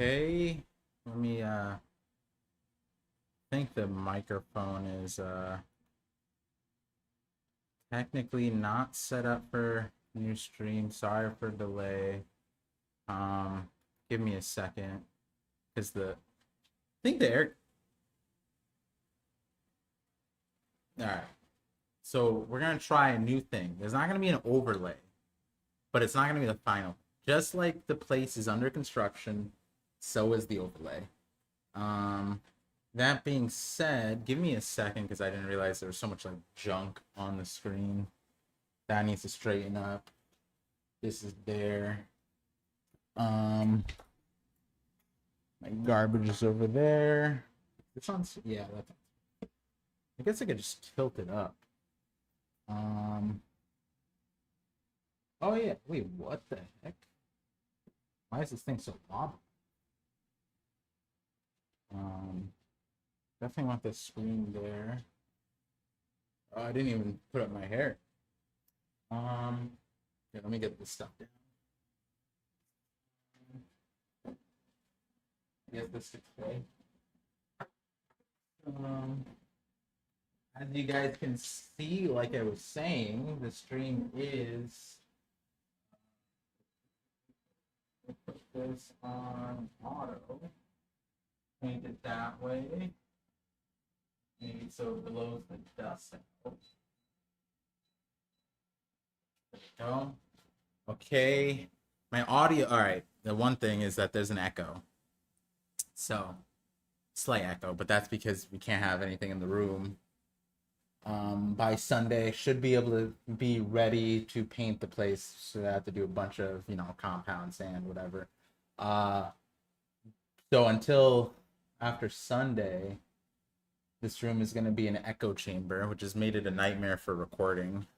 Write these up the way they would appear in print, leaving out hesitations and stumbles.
Okay, let me think the microphone is technically not set up for new stream. Sorry for delay. Um Give me a second because the I think the air. All right. So we're gonna try a new thing. There's not gonna be an overlay, but it's not gonna be the final. Just like the place is under construction, so is the overlay. Um that being said, give me a second because I didn't realize there was so much like junk on the screen. That needs to straighten up. This is there. My garbage is over there. This one's, yeah, that's, I guess I could just tilt it up. Oh yeah, wait, what the heck? Why is this thing so wobbly? Um, Definitely want this screen there. Oh, I didn't even put up my hair. Yeah, let me get this stuff down. I guess this is okay. Um, as you guys can see, like I was saying, the stream is. Put this on auto. Paint it that way. Maybe so it blows the dust out. There we go. Okay. My audio. All right. The one thing is that there's an echo. So, slight echo, but that's because we can't have anything in the room. By Sunday, should be able to be ready to paint the place. So I have to do a bunch of, compound sand, whatever. So until after Sunday, this room is going to be an echo chamber, which has made it a nightmare for recording.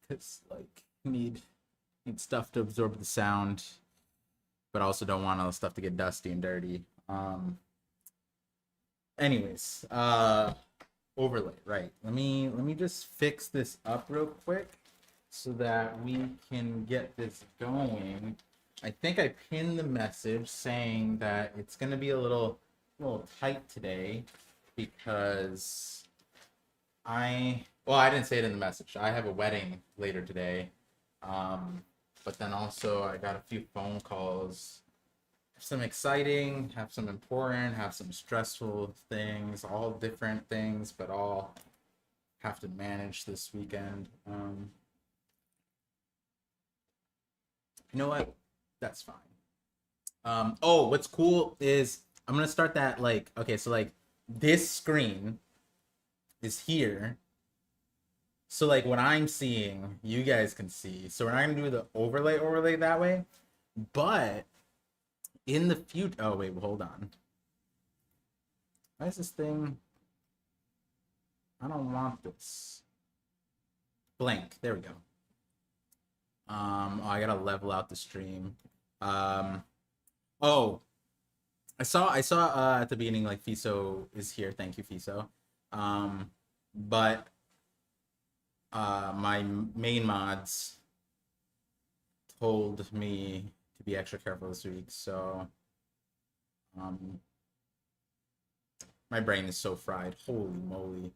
Because like need stuff to absorb the sound, but also don't want all the stuff to get dusty and dirty. Anyways, overlay, right? Let me just fix this up real quick so that we can get this going. I think I pinned the message saying that it's gonna be a little tight today because I didn't say it in the message. I have a wedding later today. But then also I got a few phone calls. Some exciting, have some important, have some stressful things, all different things, but all have to manage this weekend. You know what? That's fine. What's cool is I'm gonna start that okay, so this screen is here. So what I'm seeing, you guys can see. So we're not gonna do the overlay that way, but in the future. Oh wait, hold on. Why is this thing? I don't want this. Blank. There we go. I gotta level out the stream. Oh, I saw at the beginning Fiso is here. Thank you, Fiso. But my main mods told me to be extra careful this week, so my brain is so fried. Holy moly.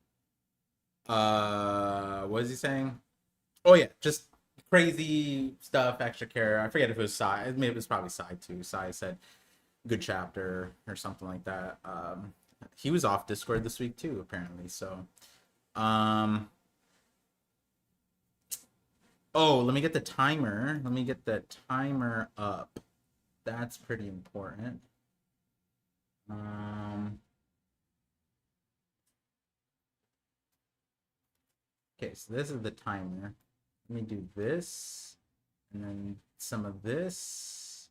What is he saying? Oh yeah, just crazy stuff, extra care. I forget if it was Sai. Maybe it was probably Sai too. Sai said good chapter or something like that. He was off Discord this week too, apparently. So, oh, let me get the timer. Let me get the timer up. That's pretty important. Okay, so this is the timer. Let me do this, and then some of this.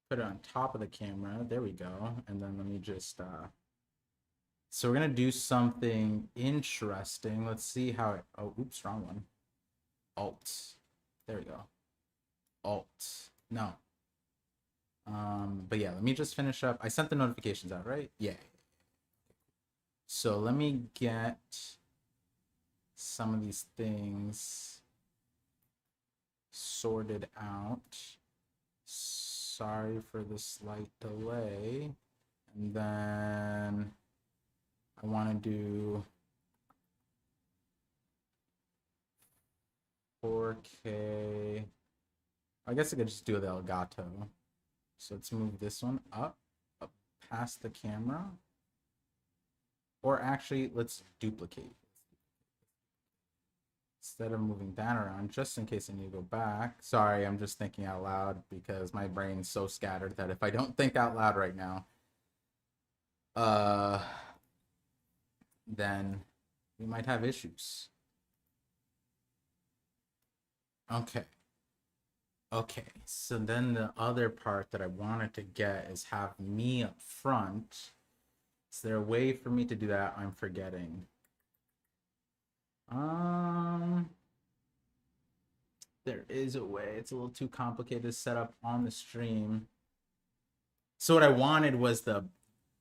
Put it on top of the camera. There we go. And then let me just, so we're gonna do something interesting. Let's see how it, oh, oops, wrong one. Alt. There we go. Alt. No. But yeah, let me just finish up. I sent the notifications out, right? Yeah. So let me get some of these things sorted out. Sorry for the slight delay. And then I want to do 4K. I guess I could just do the Elgato. So let's move this one up past the camera. Or actually, let's duplicate. Instead of moving that around, just in case I need to go back. Sorry, I'm just thinking out loud because my brain's so scattered that if I don't think out loud right now, then we might have issues. Okay. Okay, so then the other part that I wanted to get is have me up front. Is there a way for me to do that? I'm forgetting. There is a way. It's a little too complicated to set up on the stream. So what I wanted was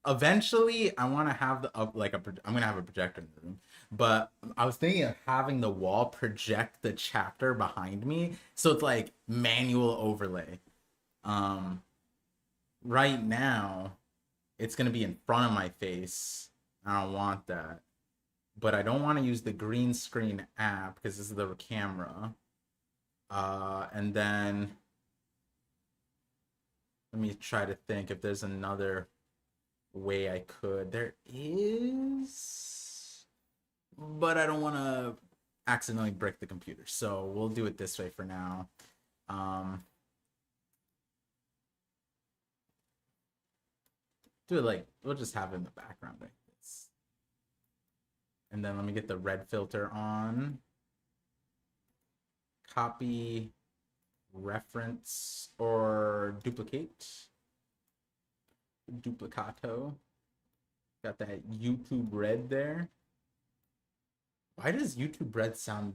eventually I want to have I'm gonna have a projector in the room, but I was thinking of having the wall project the chapter behind me, so it's like manual overlay. Right now it's gonna be in front of my face. I don't want that, but I don't want to use the green screen app because this is the camera. And then let me try to think if there's another way I could. There is, but I don't want to accidentally break the computer, so we'll do it this way for now. Do it like, we'll just have it in the background like this. And then let me get the red filter on. Copy, reference, or duplicate. Duplicato. Got that YouTube red there. Why does YouTube red sound...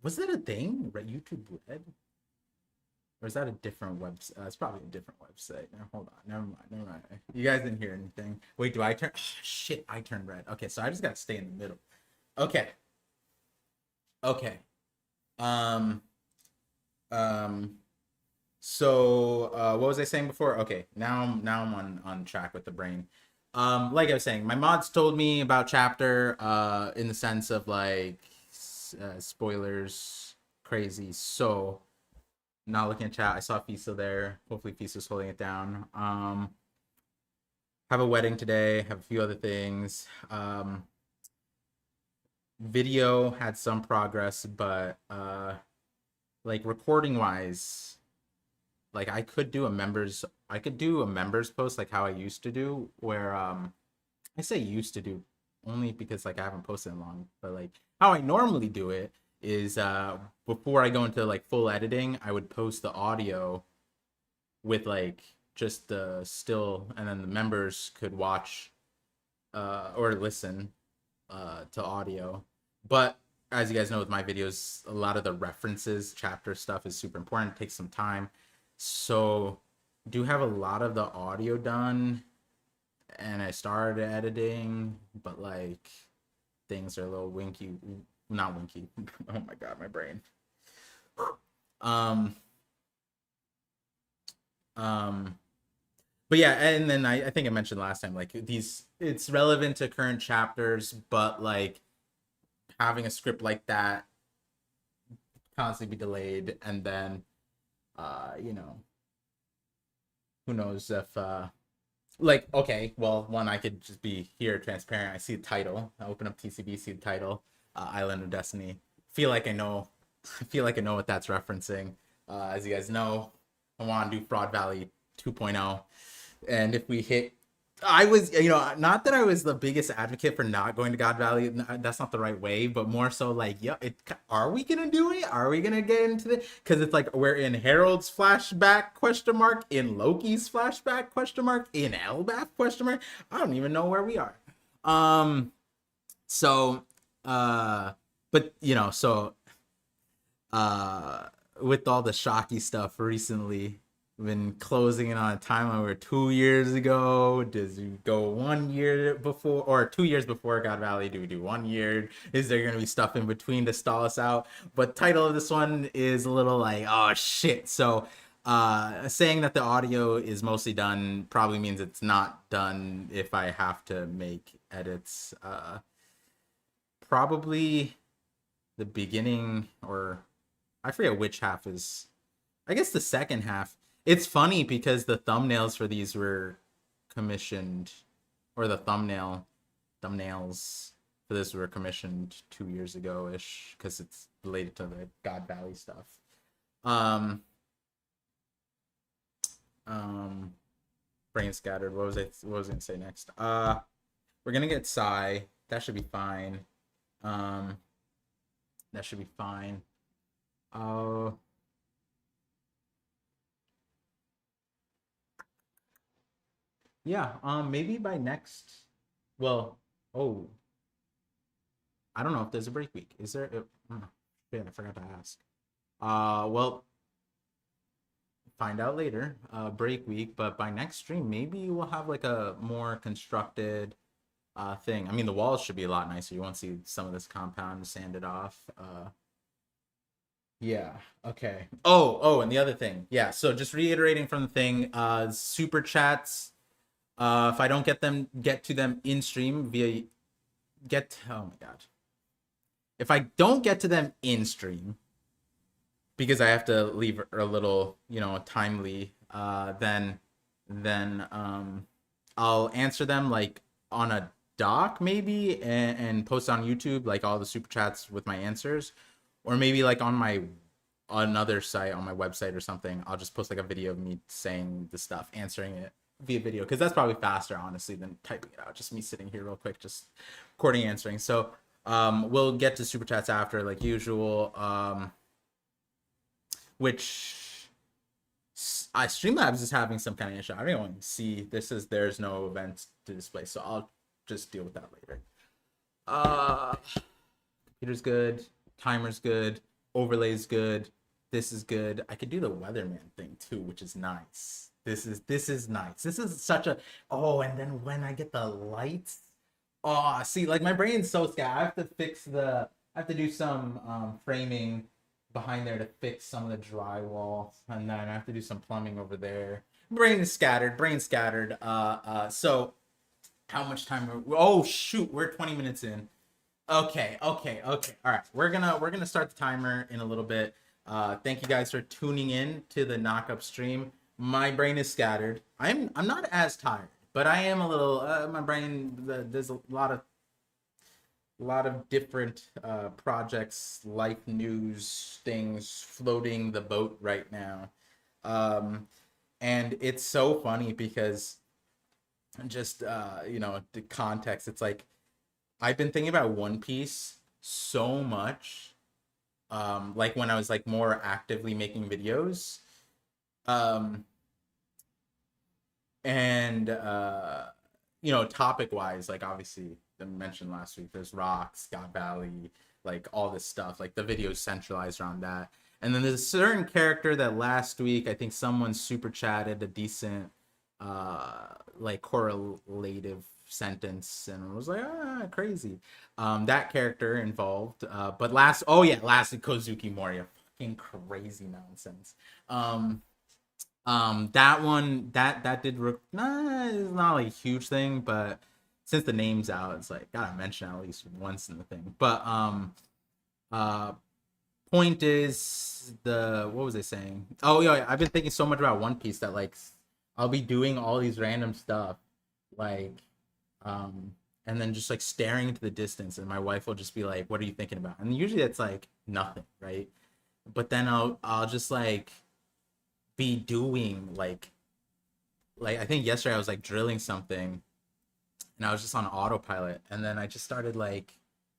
Was that a thing? YouTube red? Or is that a different website? It's probably a different website. Now, hold on. Never mind. You guys didn't hear anything. Wait, do I turn... Oh, shit, I turned red. Okay, so I just gotta stay in the middle. Okay. So what was I saying before? Okay, now I'm on track with the brain. Like I was saying, my mods told me about chapter in the sense of like spoilers, crazy. So not looking at chat, I saw Fisa there. Hopefully Fisa's holding it down. Have a wedding today, have a few other things. Video had some progress, but like recording wise, like I could do a members post like how I used to do, where I say used to do only because like I haven't posted in long, but like how I normally do it is before I go into like full editing, I would post the audio with like just the still, and then the members could watch or listen to audio. But as you guys know with my videos, a lot of the references, chapter stuff is super important. It takes some time. So do have a lot of the audio done, and I started editing, but like things are a little not winky. Oh my god, my brain. But yeah, and then I think I mentioned last time, like it's relevant to current chapters, but like having a script like that constantly be delayed, and then you know, who knows if like, okay, well, one, I could just be here transparent. I see the title, I open up TCB, see the title, Island of Destiny. Feel like I know what that's referencing. As you guys know, I want to do Fraud Valley 2.0, and if we hit, I was, not that I was the biggest advocate for not going to God Valley. That's not the right way, but more so like, are we gonna do it? Are we gonna get into it? Because it's like we're in Harold's flashback ? In Loki's flashback ? In Elbaf ? I don't even know where we are. So, but so with all the shocky stuff recently, been closing in on a timeline where 2 years ago, does we go 1 year before or 2 years before God Valley? Do we do 1 year? Is there gonna be stuff in between to stall us out? But title of this one is a little like, oh shit. So saying that the audio is mostly done probably means it's not done if I have to make edits. Probably the beginning, or I forget which half is, I guess the second half. It's funny because the thumbnails for these were commissioned, or the thumbnails for this were commissioned 2 years ago ish, because it's related to the God Valley stuff. Brain scattered. What was I gonna say next? We're gonna get Psy. That should be fine. That should be fine. Yeah, maybe by next, well, oh, I don't know if there's a break week. Is there? Yeah, I forgot to ask. Well, find out later. Break week, but by next stream, maybe we'll have like a more constructed thing. I mean, the walls should be a lot nicer. You won't see some of this compound sanded off. Yeah. Okay. Oh, and the other thing. Yeah. So just reiterating from the thing, super chats. If I don't get to them in stream via oh my god. If I don't get to them in stream because I have to leave a little, timely, then I'll answer them like on a doc maybe and post on YouTube like all the super chats with my answers, or maybe like on my another site on my website or something. I'll just post like a video of me saying the stuff, answering it via video, because that's probably faster honestly than typing it out. Just me sitting here real quick, just recording, answering. So we'll get to super chats after like usual, which Streamlabs is having some kind of issue. I don't even see this is there's no events to display, so I'll just deal with that later. Computer's good, timer's good, overlay's good, this is good. I could do the weatherman thing too, which is nice. This is nice. This is such a, oh, and then when I get the lights, oh, see, like my brain's so scattered. I have to do some framing behind there to fix some of the drywall, and then I have to do some plumbing over there. Brain scattered. So how much time oh shoot, we're 20 minutes in. Okay. All right, we're gonna start the timer in a little bit. Thank you guys for tuning in to the knockup stream. My brain is scattered. I'm not as tired, but I am a little my brain, there's a lot of different projects, life news things floating the boat right now. And it's so funny because just the context, it's like I've been thinking about One Piece so much, like when I was like more actively making videos, and topic wise, like obviously I mentioned last week, there's Rocks, God Valley, like all this stuff, like the videos centralized around that. And then there's a certain character that last week I think someone super chatted a decent like correlative sentence and was like, crazy. That character involved, but lastly Kozuki Moria, fucking crazy nonsense. That one that did it's not like a huge thing, but since the name's out, it's like gotta mention at least once in the thing. But point is, what was I saying? Oh yeah, I've been thinking so much about One Piece that like I'll be doing all these random stuff, like and then just like staring into the distance, and my wife will just be like, "What are you thinking about?" And usually it's like nothing, right? But then I'll just like be doing like I think yesterday I was like drilling something and I was just on autopilot, and then I just started like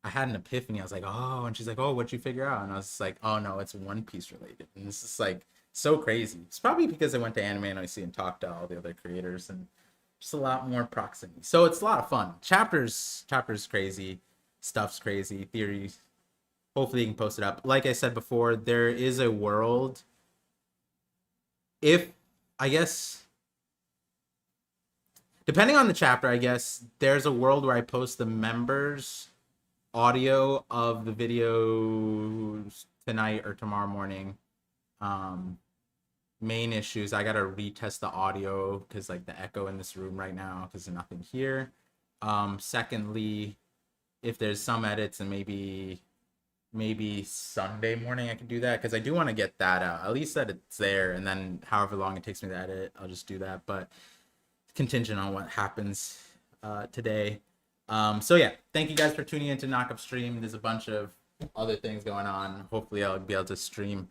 I had an epiphany. I was like, oh, and she's like, oh, what'd you figure out? And I was just like, oh no, it's One Piece related. And this is like so crazy. It's probably because I went to Anime NYC and talked to all the other creators and just a lot more proximity. So it's a lot of fun. Chapters crazy, stuff's crazy, theories. Hopefully you can post it up. Like I said before, there is a world if I guess depending on the chapter, I guess there's a world where I post the members audio of the videos tonight or tomorrow morning. Um, Main issues, I gotta retest the audio because like the echo in this room right now because there's nothing here. Secondly, if there's some edits and maybe Sunday morning I can do that because I do want to get that out, at least that it's there, and then however long it takes me to edit, I'll just do that. But contingent on what happens today. So yeah, thank you guys for tuning in to Knock Up Stream. There's a bunch of other things going on. Hopefully I'll be able to stream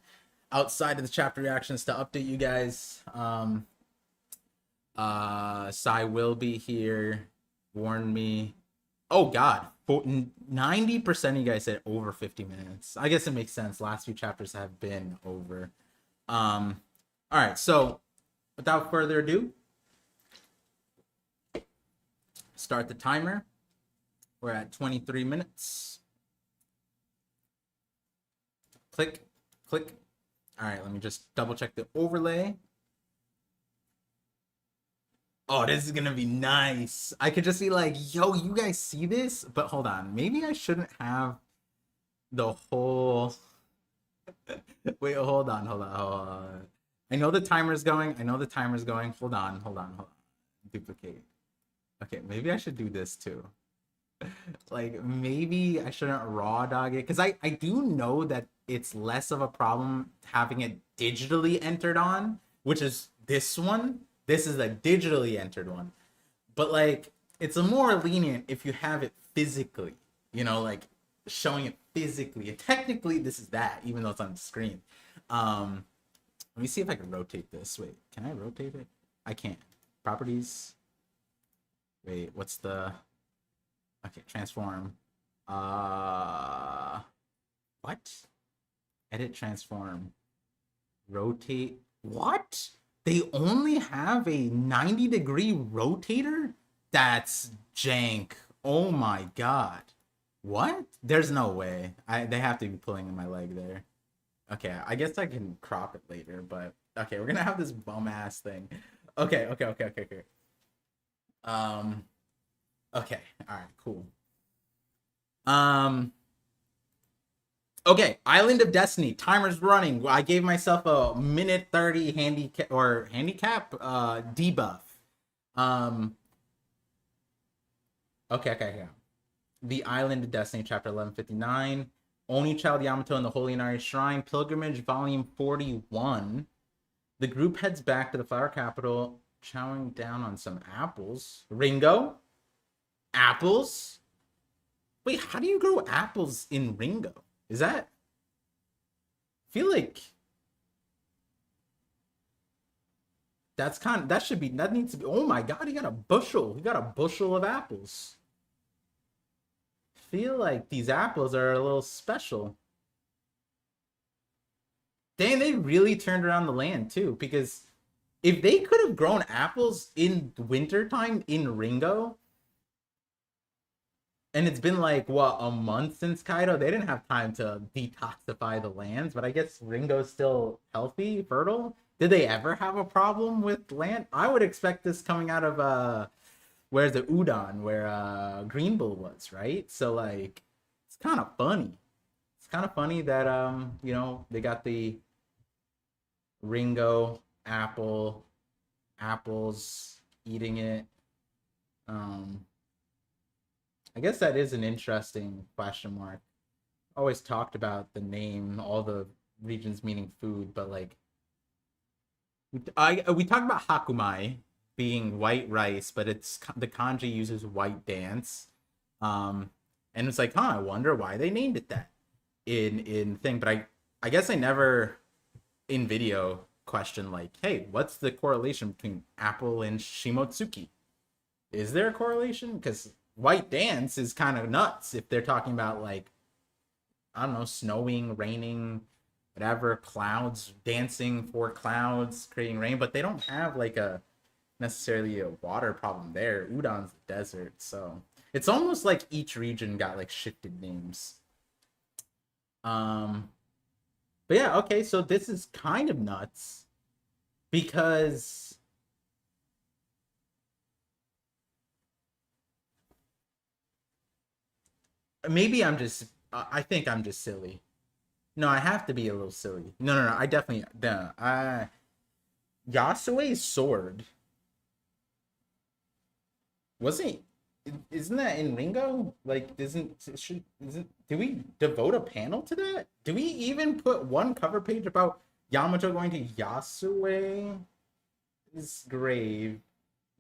outside of the chapter reactions to update you guys. Sai will be here. Warn me. Oh god, 90% of you guys said over 50 minutes. I guess it makes sense. Last few chapters have been over. All right, so without further ado, start the timer. We're at 23 minutes. Click, click. All right, let me just double check the overlay. Oh, this is gonna be nice. I could just be like, yo, you guys see this? But hold on, maybe I shouldn't have the whole... Wait, hold on. I know the timer's going. Hold on. Duplicate. Okay, maybe I should do this too. Like, maybe I shouldn't raw dog it. Because I do know that it's less of a problem having it digitally entered on, which is this one. This is a digitally entered one. But, like, it's a more lenient if you have it physically. You know, like, showing it physically. And technically, this is that, even though it's on the screen. Let me see if I can rotate this. Wait, can I rotate it? I can't. Properties. Wait, what's the... Okay, transform. What? Edit, transform. Rotate. What? They only have a 90-degree rotator? That's jank. Oh my god. What? There's no way. They have to be pulling in my leg there. Okay, I guess I can crop it later, but okay, we're gonna have this bum ass thing. Okay. Okay, all right, cool. Okay, Island of Destiny. Timer's running. I gave myself a minute 30 handicap debuff. Okay. The Island of Destiny, chapter 1159. Only Child Yamato in the Holy Inari Shrine. Pilgrimage, volume 41. The group heads back to the Flower Capital, chowing down on some apples. Ringo? Apples? Wait, how do you grow apples in Ringo? Is that... I feel like... that needs to be... Oh my god, he got a bushel. He got a bushel of apples. I feel like these apples are a little special. Dang, they really turned around the land too, because if they could have grown apples in wintertime in Ringo, and it's been like, what, a month since Kaido? They didn't have time to detoxify the lands, but I guess Ringo's still healthy, fertile. Did they ever have a problem with land? I would expect this coming out of, where's the Udon, where Green Bull was, right? So, like, it's kind of funny. It's kind of funny that, you know, they got the Ringo apples eating it. I guess that is an interesting question mark. Always talked about the name, all the regions meaning food, but like, we talked about Hakumai being white rice, but it's the kanji uses white dance, and it's like, I wonder why they named it that in thing. But I guess I never in video questioned like, hey, what's the correlation between apple and Shimotsuki? Is there a correlation? Because white dance is kind of nuts if they're talking about, like, I don't know, snowing, raining, whatever, clouds, dancing for clouds, creating rain, but they don't have like a necessarily a water problem there. Udon's the desert, so it's almost like each region got like shifted names. But yeah, okay, so this is kind of nuts Because maybe I think I'm just silly. No, I have to be a little silly. No. I definitely no. Yasue's sword wasn't. Isn't that in Ringo? Like, isn't? Do we devote a panel to that? Do we even put one cover page about Yamato going to Yasue's grave,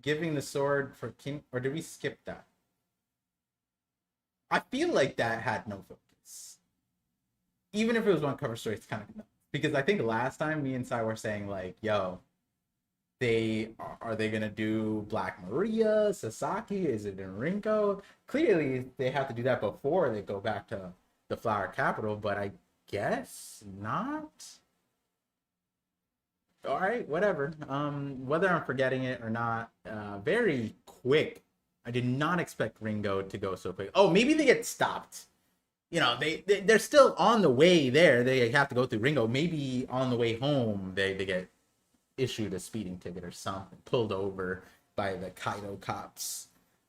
giving the sword for King, or did we skip that? I feel like that had no focus. Even if it was one cover story, it's kind of nuts. Because I think last time me and Sai were saying like, "Yo, they gonna do Black Maria, Sasaki? Is it in Rinko?" Clearly, they have to do that before they go back to the Flower Capital, but I guess not. All right, whatever. Whether I'm forgetting it or not, very quick. I did not expect Ringo to go so quick. Oh, maybe they get stopped. You know, they're still on the way there. They have to go through Ringo. Maybe on the way home, they get issued a speeding ticket or something, pulled over by the Kaido cops.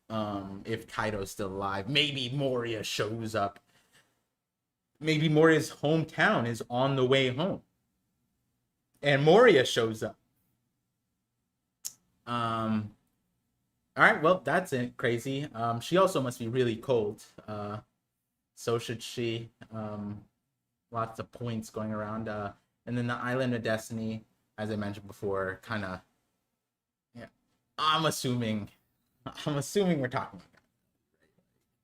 If Kaido's still alive, maybe Moria shows up. Maybe Moria's hometown is on the way home, and Moria shows up. All right, well, that's it. Crazy. She also must be really cold. So should she. Lots of points going around. And then the Island of Destiny, as I mentioned before, kind of. Yeah, I'm assuming we're talking about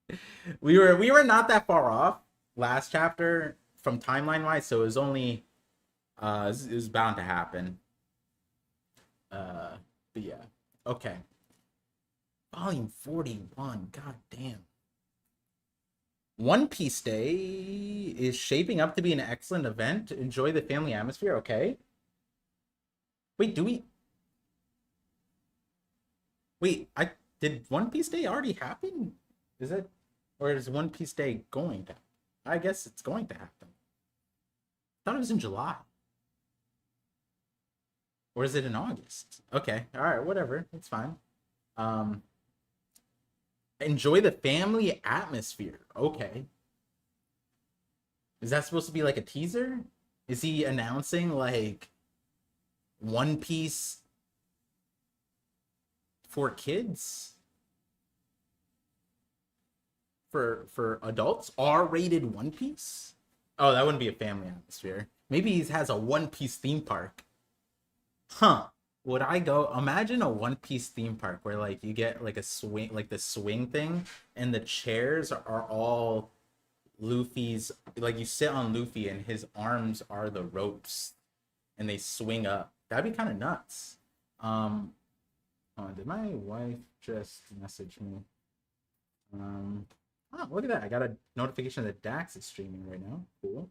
that. We were not that far off last chapter from timeline wise, so it was only it was bound to happen. But yeah, okay. Volume 41. God damn. One Piece Day is shaping up to be an excellent event. Enjoy the family atmosphere. Okay. Wait, I did One Piece Day already happen? Is it, or is One Piece Day going to? I guess it's going to happen. I thought it was in July. Or is it in August? Okay. All right. Whatever. It's fine. Enjoy the family atmosphere. Okay. Is that supposed to be like a teaser? Is he announcing like One Piece for kids? For adults? R-rated One Piece? Oh, that wouldn't be a family atmosphere. Maybe he has a One Piece theme park. Huh. Would I go? Imagine a One Piece theme park where like you get like a swing, like the swing thing, and the chairs are all Luffy's. Like you sit on Luffy and his arms are the ropes, and they swing up. That'd be kind of nuts. Oh, did my wife just message me? Oh, look at that! I got a notification that Dax is streaming right now. Cool.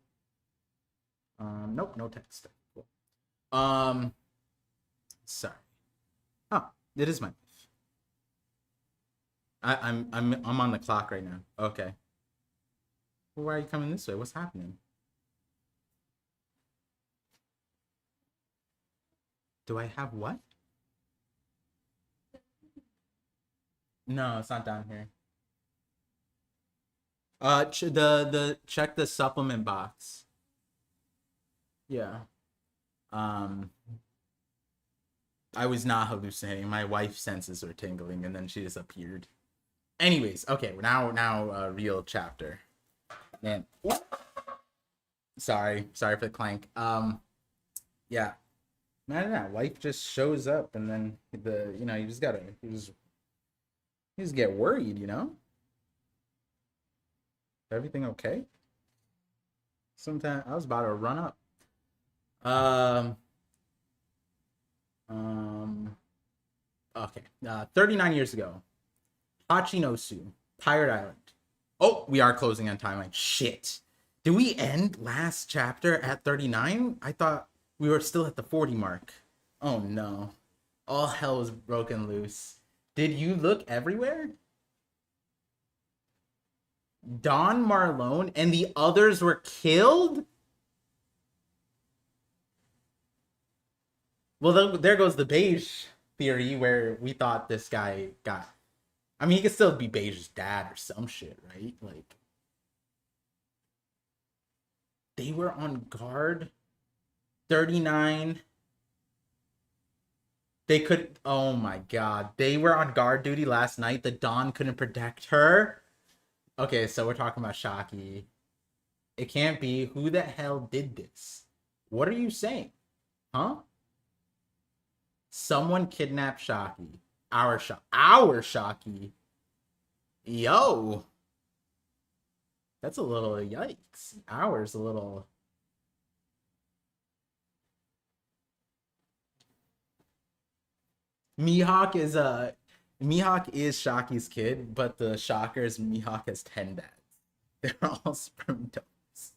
Nope, no text. Cool. Sorry. Oh, it is my wife. I'm on the clock right now. Okay. Well, why are you coming this way? What's happening? Do I have what? No, it's not down here. Check the supplement box. Yeah. I was not hallucinating. My wife's senses were tingling, and then she just appeared. Anyways, okay, now real chapter. Man, sorry for the clank. Yeah, imagine that wife just shows up, and then you just get worried, you know. Everything okay? Sometimes I was about to run up. Okay. 39 years ago, Hachinosu, Pirate Island. Oh, we are closing on timeline. Shit. Did we end last chapter at 39? I thought we were still at the 40 mark. Oh no. All hell was broken loose. Did you look everywhere? Don Marlone and the others were killed? Well, there goes the beige theory where we thought this guy got. I mean, he could still be Beige's dad or some shit, right? Like, they were on guard 39. They could. Oh my god. They were on guard duty last night. The Dawn couldn't protect her. Okay, so we're talking about Shocky. It can't be. Who the hell did this? What are you saying? Huh? Someone kidnapped Shocky. Our Shocky. Yo. That's a little yikes. Ours a little. Mihawk is Shocky's kid, but the shocker is Mihawk has 10 dads. They're all sperm donors.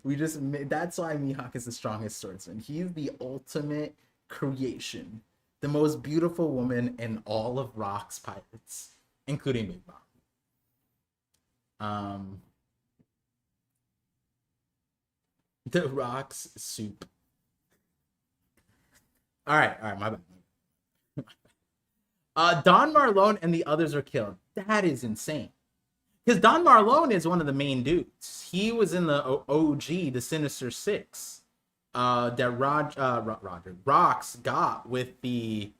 That's why Mihawk is the strongest swordsman. He's the ultimate creation, the most beautiful woman in all of Rock's pirates, including Big Mom. The Rock's soup. All right, my bad. Don Marlone and the others were killed. That is insane. Because Don Marlone is one of the main dudes. He was in the OG, the Sinister Six. That Rocks got with the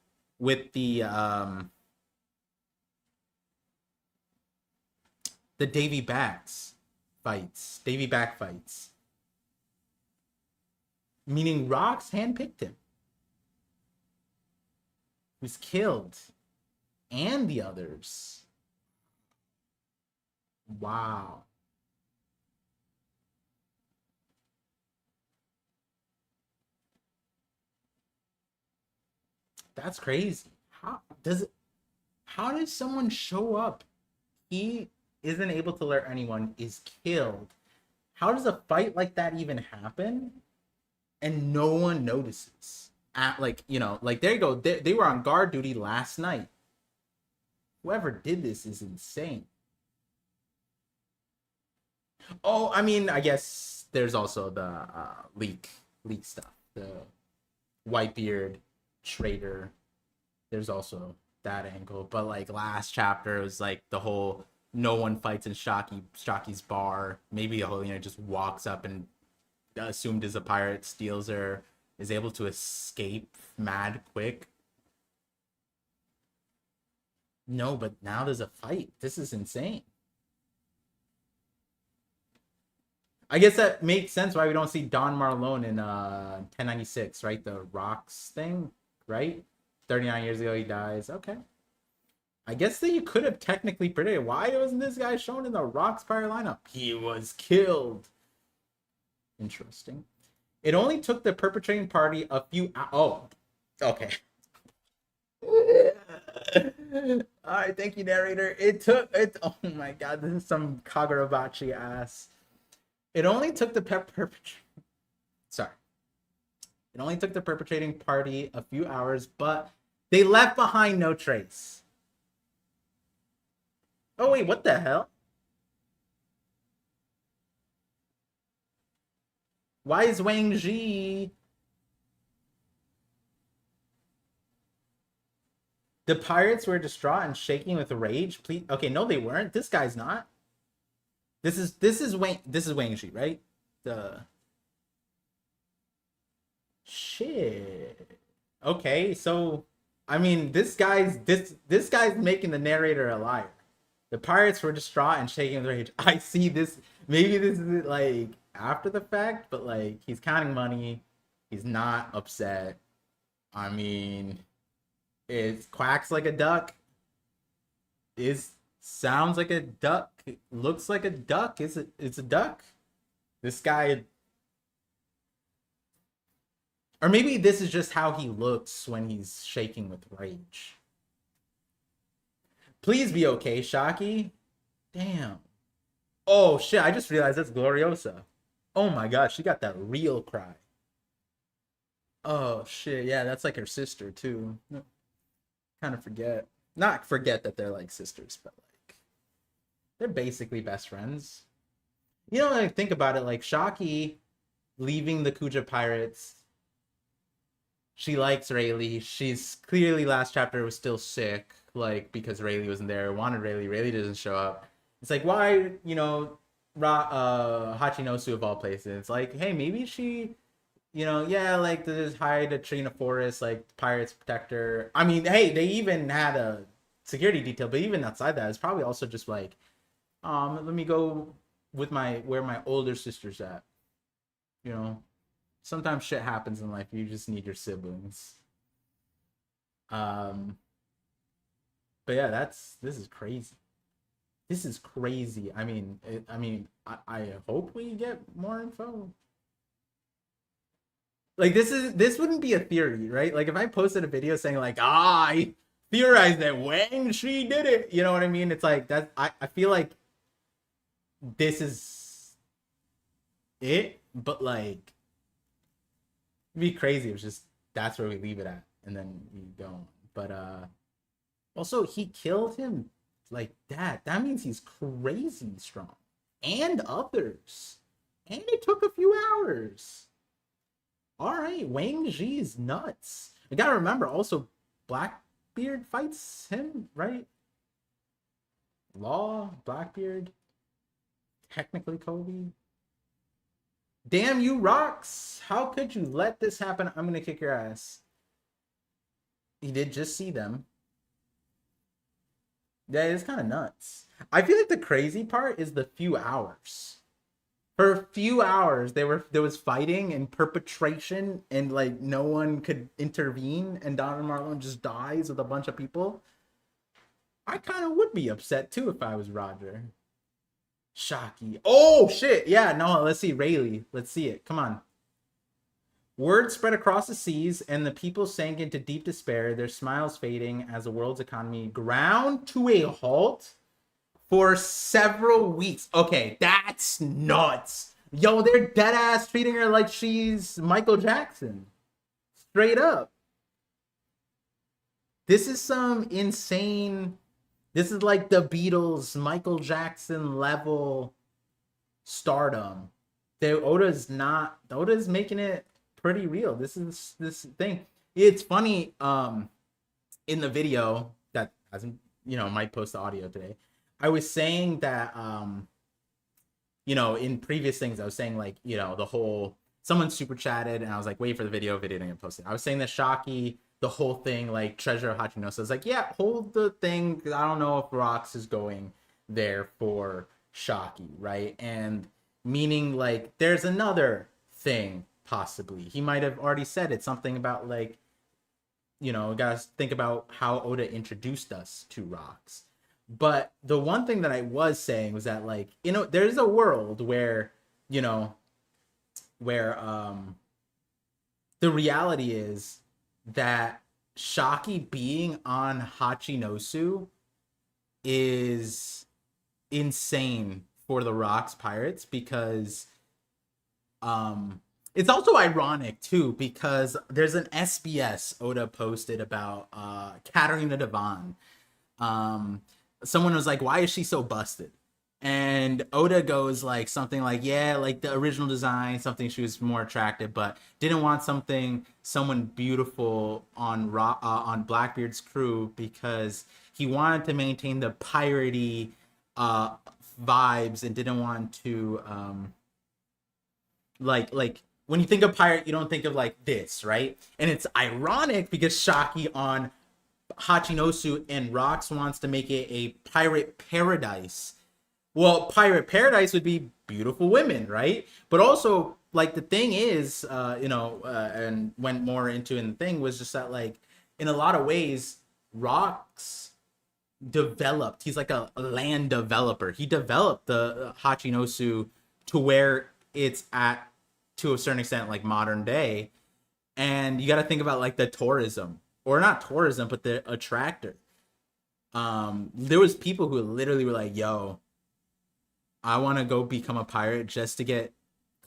Davy Back fights. Meaning Rocks handpicked him. He was killed. And the others. Wow. That's crazy. How does someone show up? He isn't able to alert anyone, is killed. How does a fight like that even happen? And no one notices. There you go. They were on guard duty last night. Whoever did this is insane. Oh, I mean, I guess there's also the leak stuff. The Whitebeard traitor. There's also that angle. But like last chapter was like the whole no one fights in Shocky's bar. Maybe Helena just walks up and assumed is a pirate, steals her, is able to escape mad quick. No, but now there's a fight. This is insane. I guess that makes sense why we don't see Don Marlone in 1096, right? The Rocks thing, right? 39 years ago he dies. Okay. I guess that you could have technically predicted. Why wasn't this guy shown in the Rocks pirate lineup? He was killed. Interesting. It only took the perpetrating party a few oh, okay. All right, thank you, narrator. Oh my god, this is some Kagurabachi ass. It only took the perpetrating party a few hours, but they left behind no trace. Oh wait, what the hell? Why is Wang Ji? The pirates were distraught and shaking with rage. Please, okay, no, they weren't. This guy's not. This is Wang Ji, right? The shit. Okay, so I mean, this guy's making the narrator a liar. The pirates were distraught and shaking with rage. I see this. Maybe this is like after the fact, but like he's counting money. He's not upset. I mean, it quacks like a duck. Sounds like a duck. It looks like a duck. It's a duck. This guy, or maybe this is just how he looks when he's shaking with rage. Please be okay, Shocky. Damn. Oh shit! I just realized that's Gloriosa. Oh my god, she got that real cry. Oh shit! Yeah, that's like her sister too. Kind of forget. Not forget that they're like sisters, but like they're basically best friends. You know, like think about it, like Shocky leaving the Kuja pirates She likes Rayleigh. She's clearly last chapter was still sick, like because Rayleigh wasn't there. Wanted Rayleigh. Rayleigh doesn't show up. It's like why, Hachinosu of all places. It's like, hey, maybe she, yeah, like to just hide a tree in a forest, like pirates protect her. I mean, hey, they even had a security detail, but even outside that, it's probably also just like, let me go with where my older sister's at. Sometimes shit happens in life. You just need your siblings. But yeah, this is crazy. This is crazy. I mean, I hope we get more info. Like this wouldn't be a theory, right? Like if I posted a video saying like, I theorized that Wang Shi did it. You know what I mean? It's like that. I feel like this is it, but like it'd be crazy. It was just that's where we leave it at, and then we go. But also he killed him like that. That means he's crazy strong, and others, and it took a few hours. All right, Wang Ji is nuts. You gotta remember also, Blackbeard fights him, right? Law, Blackbeard, technically Kobe. Damn you, Rocks! How could you let this happen? I'm gonna kick your ass. He did just see them. Yeah, it's kind of nuts. I feel like the crazy part is the few hours. For a few hours, there was fighting and perpetration, and like no one could intervene, and Don Marlon just dies with a bunch of people. I kind of would be upset too if I was Roger. Shocky. Oh shit! Yeah, no. Let's see Rayleigh. Let's see it. Come on. Word spread across the seas, and the people sank into deep despair. Their smiles fading as the world's economy ground to a halt. For several weeks. Okay, that's nuts. Yo, they're dead ass treating her like she's Michael Jackson. Straight up. This is some insane. This is like the Beatles, Michael Jackson level stardom. Oda's making it pretty real. This is this thing. It's funny. In the video that hasn't, might post the audio today. I was saying that, in previous things, I was saying like, the whole, someone super chatted and I was like, wait for the video didn't get posted. I was saying that Shocky, the whole thing, like Treasure of Hachinosa, I was like, yeah, hold the thing, because I don't know if Rox is going there for Shocky, right? And meaning like, there's another thing, possibly. He might have already said it, something about like, gotta think about how Oda introduced us to Rox. But the one thing that I was saying was that, like, there's a world where, the reality is that Shocky being on Hachinosu is insane for the Rocks Pirates, because it's also ironic too, because there's an SBS Oda posted about Katarina Devon. Someone was like, why is she so busted? And Oda goes like something like, yeah, like the original design, something she was more attractive, but didn't want someone beautiful on Blackbeard's crew, because he wanted to maintain the piratey vibes and didn't want to like when you think of pirate, you don't think of like this, right? And it's ironic because Shocky on Hachinosu and Rox wants to make it a pirate paradise. Well, pirate paradise would be beautiful women, right? But also, like, the thing is, and went more into in the thing, was just that, like, in a lot of ways, Rox developed. He's like a land developer. He developed the Hachinosu to where it's at, to a certain extent, like modern day. And you got to think about like the tourism, or not tourism, but the attractor. There was people who literally were like, yo, I want to go become a pirate just to get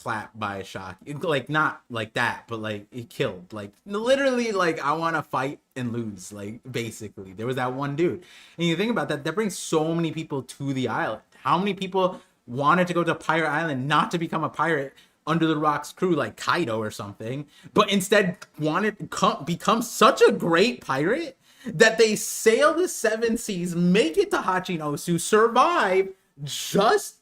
clapped by a shark. Like, not like that, but like it killed. Like, literally, like, I want to fight and lose. Like, basically, there was that one dude. And you think about that, that brings so many people to the island. How many people wanted to go to Pirate Island not to become a pirate, under the Rock's crew like Kaido or something, but instead wanted to become such a great pirate that they sail the seven seas, make it to Hachinosu, survive just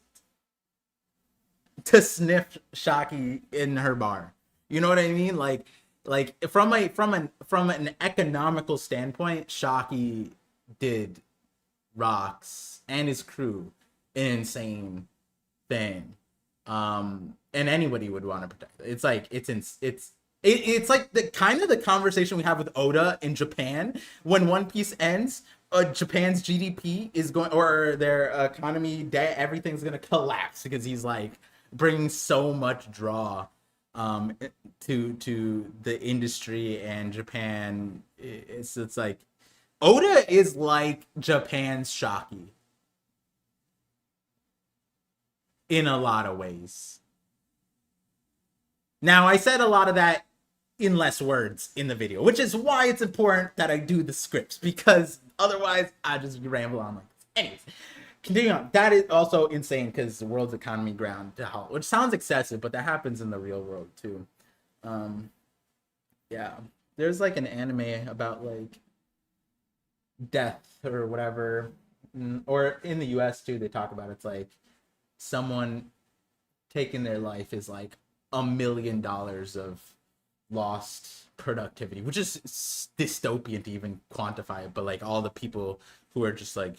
to sniff Shaki in her bar. You know what I mean? Like from an economical standpoint, Shaki did Rocks and his crew an insane thing. And anybody would want to protect it. It's like it's like the kind of the conversation we have with Oda in Japan when One Piece ends. Japan's GDP is going, or their economy, debt, everything's gonna collapse because he's like bringing so much draw to the industry and Japan. It's like Oda is like Japan's Shaki in a lot of ways. Now, I said a lot of that in less words in the video, which is why it's important that I do the scripts, because otherwise I just ramble on like this. Anyways, continuing on. That is also insane because the world's economy ground to halt, which sounds excessive, but that happens in the real world too. Yeah, there's like an anime about like death or whatever, or in the US too, they talk about it's like someone taking their life is like $1 million of lost productivity, which is dystopian to even quantify it, but like all the people who are just like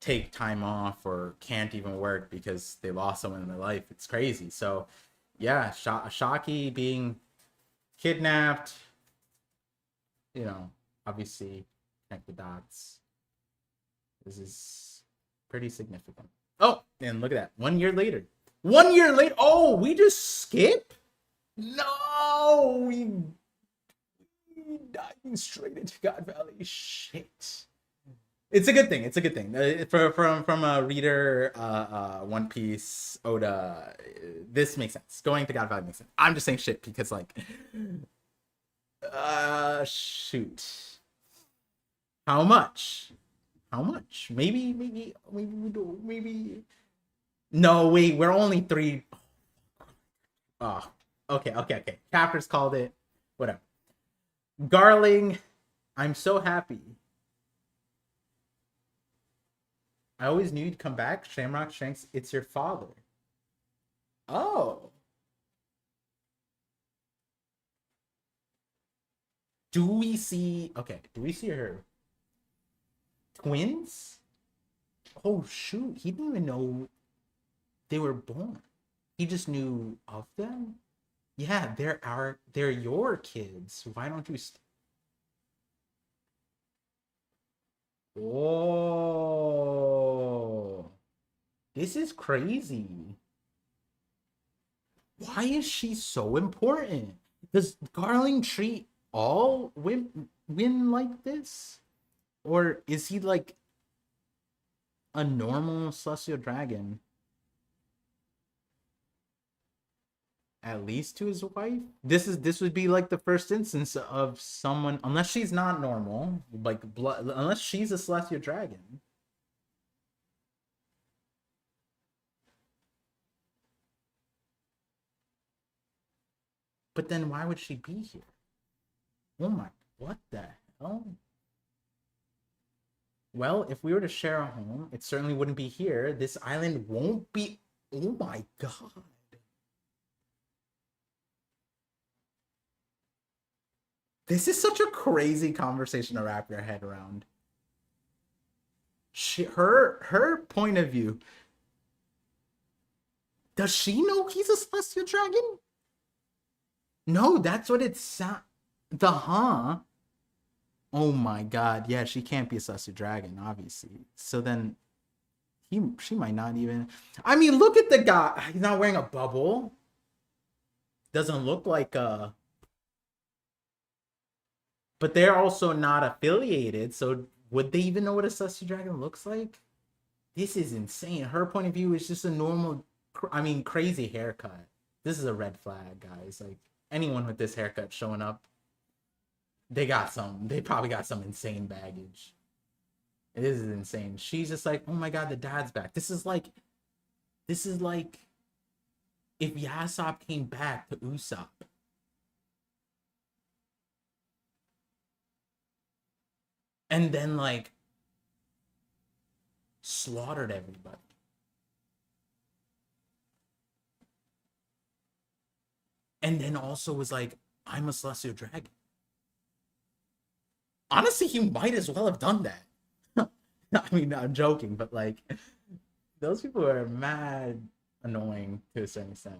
take time off or can't even work because they lost someone in their life, it's crazy. So yeah, Shaki being kidnapped, you know, obviously connect the dots. This is pretty significant. Oh, and look at that. 1 year later. 1 year later. Oh, we just skip? No, we diving straight into God Valley. Shit. It's a good thing. It's a good thing. From a reader, One Piece, Oda, this makes sense. Going to God Valley makes sense. I'm just saying shit because like, shoot. How much? How much? Maybe. No, wait. We're only 3. Oh, okay. Chapters called it. Whatever. Garling, I'm so happy. I always knew you'd come back. Shamrock Shanks, it's your father. Oh. Do we see her twins? Oh shoot, he didn't even know they were born. He just knew of them. Yeah, they're your kids. Why don't you Oh, this is crazy. Why is she so important? Does Garling treat all women like this? Or is he like a normal celestial dragon? At least to his wife? This would be like the first instance of someone, unless she's not normal, like unless she's a celestial dragon. But then why would she be here? Oh my, what the hell? Well, if we were to share a home, it certainly wouldn't be here. This island won't be. Oh my god. This is such a crazy conversation to wrap your head around. Her point of view. Does she know he's a celestial dragon? No, that's what it sounds. Oh my god, yeah, she can't be a celestial dragon, obviously. So then she might not even. I mean, look at the guy. He's not wearing a bubble. Doesn't look like a. But they're also not affiliated, so would they even know what a celestial dragon looks like? This is insane. Her point of view is just a normal, crazy haircut. This is a red flag, guys. Like, anyone with this haircut showing up, they probably got some insane baggage. This is insane. She's just like, oh my god, the dad's back. This is like if Yasop came back to Usopp and then like slaughtered everybody. And then also was like, I'm a celestial dragon. Honestly, he might as well have done that. I mean, I'm joking, but like, those people are mad annoying to a certain extent.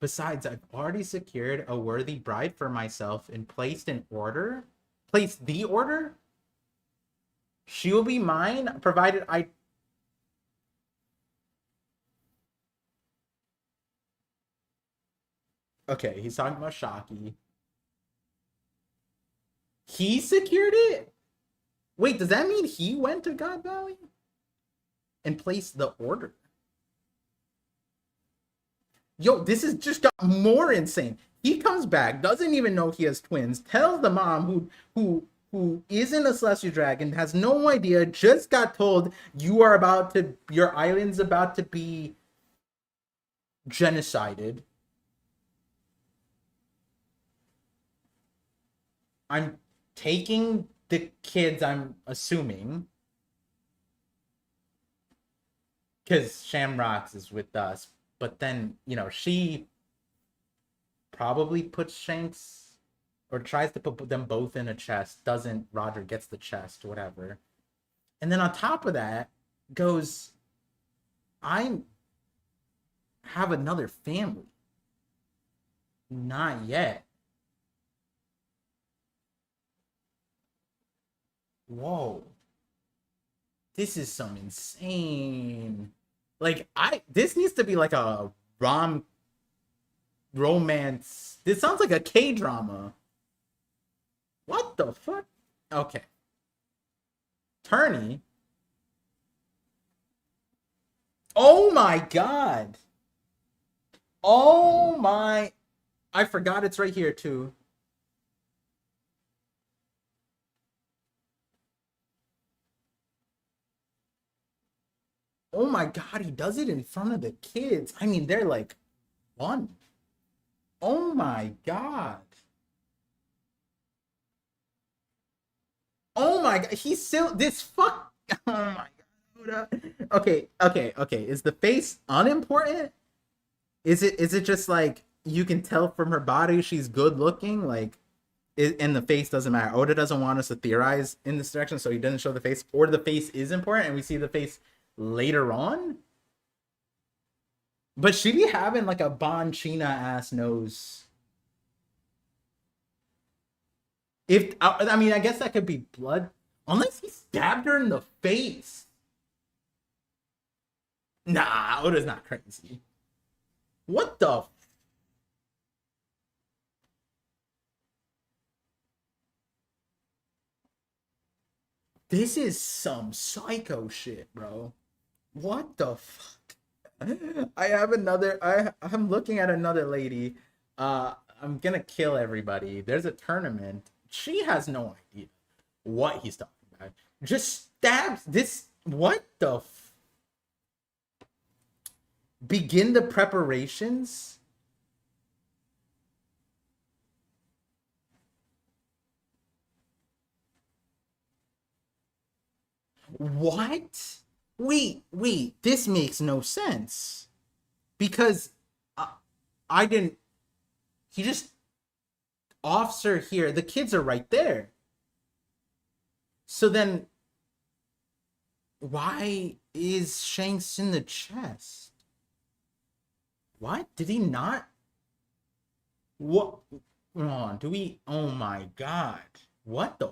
Besides, I've already secured a worthy bride for myself and placed an order. Placed the order? She will be mine, provided I... Okay, he's talking about Shaki. He secured it? Wait, does that mean he went to God Valley? And placed the order? Yo, this has just got more insane. He comes back, doesn't even know he has twins, tells the mom who isn't a celestial dragon, has no idea, just got told your island's about to be genocided. I'm taking the kids, I'm assuming, because Shamrocks is with us, but then, you know, she probably puts Shanks or tries to put them both in a chest, doesn't, Roger gets the chest, whatever. And then on top of that goes, I have another family. Not yet. Whoa. This is some insane. Like, this needs to be like a romance. This sounds like a K-drama. What the fuck? Okay. Turney. Oh my god. Oh my. I forgot it's right here too. Oh my god, he does it in front of the kids. I mean, they're like one. Oh my god. Oh my god, he's still this fuck. Oh my god. Okay. Is the face unimportant? Is it just like you can tell from her body she's good looking? Like, and the face doesn't matter. Oda doesn't want us to theorize in this direction, so he doesn't show the face, or the face is important and we see the face later on. But she be having like a Bonchina ass nose. If I mean, I guess that could be blood, unless he stabbed her in the face. Nah, Oda's not crazy. What the? This is some psycho shit, bro. What the fuck? I have another. I'm looking at another lady. I'm gonna kill everybody. There's a tournament. She has no idea what he's talking about. Just stabs this. What the? Begin the preparations. What? Wait. This makes no sense. Because I didn't. He just officer here. The kids are right there. So then, why is Shanks in the chest? What? Did he not? What? Come on. Do we? Oh my god. What the?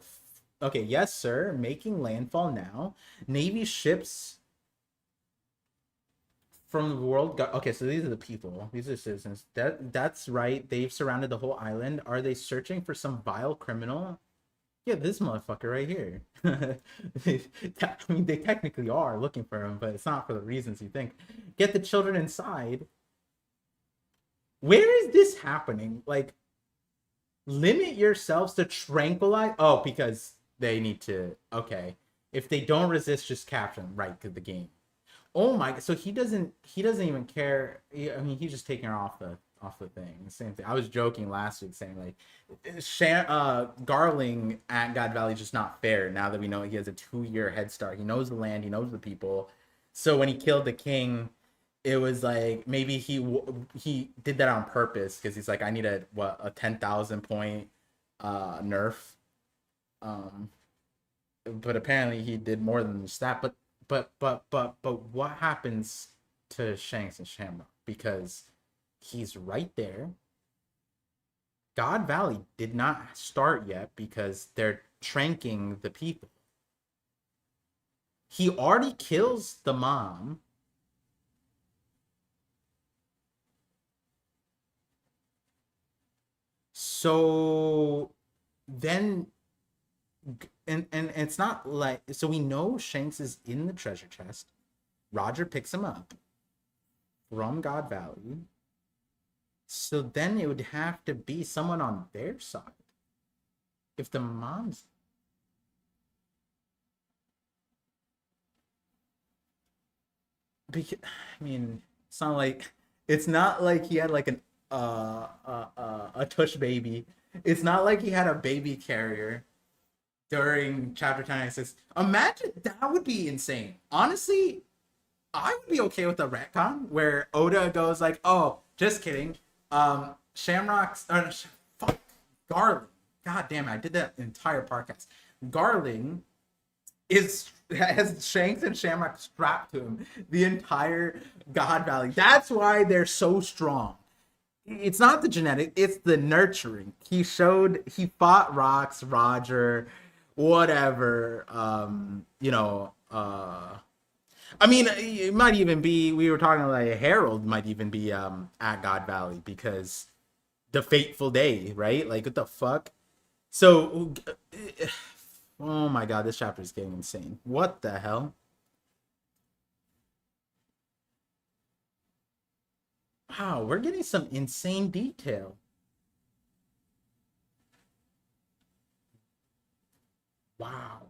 Okay, yes, sir. Making landfall now. Navy ships from the world. Okay, so these are the people. These are citizens. That's right. They've surrounded the whole island. Are they searching for some vile criminal? Yeah, this motherfucker right here. I mean, they technically are looking for him, but it's not for the reasons you think. Get the children inside. Where is this happening? Like, limit yourselves to tranquilize. Oh, because they need to. Okay. If they don't resist, just capture them. Right, because the game. Oh my! So he doesn't even care. I mean, he's just taking her off the thing. Same thing. I was joking last week saying like, Garling at God Valley is just not fair. Now that we know he has a 2-year head start, he knows the land, he knows the people. So when he killed the king, it was like maybe he did that on purpose because he's like, I need a 10,000 point nerf. Um, but apparently he did more than just that. But what happens to Shanks and Shamrock? Because he's right there. God Valley did not start yet because they're tranking the people. He already kills the mom. So then and it's not like, so we know Shanks is in the treasure chest. Roger picks him up from God Valley. So then it would have to be someone on their side. If the mom's, because, I mean, it's not like he had like a tush baby. It's not like he had a baby carrier during chapter 1096. Imagine that would be insane. Honestly, I would be okay with a retcon where Oda goes like, "Oh, just kidding. Shamrock's fuck Garling. God damn it, I did that entire podcast. Garling has Shanks and Shamrock strapped to him the entire God Valley. That's why they're so strong. It's not the genetic, it's the nurturing. He fought Rocks, Roger, whatever. I mean, it might even be, we were talking like Harold might even be at God Valley because the fateful day, right? Like what the fuck? So oh my god, this chapter is getting insane. What the hell? Wow, we're getting some insane detail. Wow.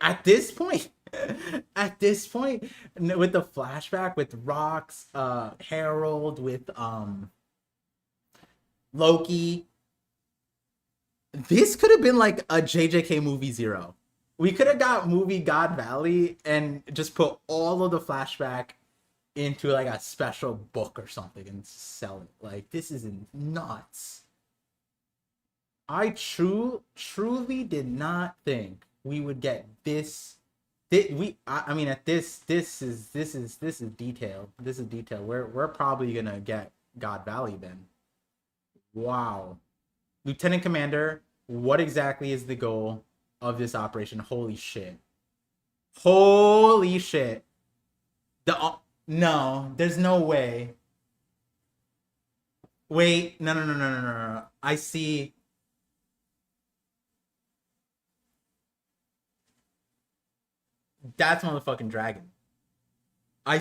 At this point, at this point, with the flashback with Rocks, Harold, with Loki, this could have been like a JJK movie zero. We could have got movie God Valley and just put all of the flashback into like a special book or something and sell it. Like this is nuts. I truly did not think we would get this. I mean, at this is detail. This is detail. We're probably gonna get God Valley then. Wow, Lieutenant Commander, what exactly is the goal of this operation? Holy shit! Holy shit! No, there's no way. Wait, no. I see. That's motherfucking dragon. I,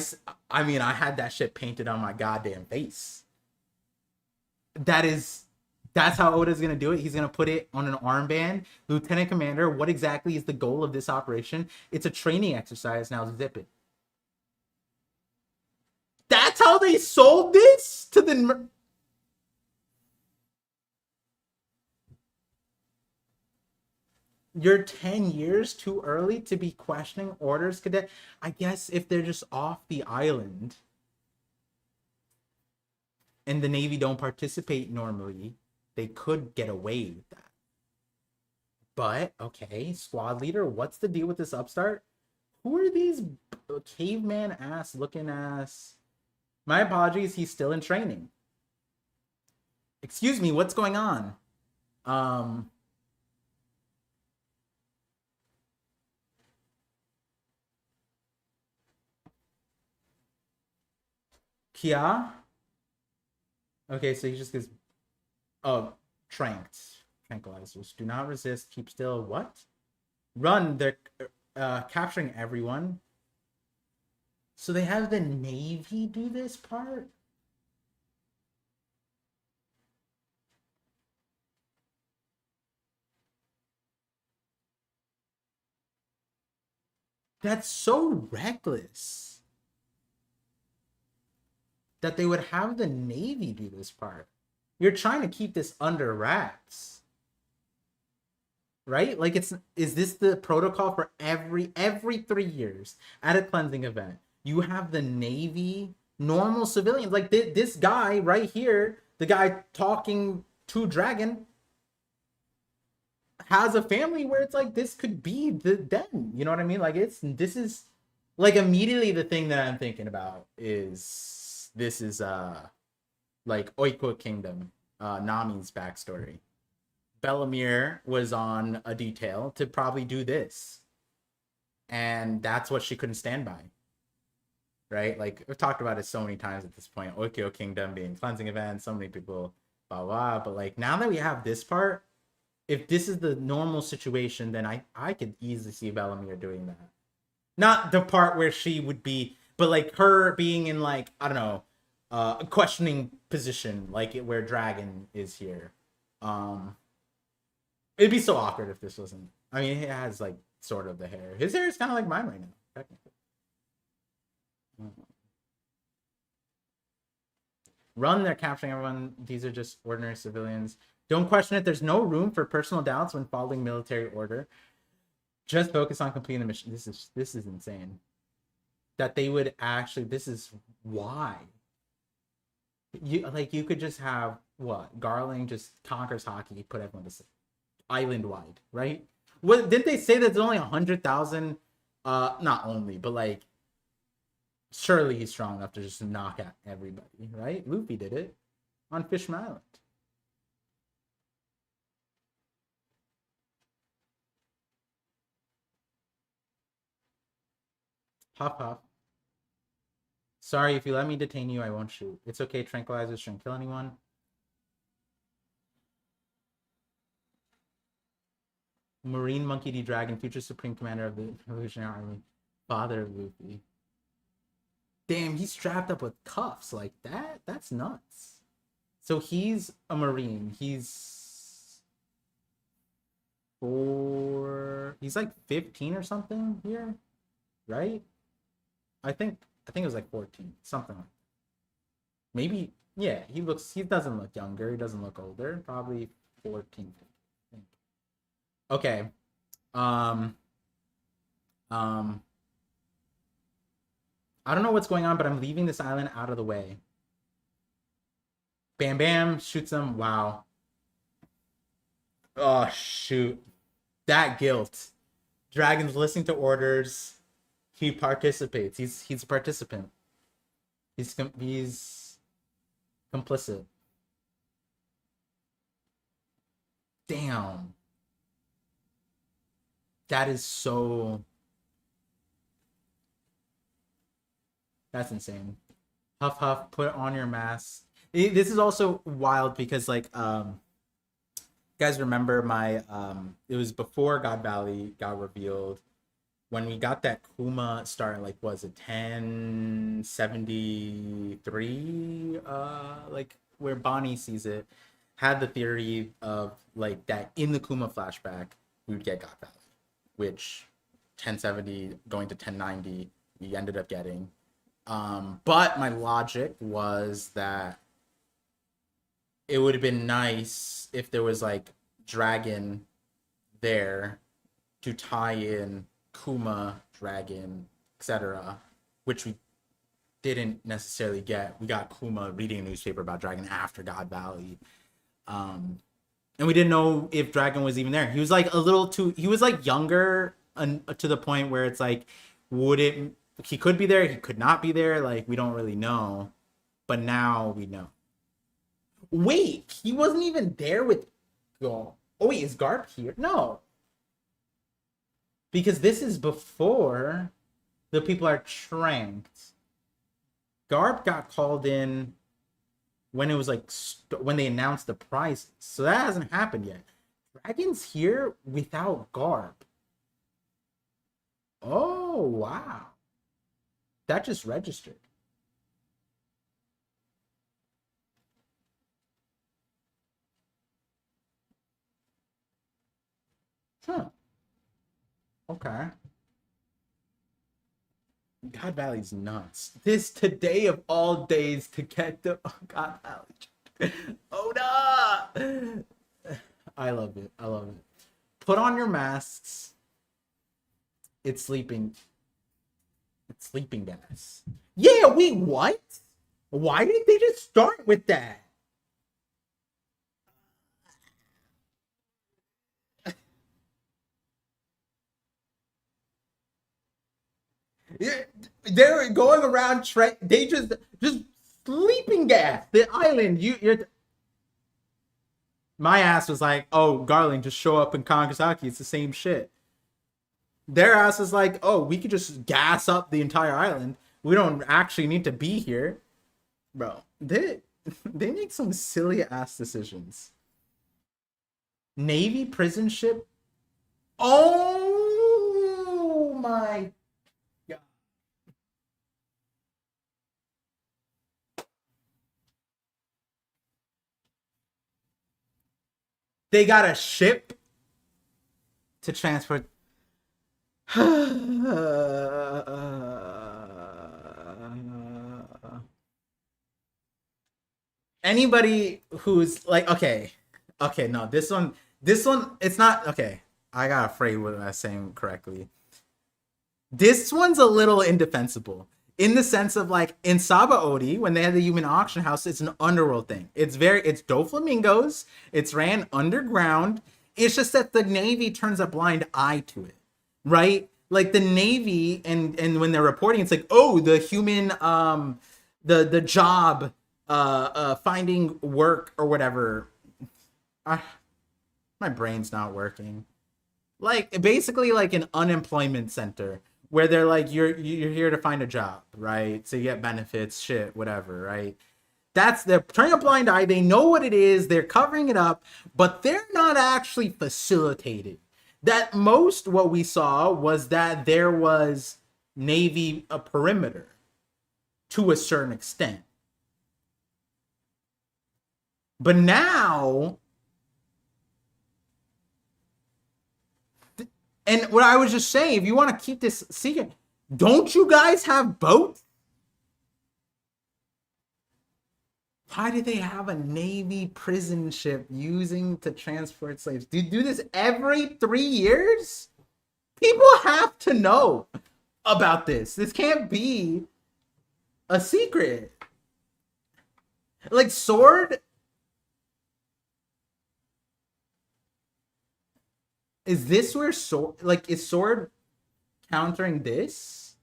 I mean, I had that shit painted on my goddamn face. That is, that's how Oda's gonna do it. He's gonna put it on an armband. Lieutenant Commander, what exactly is the goal of this operation? It's a training exercise. Now zip it. That's how they sold this to the. You're 10 years too early to be questioning orders, cadet. I guess if they're just off the island and the Navy don't participate normally, they could get away with that. But okay, squad leader, what's the deal with this upstart? Who are these caveman ass looking ass? My apologies, he's still in training. Excuse me, what's going on? Um Kia? Okay, so he just gets tranked. Tranquilizers. Do not resist, keep still. What? Run, they're capturing everyone. So they have the Navy do this part? That's so reckless that they would have the Navy do this part. You're trying to keep this under wraps, right? Like, is this the protocol for every 3 years at a cleansing event? You have the Navy, normal civilians, like this guy right here, the guy talking to Dragon, has a family where it's like this could be the den. You know what I mean? Like, this is like immediately the thing that I'm thinking about is this is like Oiko Kingdom, Nami's backstory. Bellamere was on a detail to probably do this, and that's what she couldn't stand by. Right? Like, we've talked about it so many times at this point. Oikyo Kingdom being cleansing events, so many people, blah blah. But like, now that we have this part, if this is the normal situation, then I could easily see Bellamere doing that. Not the part where she would be, but like her being in, like, I don't know, a questioning position, like where Dragon is here. It'd be so awkward if this wasn't. I mean, he has like sort of the hair. His hair is kind of like mine right now, technically. Run, they're capturing everyone. These are just ordinary civilians. Don't question it. There's no room for personal doubts when following military order. Just focus on completing the mission. This is insane. That they would actually. This is why. You could just have what? Garling just conquers hockey, put everyone to sleep. Island wide, right? What didn't they say that there's only 100,000? Not only, but like, surely he's strong enough to just knock out everybody, right? Luffy did it on Fishman Island. Huff huff. Sorry, if you let me detain you, I won't shoot. It's okay, tranquilizers shouldn't kill anyone. Marine Monkey D. Dragon, future Supreme Commander of the Revolutionary Army, father of Luffy. Damn, he's strapped up with cuffs like that? That's nuts. So he's a Marine. He's like 15 or something here, right? I think it was like 14, something like that. Maybe, yeah, he doesn't look younger, he doesn't look older, probably 14, 15, I think. Okay. I don't know what's going on, but I'm leaving this island out of the way. Bam Bam shoots him. Wow. Oh, shoot. That guilt. Dragon's listening to orders. He participates. He's a participant. He's complicit. Damn. That is so... That's insane. Huff huff, put on your mask. This is also wild because, like, you guys remember my it was before God Valley got revealed, when we got that Kuma start, like, was it 1073, like where Bonnie sees it, had the theory of like that in the Kuma flashback we would get God Valley, which 1070 going to 1090 we ended up getting. But my logic was that it would have been nice if there was like Dragon there to tie in Kuma, Dragon, etc., which we didn't necessarily get. We got Kuma reading a newspaper about Dragon after God Valley. And we didn't know if Dragon was even there. He was like he was like younger to the point where it's like, he could be there, he could not be there, like, we don't really know. But now we know. Wait, he wasn't even there with Oh wait, is Garp here? No. Because this is before the people are tranked. Garp got called in when it was like when they announced the prize, so that hasn't happened yet. Dragon's here without Garp. Oh wow, that just registered. Huh. Okay. God Valley's nuts. This today of all days to get the God Valley. Oda! I love it. I love it. Put on your masks. It's sleeping. It's sleeping gas. Yeah, wait, what? Why did they just start with that? They're going around. They just sleeping gas the island. You're. My ass was like, oh, Garland, just show up in Kangasaki. It's the same shit. Their ass is like, oh, we could just gas up the entire island. We don't actually need to be here, bro. They make some silly ass decisions. Navy prison ship. Oh my god. They got a ship to transport. Anybody who's like, okay, no, this one, it's not okay. I got afraid what I was saying correctly. This one's a little indefensible in the sense of like in Sabaody when they had the human auction house, it's an underworld thing. It's Doflamingos. It's ran underground. It's just that the Navy turns a blind eye to it, right? Like the Navy and when they're reporting, it's like, oh, the human the job finding work or whatever. My brain's not working. Like basically like an unemployment center where they're like you're here to find a job, right? So you get benefits, shit, whatever, right? They're turning a blind eye. They know what it is. They're covering it up, but they're not actually facilitated. That most what we saw was that there was Navy a perimeter to a certain extent. But now, and what I was just saying, if you want to keep this secret, don't you guys have boats? Why do they have a Navy prison ship using to transport slaves? Do you do this every 3 years? People have to know about this. This can't be a secret. Like Sword, is this where Sword, like, is Sword countering this?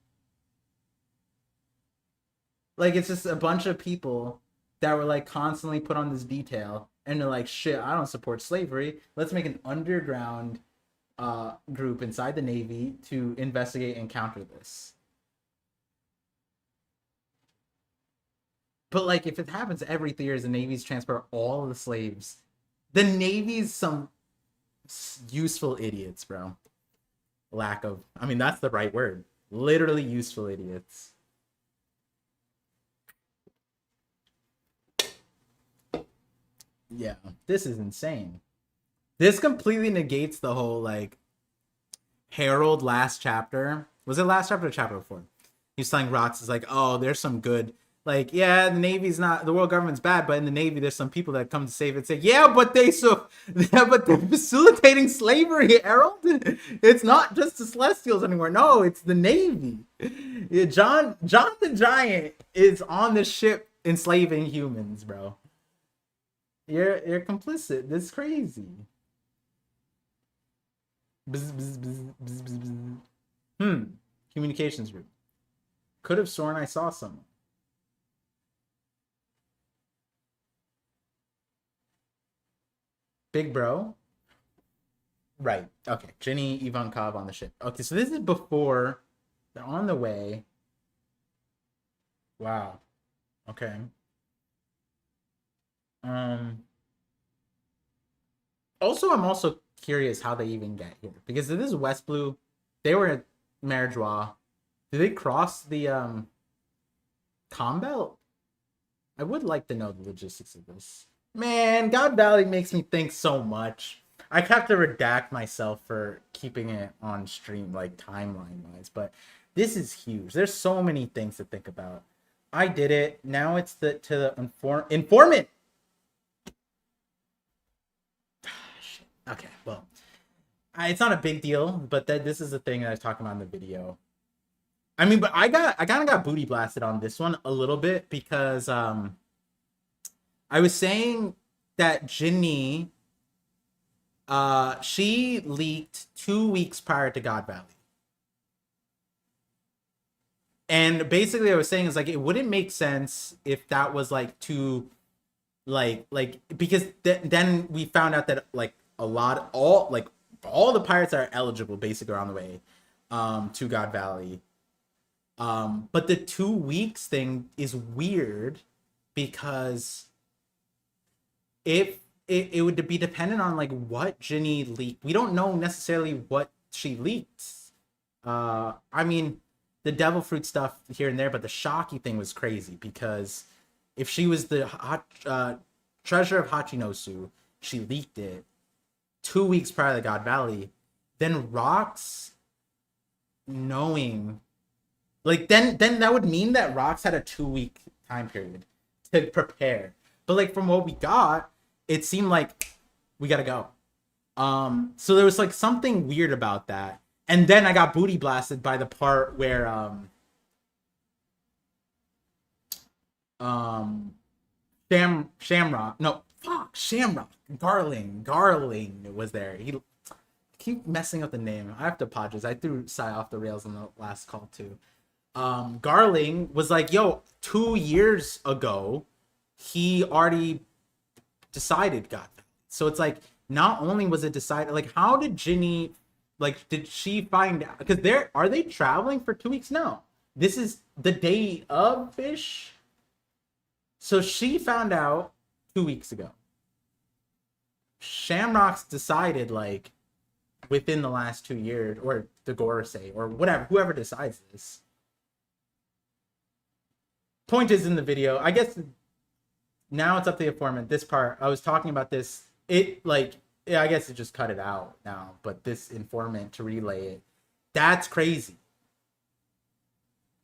Like, it's just a bunch of people that were like constantly put on this detail and they're like, shit, I don't support slavery. Let's make an underground group inside the Navy to investigate and counter this. But like, if it happens every 3 years, the Navy's transfer all of the slaves. The Navy's some useful idiots, bro. I mean, that's the right word. Literally useful idiots. Yeah, this is insane. This completely negates the whole like Harold last chapter. Was it last chapter or chapter before? He's telling Rox is like, oh, there's some good. Like, yeah, the Navy's not, the world government's bad, but in the Navy, there's some people that come to save it. Say, yeah, but they're facilitating slavery, Harold. It's not just the Celestials anymore. No, it's the Navy. Yeah, John the Giant is on the ship enslaving humans, bro. You're complicit. This is crazy. Bzz, bzz, bzz, bzz, bzz, bzz. Communications group. Could have sworn I saw someone. Big bro. Right. Okay. Jenny Ivankov on the ship. Okay, so this is before they're on the way. Wow. Okay. Also, I'm also curious how they even get here. Because this is West Blue. They were at Merijois. Did they cross the Combelt? I would like to know the logistics of this. Man, God Valley makes me think so much. I have to redact myself for keeping it on stream, like timeline wise. But This is huge. There's so many things to think about. I did it. Now it's the informant. Okay, well, it's not a big deal, but this is the thing that I was talking about in the video. I mean, but I kind of got booty blasted on this one a little bit because I was saying that Ginny she leaked 2 weeks prior to God Valley. And basically I was saying is like it wouldn't make sense if that was like too like because then we found out that like all the pirates are eligible basically around the way to God Valley. But the 2 weeks thing is weird because if it would be dependent on like what Ginny leaked. We don't know necessarily what she leaked. I mean, the devil fruit stuff here and there, but the Shocky thing was crazy because if she was the treasure of Hachinosu, she leaked it 2 weeks prior to God Valley. Then Rox knowing, like then that would mean that Rox had a 2 week time period to prepare. But like from what we got, it seemed like we gotta go. So there was like something weird about that. And then I got booty blasted by the part where Shamrock Garling was there. He keep messing up the name. I have to apologize. I threw Sai off the rails in the last call too. Garling was like, yo, 2 years ago he already decided God. So it's like not only was it decided, like how did Ginny, like did she find out? Because are they traveling for 2 weeks? No, this is the day of ish. So she found out 2 weeks ago. Shamrock's decided like within the last 2 years, or the Gorosei, or whatever, whoever decides this. Point is in the video, I guess now it's up to the informant. This part, I was talking about this. It like, yeah, I guess it just cut it out now, but this informant to relay it, that's crazy.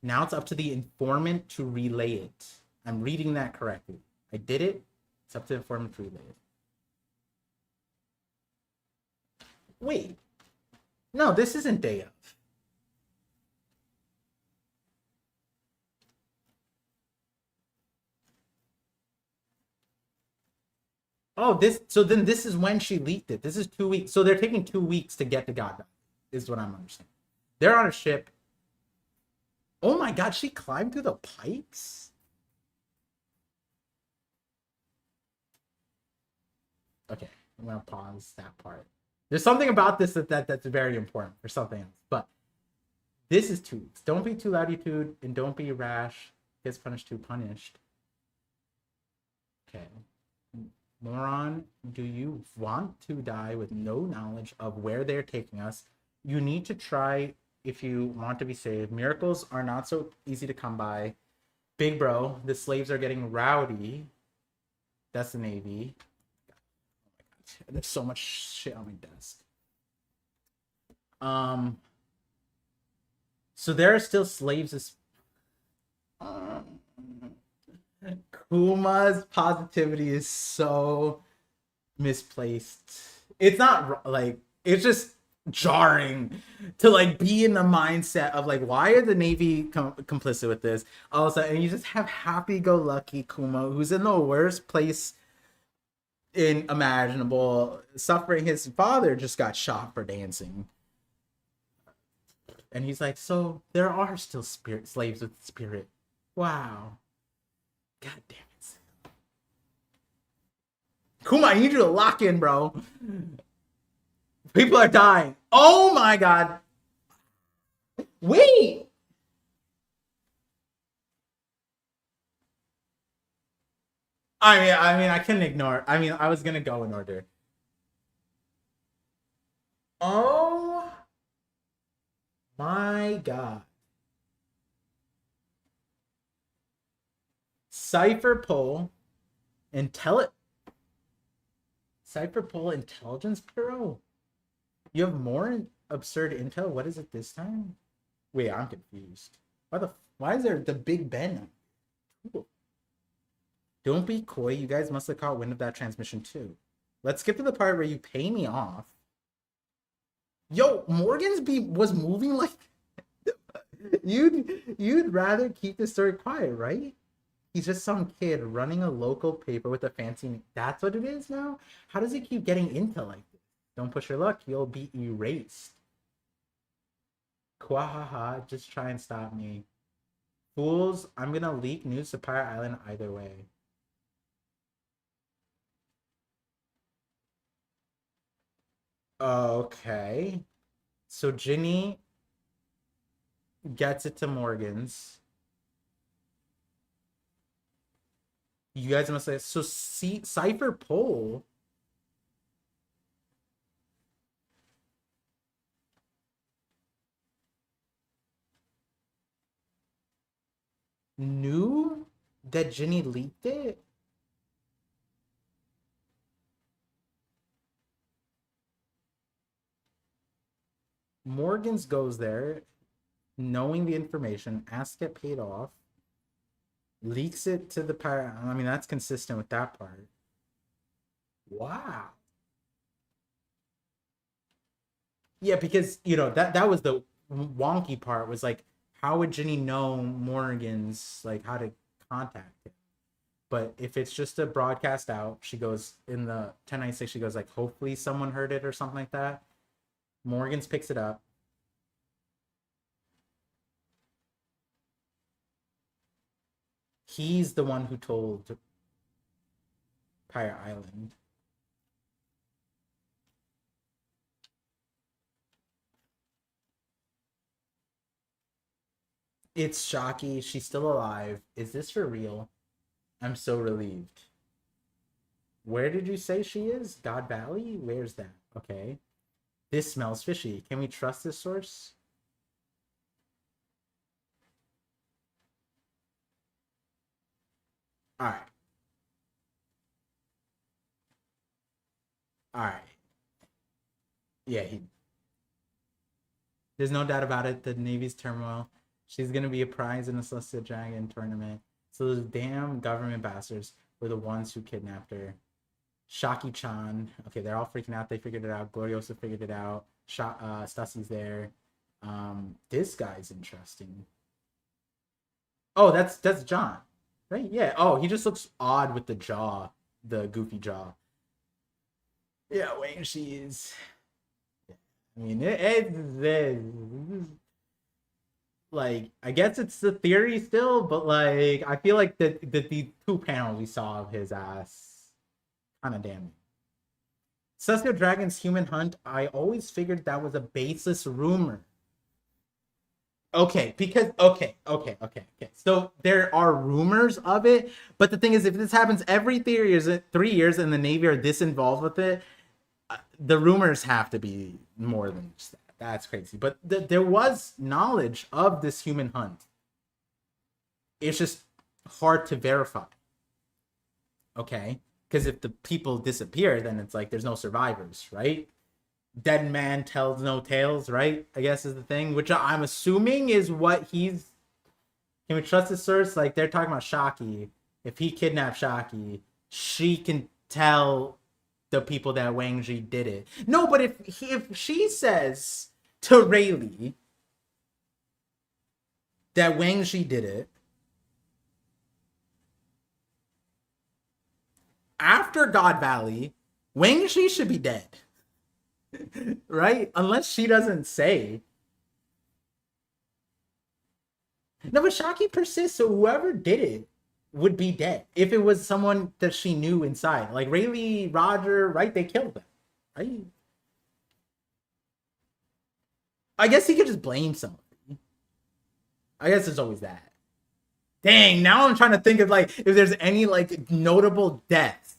Now it's up to the informant to relay it. I'm reading that correctly. I did it. It's up to the informant to relay it. Wait. No, this isn't day of. Oh, so then this is when she leaked it. This is 2 weeks. So they're taking 2 weeks to get to God, is what I'm understanding. They're on a ship. Oh my god, she climbed through the pipes? Okay, I'm gonna pause that part. There's something about this that's very important for something else. But this is 2 weeks. Don't be too latitude and don't be rash. Gets punished too punished. Okay. Moron, do you want to die with no knowledge of where they're taking us? You need to try if you want to be saved. Miracles are not so easy to come by. Big bro, the slaves are getting rowdy. That's the Navy. Oh my god, there's so much shit on my desk. So there are still slaves as Kuma's positivity is so misplaced. It's not like, it's just jarring to like be in the mindset of like, why are the Navy complicit with this? All of a sudden, you just have happy-go-lucky Kuma, who's in the worst place imaginable, suffering. His father just got shot for dancing. And he's like, so there are still slaves with spirit. Wow. God damn it. Kuma, I need you to lock in, bro. People are dying. Oh my god. Wait. I mean, I couldn't ignore. I mean, I was gonna go in order. Oh my god. Cypher Pole Intelligence Bureau. You have more absurd intel. What is it this time? Wait, I'm confused. Why is there the Big Ben? Don't be coy. You guys must have caught wind of that transmission too. Let's skip to the part where you pay me off. Yo, was moving like you'd rather keep the story quiet, right? He's just some kid running a local paper with a fancy name. That's what it is now? How does it keep getting into like this? Don't push your luck, you'll be erased. Quahaha, just try and stop me. Fools, I'm gonna leak news to Pirate Island either way. Okay. So Ginny gets it to Morgan's. You guys must say so. See, Cypher Pole. Knew that Ginny leaked it. Morgan's goes there, knowing the information, asks to get paid off, leaks it to the pirate. I mean, that's consistent with that part. Wow. Yeah, because that was the wonky part. Was like, how would Ginny know Morgan's like how to contact him? But if it's just a broadcast out, she goes in the 1096. She goes like, hopefully someone heard it or something like that. Morgan's picks it up. He's the one who told Pirate Island. It's Shocky. She's still alive. Is this for real? I'm so relieved. Where did you say she is? God Valley? Where's that? Okay. This smells fishy. Can we trust this source? Alright. Alright. Yeah, there's no doubt about it. The Navy's turmoil. She's gonna be a prize in the Celestial Dragon tournament. So those damn government bastards were the ones who kidnapped her. Shaki-chan. Okay, they're all freaking out. They figured it out. Gloriosa figured it out. Stassi's there. This guy's interesting. Oh, that's John, right? Yeah. Oh, he just looks odd with the jaw, the goofy jaw. Yeah, Wayne, she is. I mean, it's like, I guess it's the theory still, but like, I feel like the 2 panels we saw of his ass kind of damning. Celestial Dragon's human hunt, I always figured that was a baseless rumor. Okay, because okay. So there are rumors of it, but the thing is, if this happens every 3 years and the Navy are this involved with it, the rumors have to be more than just that. That's crazy. But there was knowledge of this human hunt. It's just hard to verify. Okay? Because if the people disappear, then it's like there's no survivors, right? Dead man tells no tales, right? I guess is the thing, which I'm assuming is what he's. Can we trust this source? Like, they're talking about Shocky. If he kidnapped Shocky, she can tell the people that Wang Ji did it. No, but if she says to Rayleigh that Wang Ji did it, after God Valley, Wang Ji should be dead. Right? Unless she doesn't say. No, but Shocky persists, so whoever did it would be dead. If it was someone that she knew inside. Like Rayleigh, Roger, right? They killed them. Right? I guess he could just blame somebody. I guess there's always that. Dang, now I'm trying to think of like if there's any like notable deaths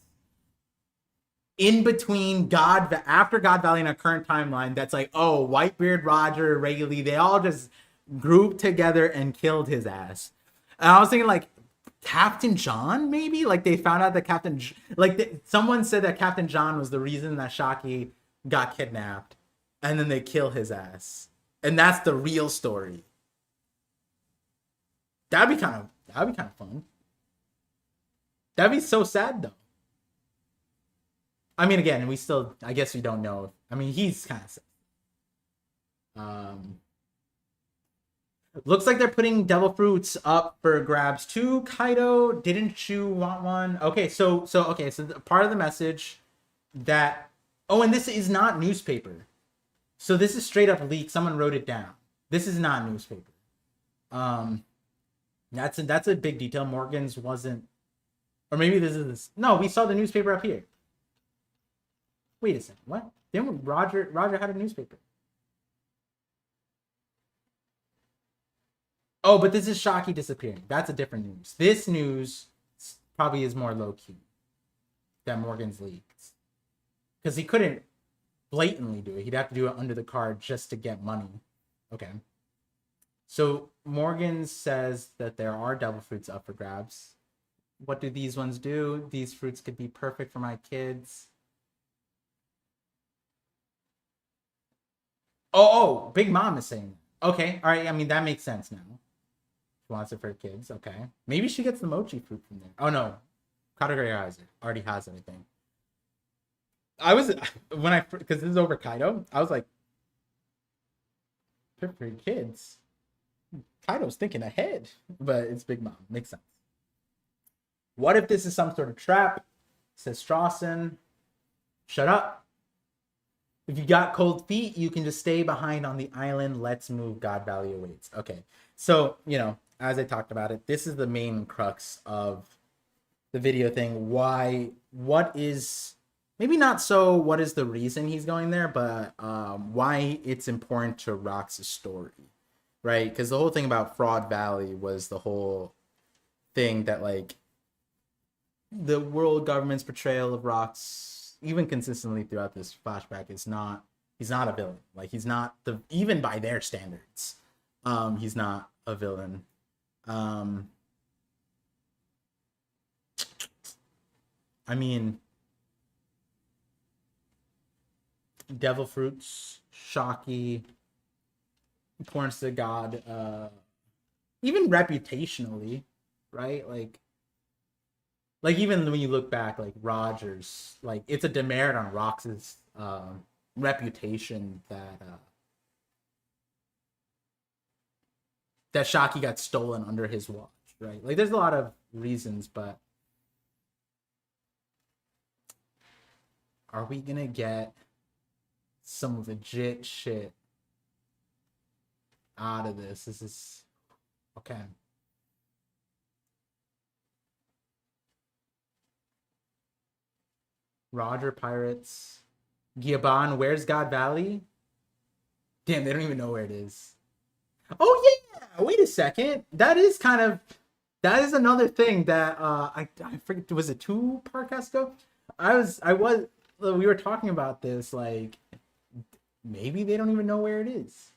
in between after God Valley in a current timeline that's like, oh, Whitebeard, Roger, Rayleigh, they all just grouped together and killed his ass. And I was thinking like Captain John, maybe? Like they found out that someone said that Captain John was the reason that Shocky got kidnapped, and then they kill his ass. And that's the real story. That'd be kind of fun. That'd be so sad though. I mean, again, I guess we don't know. I mean, he's kind of sad. Looks like they're putting devil fruits up for grabs too. Kaido, didn't you want one? Okay, so part of the message that, oh, and this is not newspaper. So this is straight up leak. Someone wrote it down. This is not newspaper. That's a big detail. Morgan's wasn't, or maybe this is this. No, we saw the newspaper up here. Wait a second. What? Then Roger had a newspaper. Oh, but this is Shocky disappearing. That's a different news. This news probably is more low key than Morgan's leaks, because he couldn't blatantly do it. He'd have to do it under the card just to get money. Okay. So Morgan says that there are devil fruits up for grabs. What do these ones do? These fruits could be perfect for my kids. Oh, Big Mom is saying that. Okay, all right. I mean, that makes sense now. She wants it for her kids. Okay. Maybe she gets the mochi fruit from there. Oh, no. Katagiri already has it, I think. Because this is over Kaido, I was like, for your kids. Kaido's thinking ahead, but it's Big Mom. Makes sense. What if this is some sort of trap? Says Strawson. Shut up. If you got cold feet, you can just stay behind on the island. Let's move. God Valley awaits. Okay. So, as I talked about it, this is the main crux of the video thing. What is the reason he's going there, but why it's important to Rox's story, right? Because the whole thing about Fraud Valley was the whole thing that, like, the world government's portrayal of Rox, even consistently throughout this flashback, he's not a villain. Like, he's not even by their standards, he's not a villain. I mean, devil fruits, Shocky, importance to God, even reputationally, right? Like even when you look back, like Rogers, like it's a demerit on Rox's reputation that Shocky got stolen under his watch, right? Like there's a lot of reasons, but are we gonna get some legit shit out of this? This is okay. Roger Pirates. Giaban, where's God Valley? Damn, they don't even know where it is. Oh yeah, wait a second. That is another thing that I forget, was it 2 podcasts ago? We were talking about this, like maybe they don't even know where it is.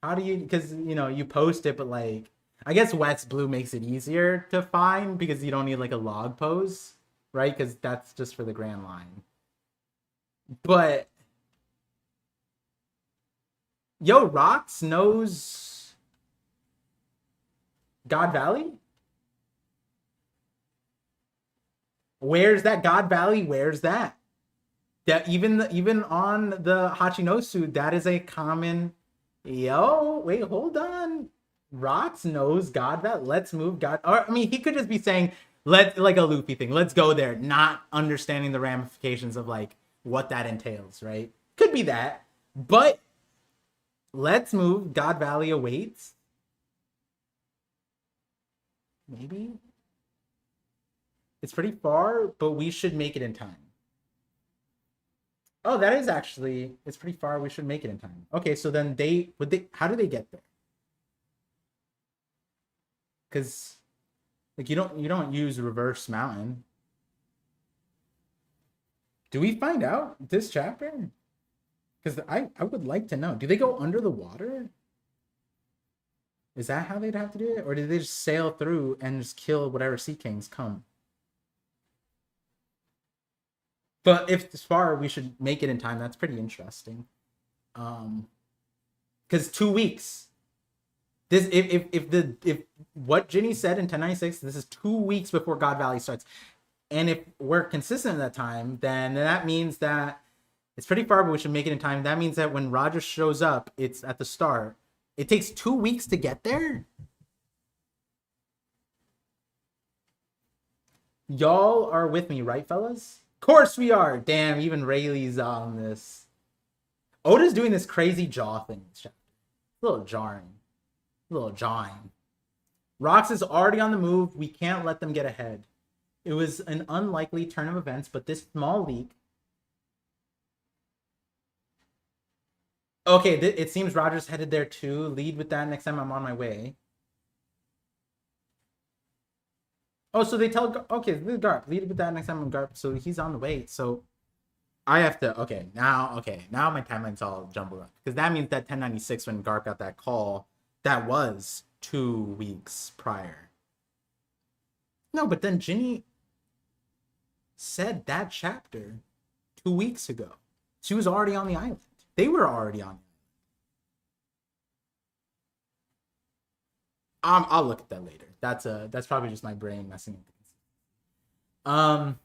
How do you, because you post it, but like I guess West Blue makes it easier to find because you don't need like a log pose, right? Because that's just for the Grand Line. But yo, Rox knows God Valley? Where's that God Valley? Where's that? That even on the Hachinosu, that is a common. Yo, wait, hold on. Rox knows God Valley. Let's move God. Or I mean, he could just be saying, like a Luffy thing. Let's go there, not understanding the ramifications of like what that entails, right? Could be that, but let's move. God Valley awaits. Maybe it's pretty far, but we should make it in time. Oh, that is actually, it's pretty far. We should make it in time. Okay, so then how do they get there? Because like you don't use reverse mountain. Do we find out this chapter? Because I would like to know. Do they go under the water? Is that how they'd have to do it? Or did they just sail through and just kill whatever Sea Kings come? But if it's far, we should make it in time. That's pretty interesting. Because 2 weeks. This if what Ginny said in 1096, this is 2 weeks before God Valley starts. And if we're consistent at that time, then that means that it's pretty far, but we should make it in time. That means that when Roger shows up, it's at the start. It takes 2 weeks to get there. Y'all are with me, right, fellas? Of course we are. Damn, even Rayleigh's on this. Oda's doing this crazy jaw thing. A little jarring. A little jawing. Rox is already on the move. We can't let them get ahead. It was an unlikely turn of events, but this small leak. Okay, it seems Roger's headed there too. Lead with that next time I'm on my way. Oh, so they tell... Okay, this is Garp. Lead with that next time I'm Garp. So he's on the way. So I have to... Okay, now my timeline's all jumbled up. Because that means that 1096, when Garp got that call, that was 2 weeks prior. No, but then Ginny said that chapter 2 weeks ago. She was already on the island. They were already on. I'll look at that later. That's probably just my brain messing with things.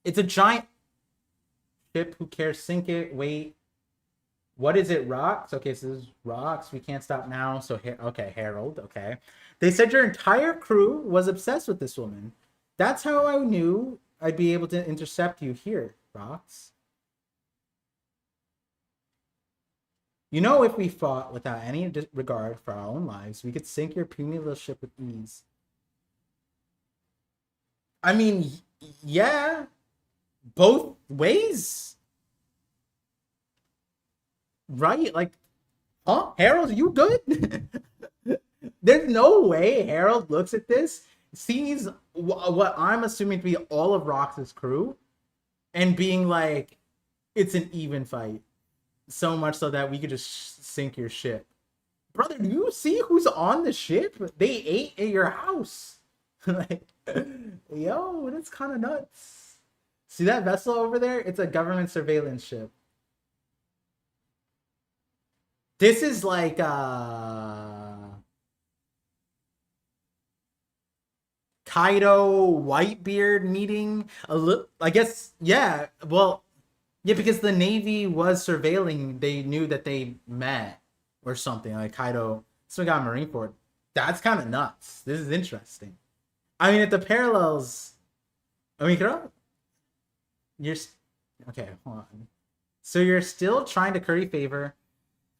It's a giant ship. Who cares? Sink it. Wait. What is it? Rocks. Okay, so this is rocks. We can't stop now. So okay, Harold. Okay. They said your entire crew was obsessed with this woman. That's how I knew I'd be able to intercept you here, Rocks. You know, if we fought without any regard for our own lives, we could sink your puny little ship with ease. I mean, yeah. Both ways. Right? Like, huh? Harold, you good? There's no way Harold looks at this, sees what I'm assuming to be all of Rox's crew, and being like, it's an even fight. So much so that we could just sink your ship. Brother, do you see who's on the ship? They ate at your house. Like, yo, that's kind of nuts. See that vessel over there? It's a government surveillance ship. This is like Kaido Whitebeard meeting. I guess, yeah. Well, yeah, because the Navy was surveilling. They knew that they met or something. Like Kaido still got Marineford. That's kind of nuts. This is interesting. I mean, if the parallels... I mean, you're... Okay, hold on. So you're still trying to curry favor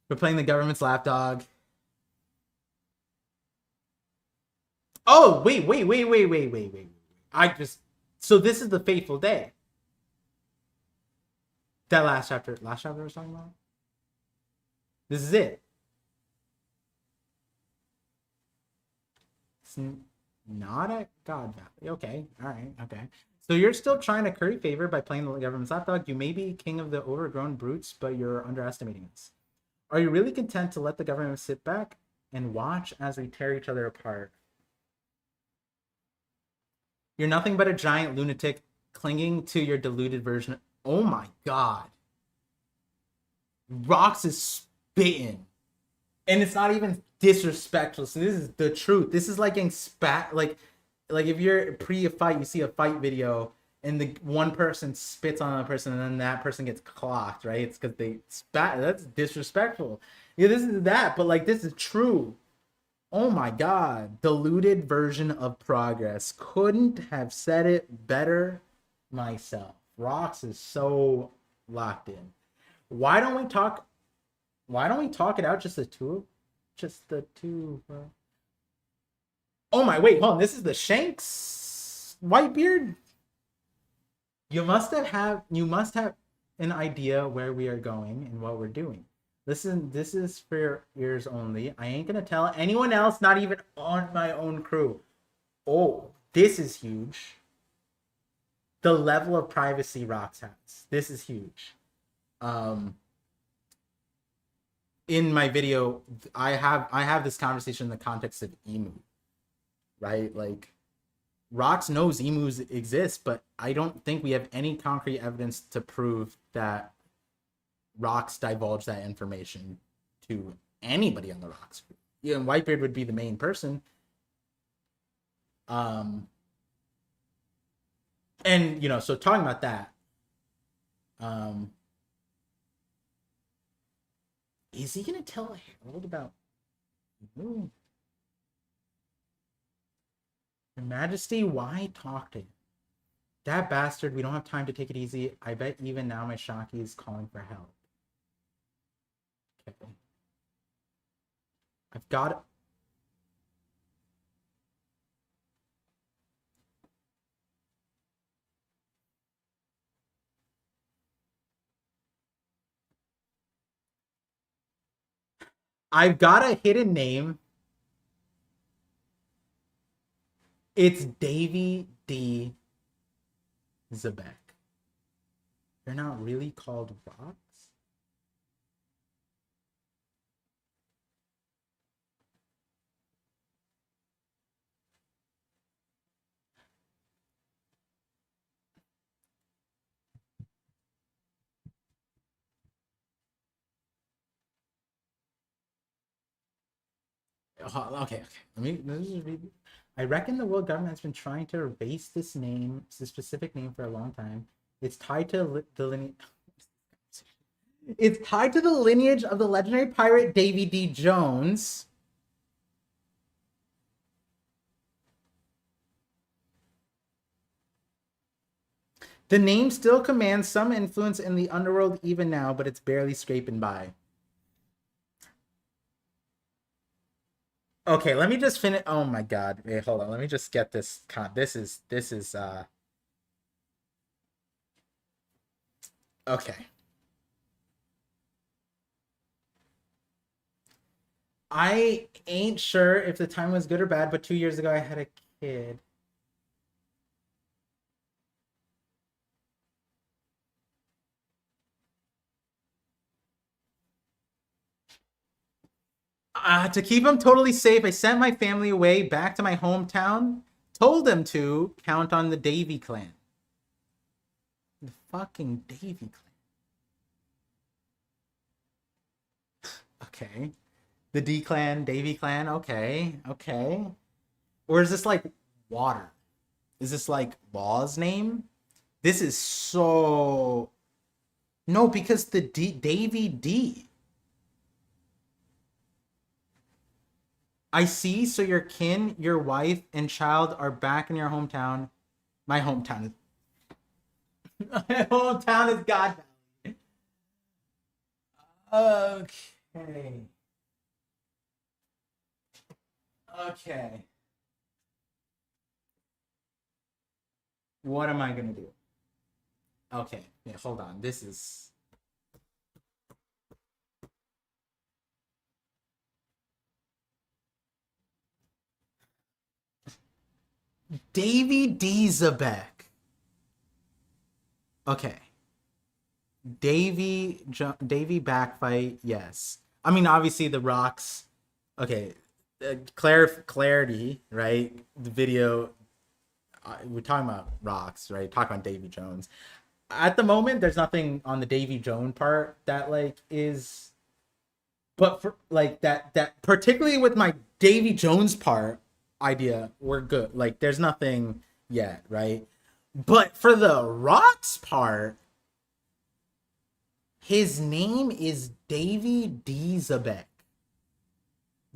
for playing the government's lapdog. Oh, wait. So this is the fateful day. That last chapter I was talking about? This is it. It's not at God Valley. Okay, alright, okay. So you're still trying to curry favor by playing the government's lapdog. You may be king of the overgrown brutes, but you're underestimating us. Are you really content to let the government sit back and watch as we tear each other apart? You're nothing but a giant lunatic clinging to your deluded version. Oh my god. Rox is spitting. And it's not even disrespectful. So this is the truth. This is like getting spat. Like if you're pre a fight, you see a fight video and the one person spits on another person and then that person gets clocked, right? It's because they spat. That's disrespectful. Yeah, this is that, but like this is true. Oh my god. Diluted version of progress. Couldn't have said it better myself. Rox is so locked in. Why don't we talk it out, just the two? Bro. Oh my, wait, hold on. This is the Shanks Whitebeard? You must have an idea where we are going and what we're doing. Listen, this is for your ears only. I ain't gonna tell anyone else, not even on my own crew. Oh, this is huge. The level of privacy Rox has. This is huge. In my video, I have this conversation in the context of emu, right? Like, Rox knows emus exist, but I don't think we have any concrete evidence to prove that Rox divulged that information to anybody on the Rox group, you know, Whitebeard would be the main person. And you know, so talking about that, is he gonna tell Harold about Your Majesty? Why talk to him? That bastard, we don't have time to take it easy. I bet even now my Shaki is calling for help. Okay. I've got a hidden name. It's Davy D. Zebek. They're not really called rocks? Okay. Let me just read. I reckon the world government has been trying to erase this name, this specific name, for a long time. It's tied to the lineage. It's tied to the lineage of the legendary pirate Davy D. Jones. The name still commands some influence in the underworld even now, but it's barely scraping by. Okay, let me just finish. Oh my god. Wait, hold on. Let me just get this. This is okay. I ain't sure if the time was good or bad, but 2 years ago I had a kid. To keep him totally safe, I sent my family away back to my hometown. Told them to count on the Davy clan. The fucking Davy clan. Okay. The D clan, Davy clan. Okay. Okay. Or is this like water? Is this like Law's name? This is so. No, because the Davy D. I see. So your kin, your wife, and child are back in your hometown. My hometown is. My hometown is God Valley. Okay. Okay. What am I gonna do? Okay. Yeah, hold on. This is. Davy D. Zabek. Okay. Davy backfight, yes. I mean, obviously the rocks. Okay, clarity, right? The video. We're talking about rocks, right? Talking about Davy Jones. At the moment, there's nothing on the Davy Jones part that like is. But for like that particularly with my Davy Jones part idea, we're good. Like, there's nothing yet, right? But for the rocks part, his name is Davy D. Zabek.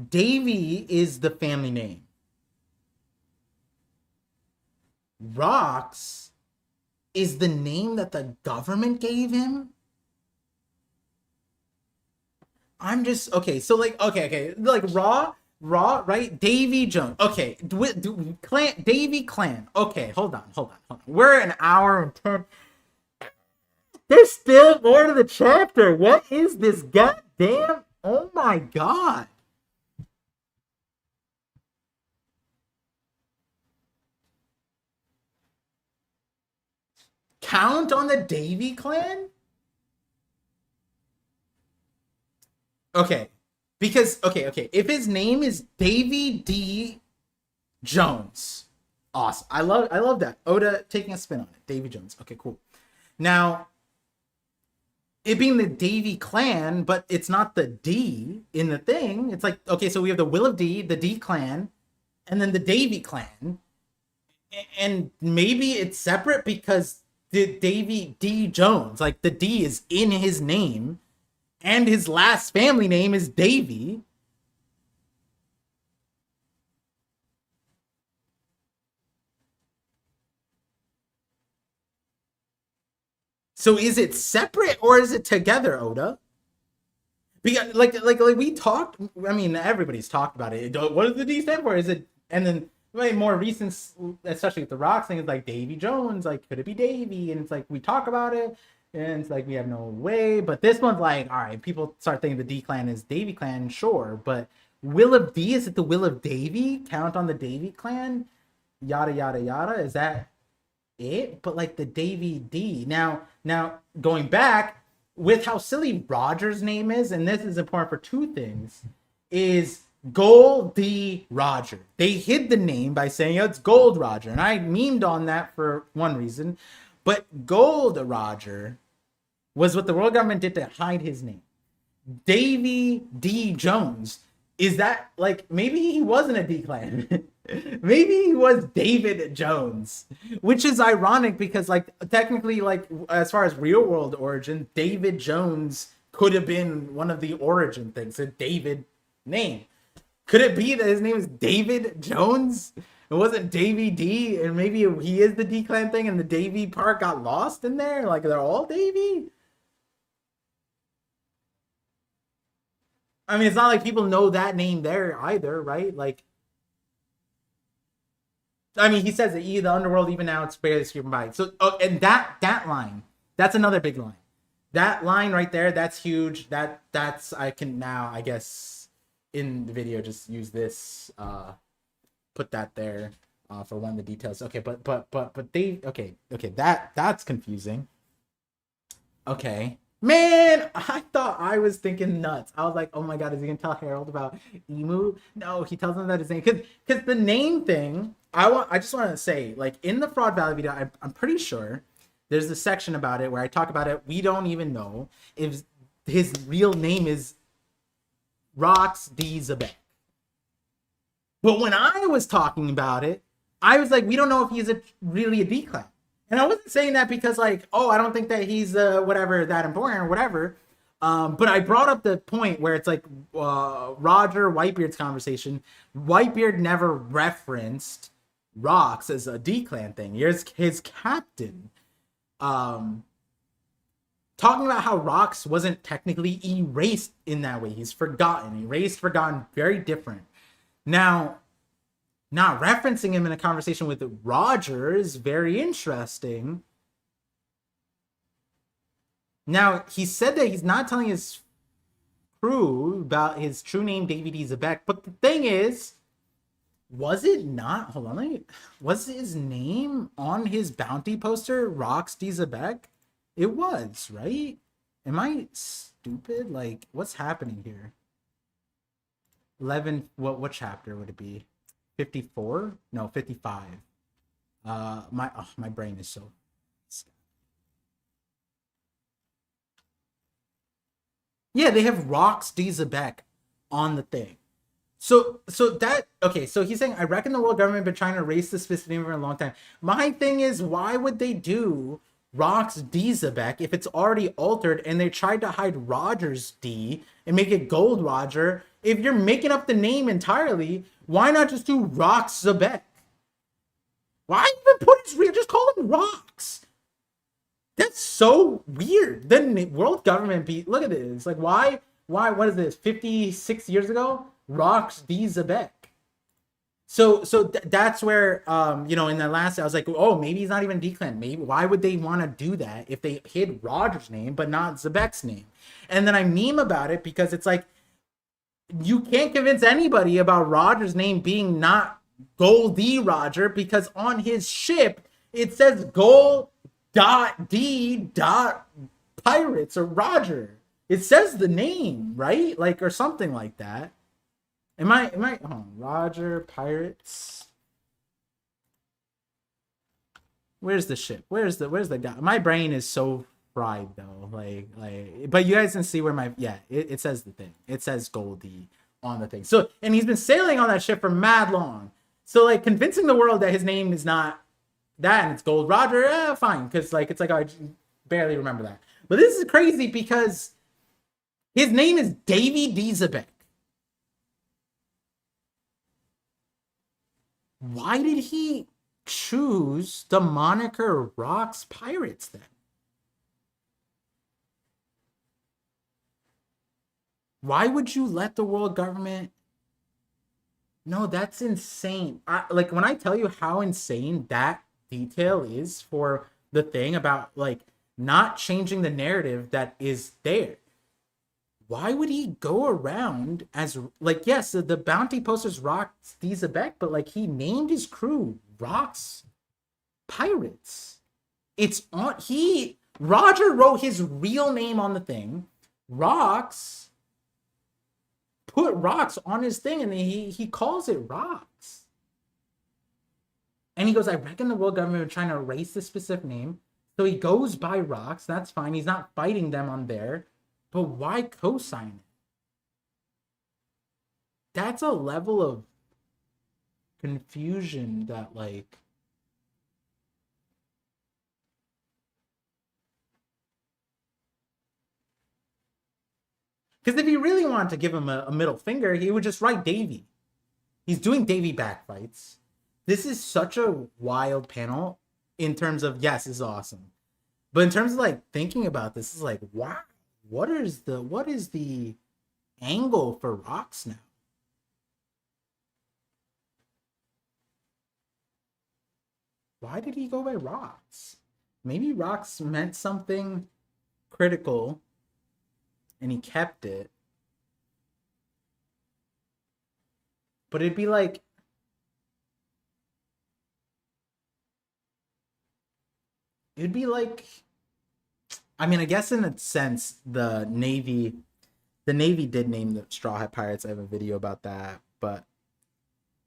Davy is the family name. Rocks is the name that the government gave him. I'm just okay. So like like raw, right? Davy Jones. Okay, clan Davy clan. Okay, hold on. We're an hour and 10. There's still more to the chapter. What is this goddamn? Oh my god. Count on the Davy clan? Okay. Because okay. If his name is Davy D. Jones. Awesome. I love that. Oda taking a spin on it. Davy Jones. Okay, cool. Now it being the Davy clan, but it's not the D in the thing. It's like, okay, so we have the Will of D, the D clan, and then the Davy clan. And maybe it's separate because the Davy D Jones, like the D is in his name, and his last family name is Davy. So is it separate or is it together, Oda? Because like we talked. I mean, everybody's talked about it. What does the D stand for? Is it and then like more recent, especially with the Rock thing, is like Davy Jones. Like, could it be Davy? And it's like we talk about it, and it's like we have no way. But this one's like, all right, people start thinking the D clan is Davy clan, sure. But Will of D, is it the Will of Davy? Count on the Davy clan? Yada yada yada. Is that it? But like the Davy D. Now going back with how silly Roger's name is, and this is important for two things, is Gold D Roger. They hid the name by saying, oh, it's Gold Roger, and I memed on that for one reason. But Gold Roger was what the world government did to hide his name. Davy D Jones, is that like maybe he wasn't a D clan? Maybe he was David Jones, which is ironic because like technically, like as far as real world origin, David Jones could have been one of the origin things, a David name. Could it be that his name is David Jones? It wasn't Davy D, and maybe he is the D clan thing, and the Davy part got lost in there. Like they're all Davy. I mean, it's not like people know that name there either, right? Like, I mean, he says that the underworld, even now, it's barely scraping by. So, and that line, that's another big line. That line right there, that's huge. That's I can now, I guess, in the video, just use this, put that there, for one of the details. Okay, but they, okay, that's confusing. Okay. Man, I thought I was thinking nuts. I was like, oh my god, is he gonna tell Harold about Emu? No, he tells him that his name, because the name thing, I just want to say, like in the Fraud Valley video, I'm pretty sure there's a section about it where I talk about it. We don't even know if his real name is Rox D Zebek. But when I was talking about it, I was like, we don't know if he's really a D clan. And I wasn't saying that because like, oh, I don't think that he's whatever that important or whatever. But I brought up the point where it's like Roger Whitebeard's conversation. Whitebeard never referenced Rox as a D clan thing. Here's his captain talking about how Rox wasn't technically erased in that way. He's forgotten, erased, forgotten, very different. Now, not referencing him in a conversation with Roger is very interesting. Now, he said that he's not telling his crew about his true name, Davy D. Zebek. But the thing is, was it not? Hold on, was his name on his bounty poster Rox D. Zebek? It was, right? Am I stupid? Like, what's happening here? 11, what chapter would it be? 54? No, 55. My brain is so. Yeah, they have Rox D. Zebek on the thing. So that, okay, so he's saying, I reckon the world government been trying to erase the specific name for a long time. My thing is, why would they do Rox D. Zebek if it's already altered and they tried to hide Roger's D and make it Gold Roger? If you're making up the name entirely, why not just do Rox Zebek? Why even put his real? Just call him Rox. That's so weird. Then the world government look at this. Like, why, what is this? 56 years ago? Rox D. Zebek. So that's where, you know, in the last, I was like, oh, maybe he's not even D-Clan. Maybe, why would they want to do that if they hid Roger's name, but not Zebek's name? And then I meme about it because it's like, you can't convince anybody about Roger's name being not Goldie Roger because on his ship it says Gold.D. Pirates or Roger. It says the name, right? Like, or something like that. Am I Roger Pirates? Where's the ship? Where's the guy? My brain is so fried though. But you guys can see where it says the thing. It says Goldie on the thing. So, and he's been sailing on that ship for mad long. So, like, convincing the world that his name is not that and it's Gold Roger, fine. Because, like, it's like, I barely remember that. But this is crazy because his name is Davy Dizabek. Why did he choose the moniker Rocks Pirates then? Why would you let the world government? No, that's insane. Like, when I tell you how insane that detail is for the thing about, like, not changing the narrative that is there. Why would he go around as, like, yes, the bounty posters Rocks Dizabek, but, like, he named his crew Rocks Pirates. It's on, Roger wrote his real name on the thing. Rocks put Rocks on his thing, and he calls it Rocks. And he goes, I reckon the world government was trying to erase this specific name. So he goes by Rocks. That's fine. He's not fighting them on there. But why co-sign it? That's a level of confusion that, like, because if he really wanted to give him a middle finger, he would just write Davy. He's doing Davy backfights. This is such a wild panel in terms of, yes, this is awesome. But in terms of, like, thinking about this, is like, wow, what is the angle for Rocks now? Why did he go by Rocks? Maybe Rocks meant something critical and he kept it. But it'd be like, I mean, I guess in a sense, the Navy did name the Straw Hat Pirates. I have a video about that, but,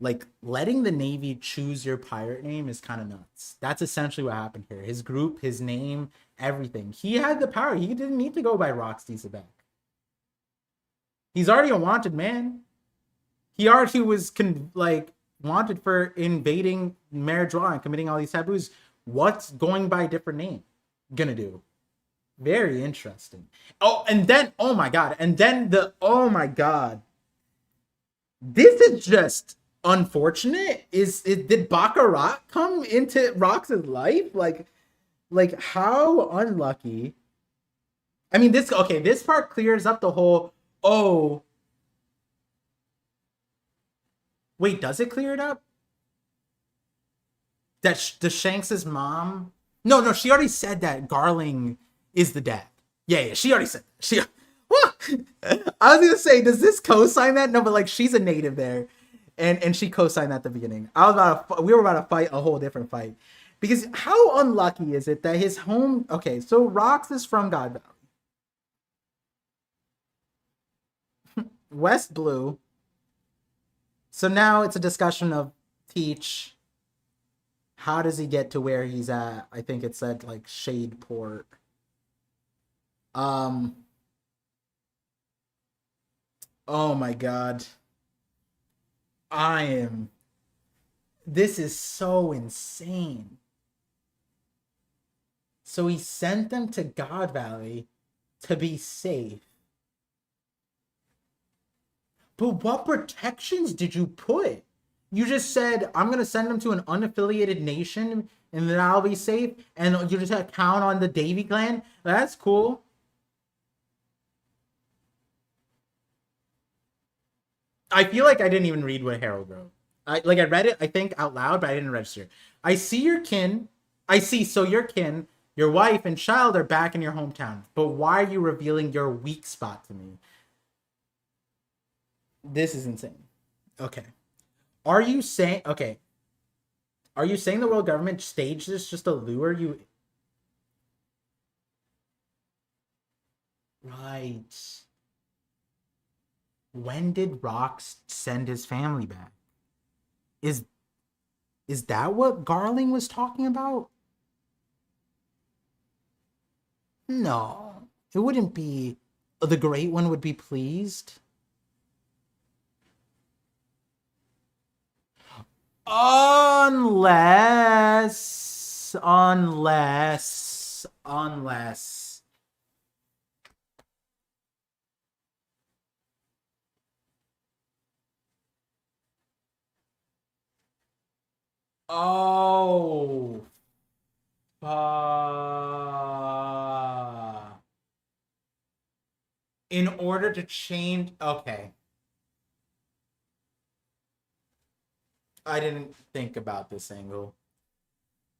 like, letting the Navy choose your pirate name is kind of nuts. That's essentially what happened here. His group, his name, everything. He had the power. He didn't need to go by Rocks Dizabek. He's already a wanted man. He already was wanted for invading Maridra and committing all these taboos. What's going by a different name gonna do? Very interesting. Oh, and then, oh my god, this is just unfortunate. Did Baccarat come into Rocks' life? Like how unlucky. I mean, this part clears up the whole, oh, wait, does it clear it up? That the Shanks's mom? No, she already said that Garling is the dad. Yeah, she already said that. I was gonna say, does this co-sign that? No, but, like, she's a native there, and she co-signed at the beginning. We were about to fight a whole different fight, because how unlucky is it that his home? Okay, so Rocks is from God Valley, West Blue. So now it's a discussion of Teach. How does he get to where he's at? I think it said, like, Shadeport. Oh my god. This is so insane. So he sent them to God Valley to be safe. But what protections did you put? You just said, I'm going to send them to an unaffiliated nation and then I'll be safe. And you just have to count on the Davy clan. That's cool. I feel like I didn't even read what Harold wrote. I read it, I think, out loud, but I didn't register. So your kin, your wife and child are back in your hometown. But why are you revealing your weak spot to me? This is insane. Okay. Are you saying the world government staged this just to lure you? Right. When did Rocks send his family back? Is that what Garling was talking about? No, it wouldn't be. The Great One would be pleased. Unless. Oh. In order to change. Okay. I didn't think about this angle.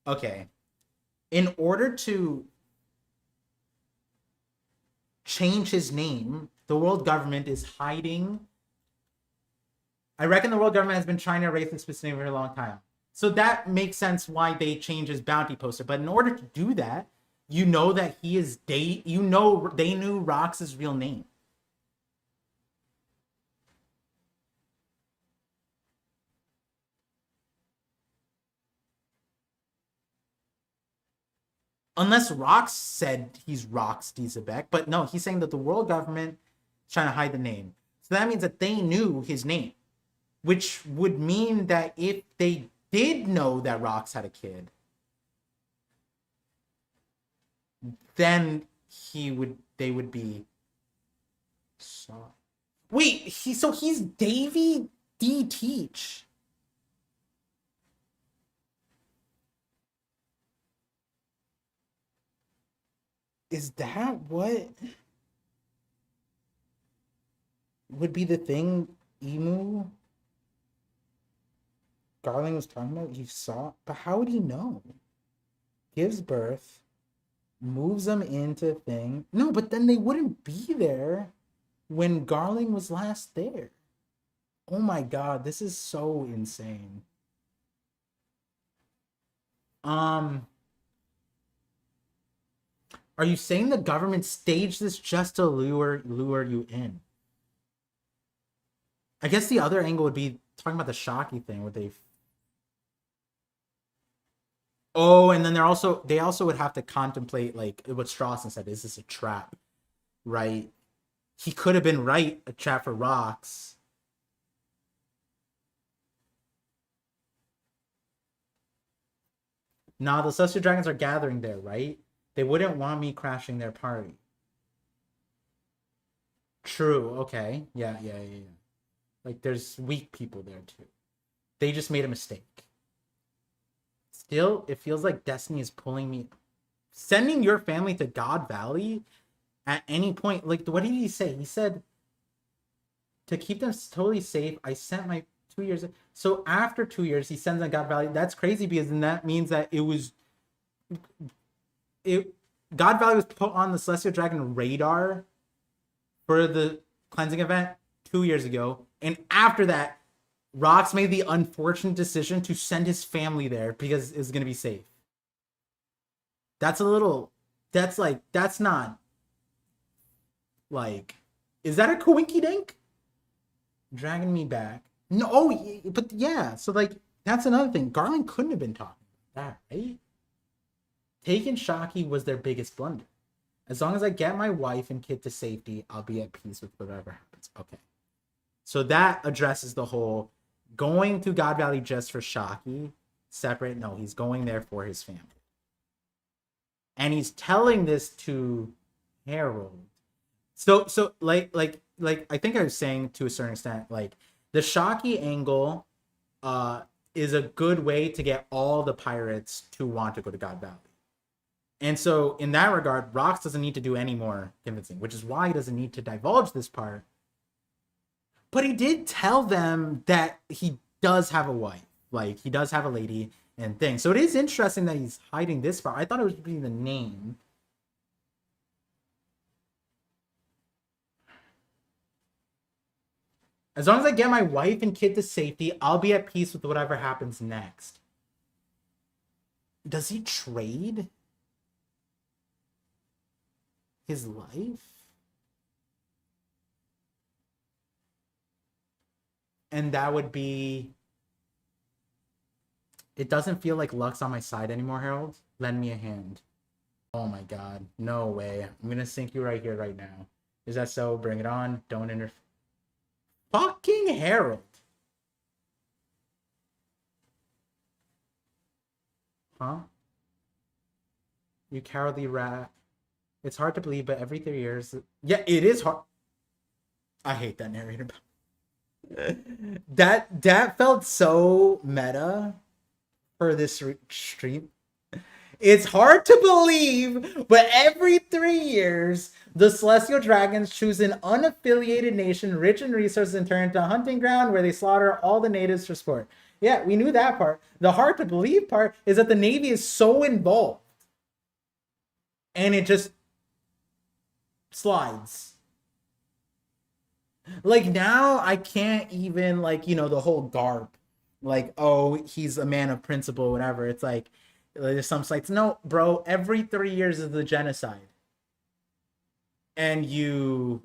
Okay. In order to change his name, the world government is hiding. I reckon the world government has been trying to erase this specific name for a long time. So that makes sense why they change his bounty poster. But in order to do that, you know that he is you know they knew Rox's real name. Unless Rox said he's Rox Dizabek, but no, he's saying that the world government is trying to hide the name. So that means that they knew his name, which would mean that if they did know that Rox had a kid, then they would be. So, wait, he's Davy D Teach. Is that what would be the thing Emu Garling was talking about? He saw, but how would he know? Gives birth, moves them into thing. No, but then they wouldn't be there when Garling was last there. Oh my god, this is so insane. Um, are you saying the government staged this just to lure you in? I guess the other angle would be talking about the Shocky thing, where they. Oh, and then they also would have to contemplate like what Strawson said. Is this a trap? Right? He could have been right, a trap for Rocks. Nah, the Celestial Dragons are gathering there, right? They wouldn't want me crashing their party. True. Okay. Yeah. Like, there's weak people there too. They just made a mistake. Still, it feels like Destiny is pulling me. Sending your family to God Valley at any point. Like, what did he say? He said to keep them totally safe. I sent my 2 years. So after 2 years, he sends on God Valley. That's crazy because then that means that God Valley was put on the Celestial Dragon radar for the cleansing event 2 years ago, and after that, Rox made the unfortunate decision to send his family there because it's gonna be safe. That's a little. That's not like. Is that a coinky dink? Dragging me back. No, but yeah. So like that's another thing. Garland couldn't have been talking about that, right? Taking Shocky was their biggest blunder. As long as I get my wife and kid to safety, I'll be at peace with whatever happens. Okay. So that addresses the whole going to God Valley just for Shocky. Separate. No, he's going there for his family. And he's telling this to Harold. So like I think I was saying to a certain extent, like the Shocky angle is a good way to get all the pirates to want to go to God Valley. And so in that regard, Rox doesn't need to do any more convincing, which is why he doesn't need to divulge this part. But he did tell them that he does have a wife. Like, he does have a lady and thing. So it is interesting that he's hiding this part. I thought it was being the name. As long as I get my wife and kid to safety, I'll be at peace with whatever happens next. Does he trade his life? And that would be. It doesn't feel like luck's on my side anymore, Harold. Lend me a hand. Oh my god. No way. I'm gonna sink you right here, right now. Is that so? Bring it on. Don't interfere. Fucking Harold. Huh? You cowardly rat. It's hard to believe, but every 3 years. Yeah, it is hard. I hate that narrator. That felt so meta for this stream. It's hard to believe, but every 3 years, the Celestial Dragons choose an unaffiliated nation rich in resources and turn into a hunting ground where they slaughter all the natives for sport. Yeah, we knew that part. The hard to believe part is that the Navy is so involved and it just slides. Like now I can't even like, the whole garb. Like, oh, he's a man of principle, whatever. It's like there's some sites. No, bro, every 3 years is the genocide. And your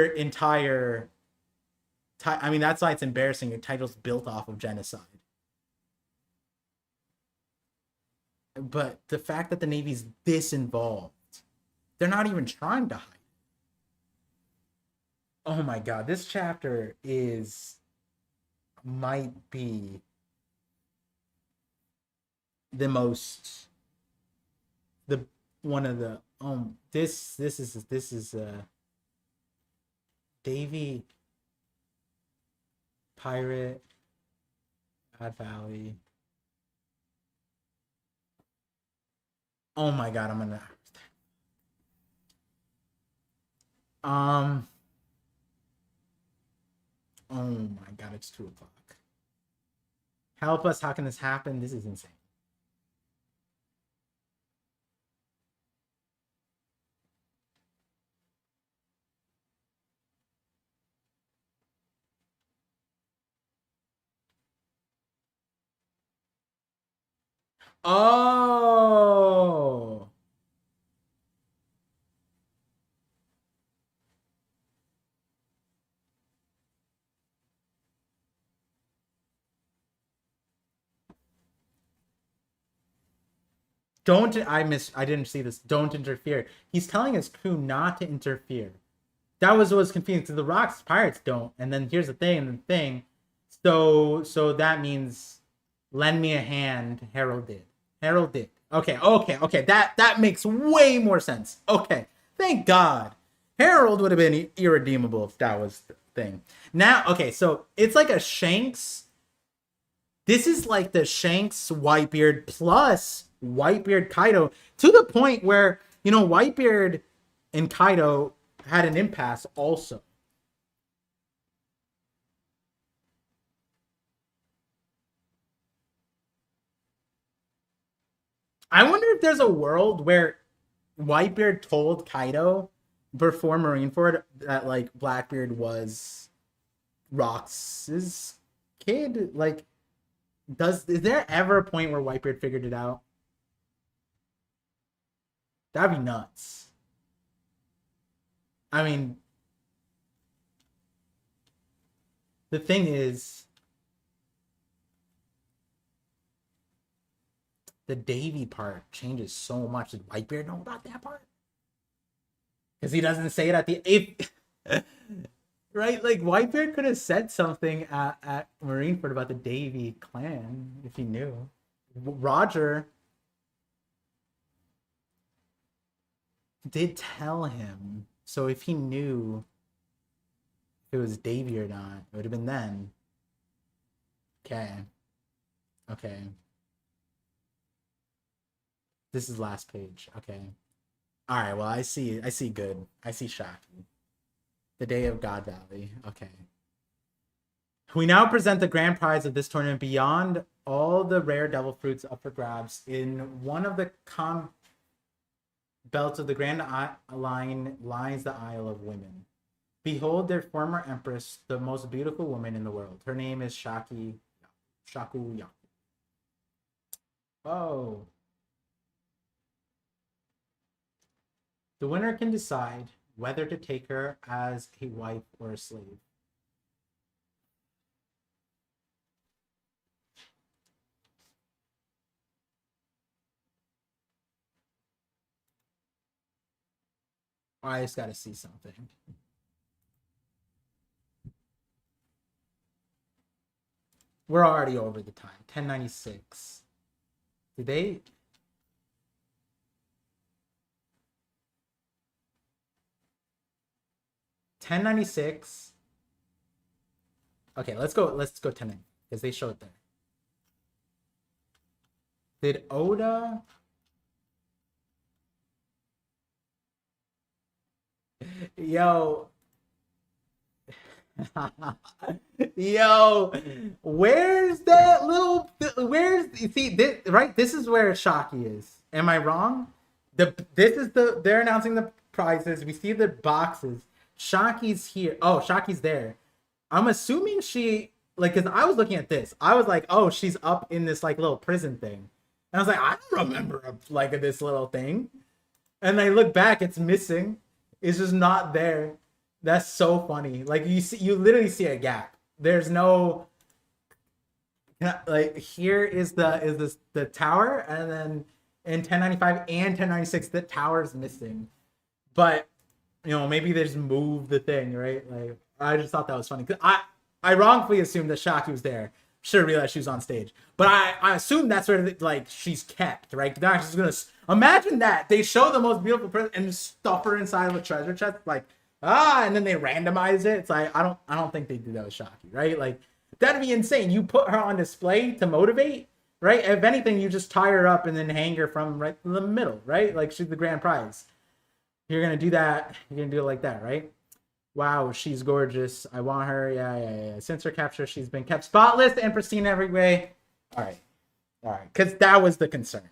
entire I mean, that's why it's embarrassing. Your title's built off of genocide. But the fact that the Navy's this involved, they're not even trying to hide. Oh my god, this chapter might be the most the one of the this is Davy Pirate God Valley. Oh my god, I'm gonna oh my god, it's 2:00. Help us, how can this happen? This is insane. Oh, I didn't see this. Don't interfere. He's telling his crew not to interfere. That was what was confusing. So the Rocks pirates don't. And then here's the thing. So that means lend me a hand. Harold did. Okay. That makes way more sense. Okay. Thank God. Harold would have been irredeemable if that was the thing. Now, okay, so it's like a Shanks. This is like the Shanks Whitebeard plus Whitebeard Kaido to the point where, Whitebeard and Kaido had an impasse also. I wonder if there's a world where Whitebeard told Kaido before Marineford that like Blackbeard was Rox's kid. Like, is there ever a point where Whitebeard figured it out? That'd be nuts. I mean, the thing is, the Davy part changes so much. Does Whitebeard know about that part? Because he doesn't say it at the right? Like Whitebeard could have said something at Marineford about the Davy clan if he knew. Roger did tell him, so if he knew if it was Davy or not, it would have been then. Okay. This is last page. Okay. All right. Well, I see good. I see Shaki. The day of God Valley. Okay. We now present the grand prize of this tournament beyond all the rare devil fruits up for grabs. In one of the belts of the Grand Line lies the Isle of Women. Behold their former empress, the most beautiful woman in the world. Her name is Shaku Yaku. Oh. The winner can decide whether to take her as a wife or a slave. I just gotta see something. We're already over the time. 1096. Did they? $10.96. Okay, let's go 10 because they show it there. Did Oda? Yo. Yo, where's that little? Where's you see this right? This is where Shocky is. Am I wrong? They're announcing the prizes. We see the boxes. Shocky's here. Oh, Shocky's there. I'm assuming she like because I was looking at this. I was like, oh, she's up in this like little prison thing, and I was like, I don't remember like this little thing. And I look back, it's missing. It's just not there. That's so funny. Like you literally see a gap. There's no like here is the tower, and then in 1095 and 1096 the tower's missing. But you know, maybe they just moved the thing, right? Like I just thought that was funny. I wrongfully assumed that Shocky was there. Should have realized she was on stage. But I assumed that's where like she's kept, right? They're just gonna imagine that they show the most beautiful person and just stuff her inside of a treasure chest, like and then they randomize it. It's like I don't think they do that with Shocky, right? Like that'd be insane. You put her on display to motivate, right? If anything, you just tie her up and then hang her from right in the middle, right? Like she's the grand prize. You're gonna do that. You're gonna do it like that, right? Wow, she's gorgeous. I want her. Yeah. Since her capture, she's been kept spotless and pristine every way. All right. Because that was the concern.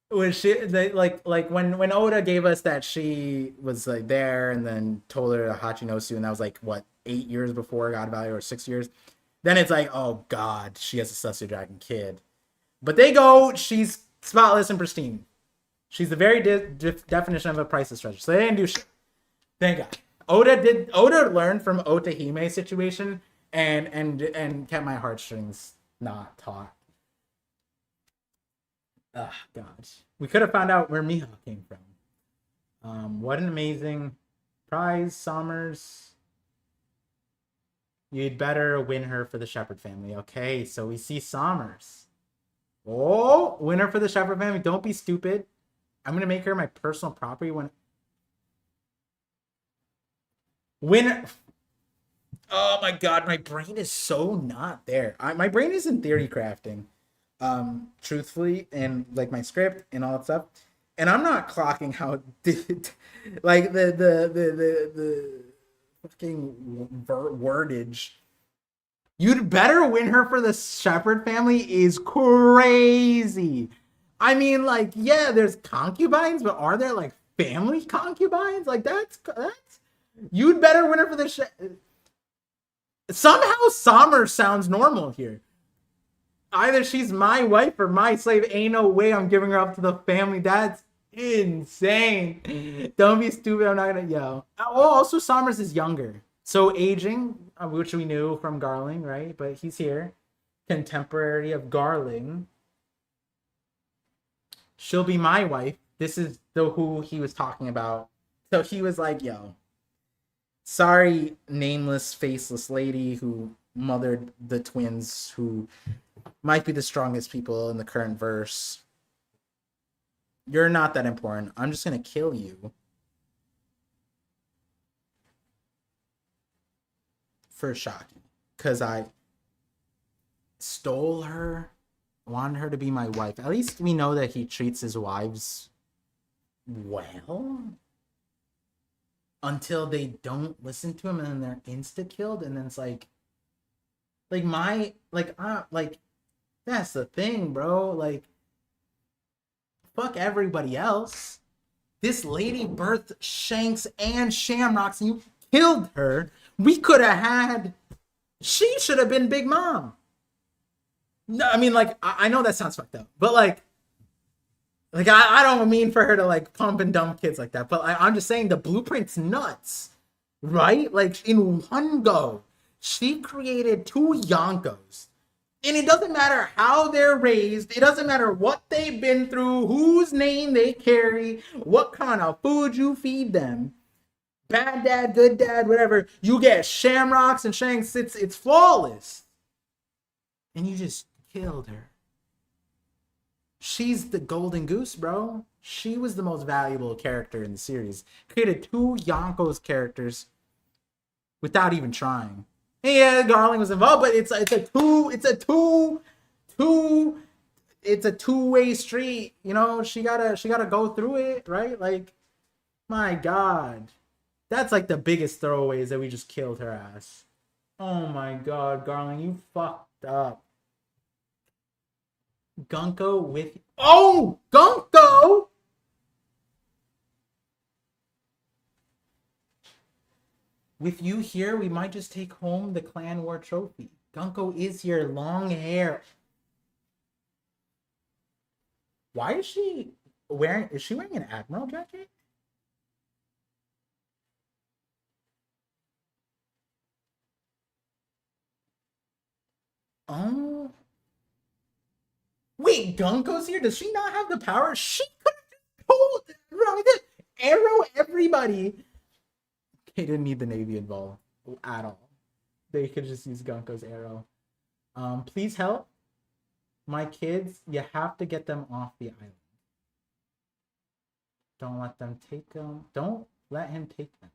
Was she like when Oda gave us that she was like there and then told her Hachinosu, and that was like what 8 years before God Value or 6 years. Then it's like, oh God, she has a Celestial Dragon kid. But they go, she's spotless and pristine. She's the very definition of a priceless treasure. So they didn't do shit. Thank God. Oda learned from Otahime's situation and kept my heartstrings not taut. Oh, God. We could have found out where Miha came from. What an amazing prize, Sommers. You'd better win her for the Shepherd family. Okay, so we see Sommers. Oh, winner for the Shepherd family. Don't be stupid. I'm going to make her my personal property when... Winner... Oh my God, my brain is so not there. My brain is in theory crafting. Truthfully, and like my script and all that stuff, and I'm not clocking how like the fucking wordage. You'd better win her for the Shepherd family is crazy. I mean, like, yeah, there's concubines, but are there like family concubines? Like that's you'd better win her for the somehow Sommer sounds normal here. Either she's my wife or my slave. Ain't no way I'm giving her up to the family. That's insane. Don't be stupid. I'm not gonna yell. Oh, also Sommers is younger. So aging, which we knew from Garling, right? But he's here. Contemporary of Garling. She'll be my wife. This is who he was talking about. So he was like, yo, sorry, nameless, faceless lady who mothered the twins who might be the strongest people in the current verse. You're not that important. I'm just gonna kill you for Shocky because I stole her, wanted her to be my wife. At least we know that he treats his wives well until they don't listen to him and then they're insta-killed, and then it's like that's the thing, bro. Like, fuck everybody else. This lady birthed Shanks and Shamrocks and you killed her. We could have had... She should have been Big Mom. No, I mean, like, I know that sounds fucked up. But, like I don't mean for her to, like, pump and dump kids like that. But I'm just saying the blueprint's nuts. Right? Like, in one go, she created 2 Yonkos. And it doesn't matter how they're raised. It doesn't matter what they've been through, whose name they carry, what kind of food you feed them. Bad dad, good dad, whatever. You get shamrocks and shanks. It's flawless. And you just killed her. She's the golden goose, bro. She was the most valuable character in the series. Created 2 Yonkos characters without even trying. Yeah, Garling was involved, but it's a two-way street. You know, she gotta go through it, right? Like, my God, that's like the biggest throwaways that we just killed her ass. Oh my God, Garling, you fucked up. Gunko with Gunko. With you here, we might just take home the Clan War trophy. Gunko is here, long hair. Why is she wearing? Is she wearing an admiral jacket? Oh, wait, Gunko's here. Does she not have the power? She could have told arrow everybody. They didn't need the Navy involved at all. They could just use Gunko's arrow. Please help my kids. You have to get them off the island. Don't let them take them. Don't let him take them.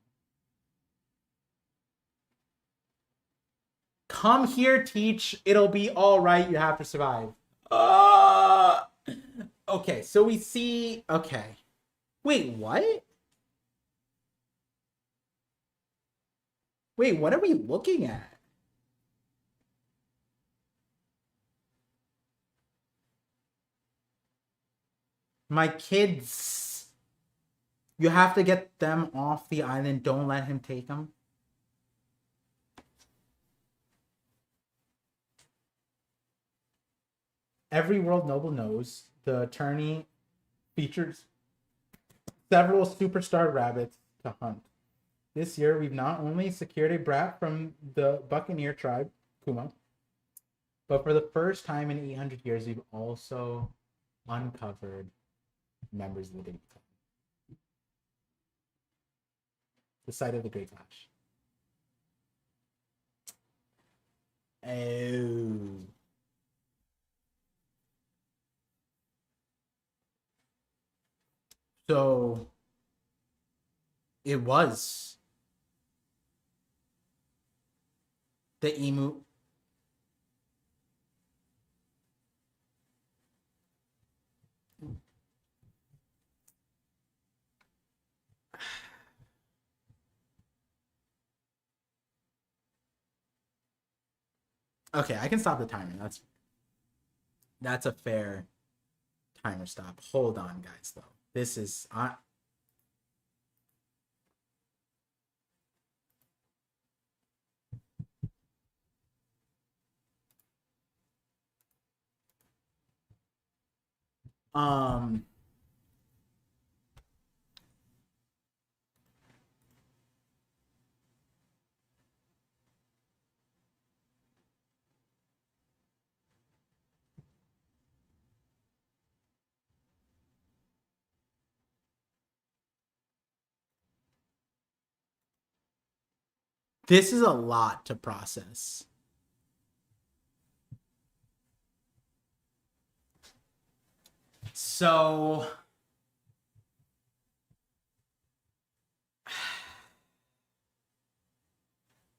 Come here, Teach. It'll be all right. You have to survive. Okay, so we see. Okay. Wait, what? Wait, what are we looking at? My kids. You have to get them off the island. Don't let him take them. Every world noble knows the attorney features several superstar rabbits to hunt. This year, we've not only secured a brat from the Buccaneer tribe, Kuma, but for the first time in 800 years, we've also uncovered members of the Daily Clan. The site of the Great Clash. Oh. So it was the emu. Okay, I can stop the timer. That's a fair timer stop. Hold on, guys, though. This is this is a lot to process. So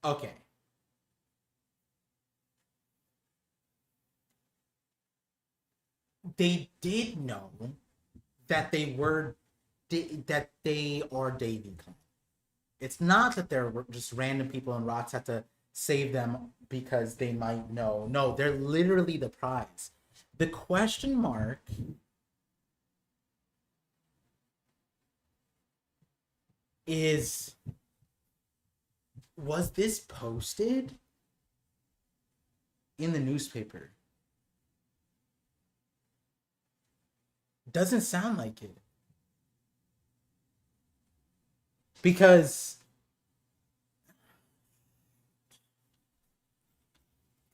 okay. They did know that they are Davy Clan. It's not that they're just random people and Rots have to save them because they might know. No, they're literally the prize. The question mark is, was this posted in the newspaper? Doesn't sound like it. Because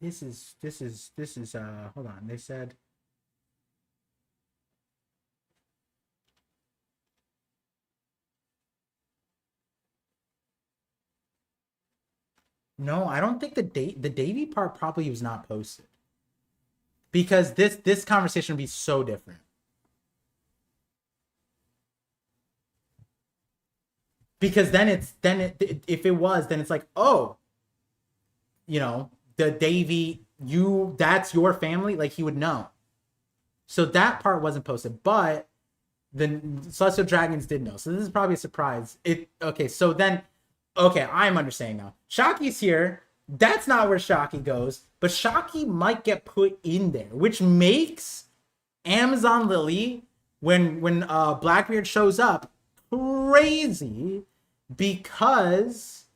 This is hold on. They said no, I don't think the Davy part probably was not posted. Because this conversation would be so different. Because if it was, then it's like, oh, the Davy, that's your family, like he would know. So that part wasn't posted, but the Celestial Dragons did know. So this is probably a surprise. I'm understanding now. Shaki's here. That's not where Shaki goes, but Shaki might get put in there, which makes Amazon Lily, when Blackbeard shows up, crazy, because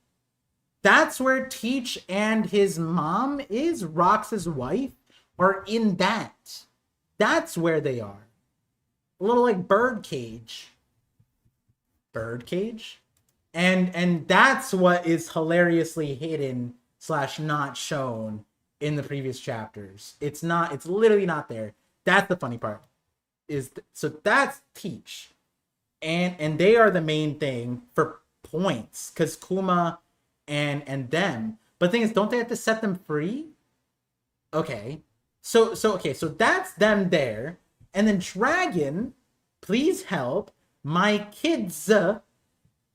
that's where Teach and his mom is, Rox's wife, are in that. That's where they are. A little like Birdcage. Birdcage? And that's what is hilariously hidden / not shown in the previous chapters. It's literally not there. That's the funny part. So that's Teach. And they are the main thing for points, because Kuma and them. But the thing is, don't they have to set them free? Okay. So that's them there. And then Dragon, please help my kids.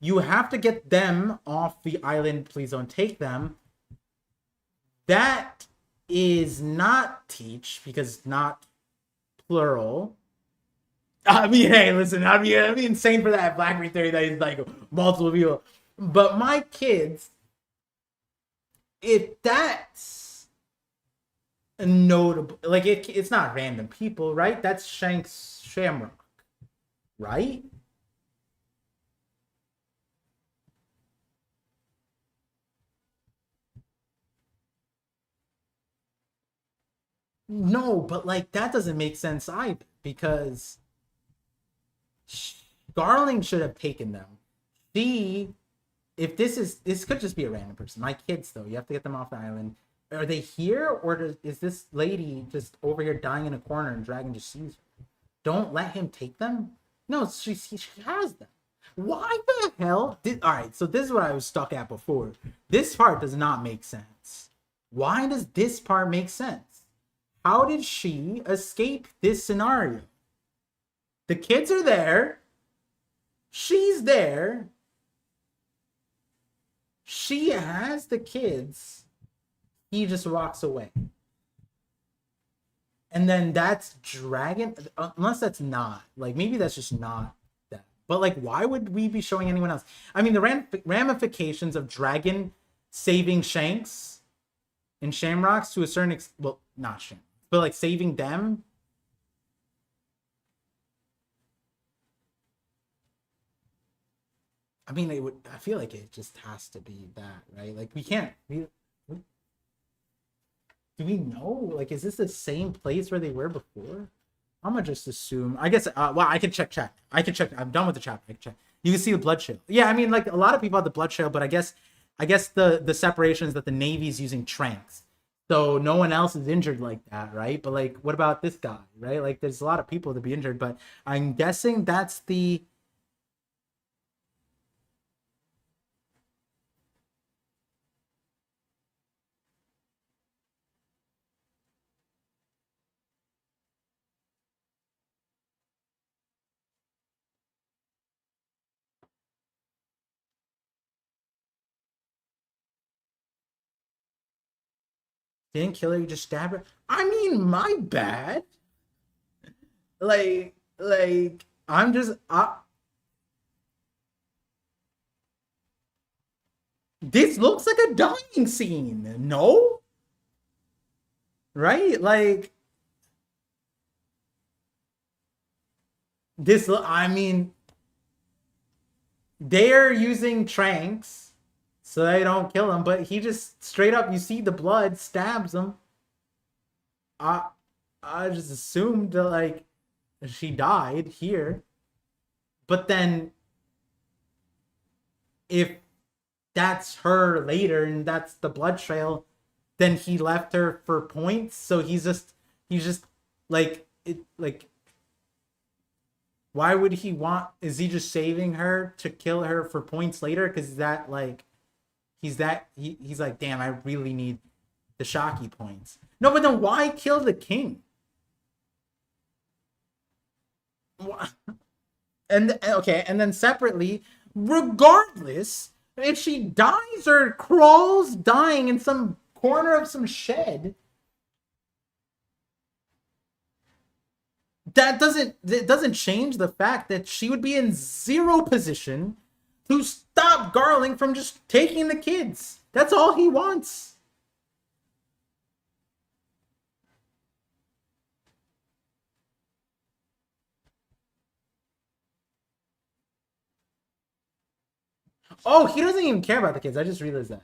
You have to get them off the island. Please don't take them. That is not Teach, because not plural. I mean, hey, listen, I'd be insane for that Blackberry theory that is like multiple people. But my kids, if that's notable, like it's not random people, right? That's Shanks Shamrock, right? No, but like that doesn't make sense either, because Garling should have taken them. If this could just be a random person. My kids, though, you have to get them off the island. Are they here, or is this lady just over here dying in a corner and Dragon just sees her? Don't let him take them. No, she has them. Why the hell all right, so this is what I was stuck at before. This part does not make sense. Why does this part make sense? How did she escape this scenario? The kids are there. She's there. She has the kids. He just walks away. And then that's Dragon, unless that's not. Like, maybe that's just not that. But, like, why would we be showing anyone else? I mean, the ramifications of Dragon saving Shanks and Shamrocks to a certain extent, well, not Shamrocks, but, like, saving them. I mean, I feel like it just has to be that, right? Like, we can't. Do we know? Like, is this the same place where they were before? I'm gonna just assume. I guess. Well, I can check chat. I can check. I'm done with the chat. I can check. You can see the blood trail. Yeah, I mean, like a lot of people have the blood trail, but I guess the separation is that the Navy's using tranks, so no one else is injured like that, right? But like, what about this guy, right? Like, there's a lot of people to be injured, but I'm guessing that's the. Didn't kill her, you just stabbed her. I mean, my bad. Like, I'm just. This looks like a dying scene. No? Right? Like, I mean, they're using tranks so they don't kill him, but he just straight up, you see the blood, stabs him. I I just assumed that like she died here. But then if that's her later and that's the blood trail, then he left her for points. So he's just like it like why would he want, is he just saving her to kill her for points later? Because that like he's like, damn, I really need the Shocky points. No, but then why kill the king? And okay, and then separately, regardless if she dies or crawls dying in some corner of some shed, it doesn't change the fact that she would be in zero position to stop Garling from just taking the kids. That's all he wants. Oh, he doesn't even care about the kids. I just realized that.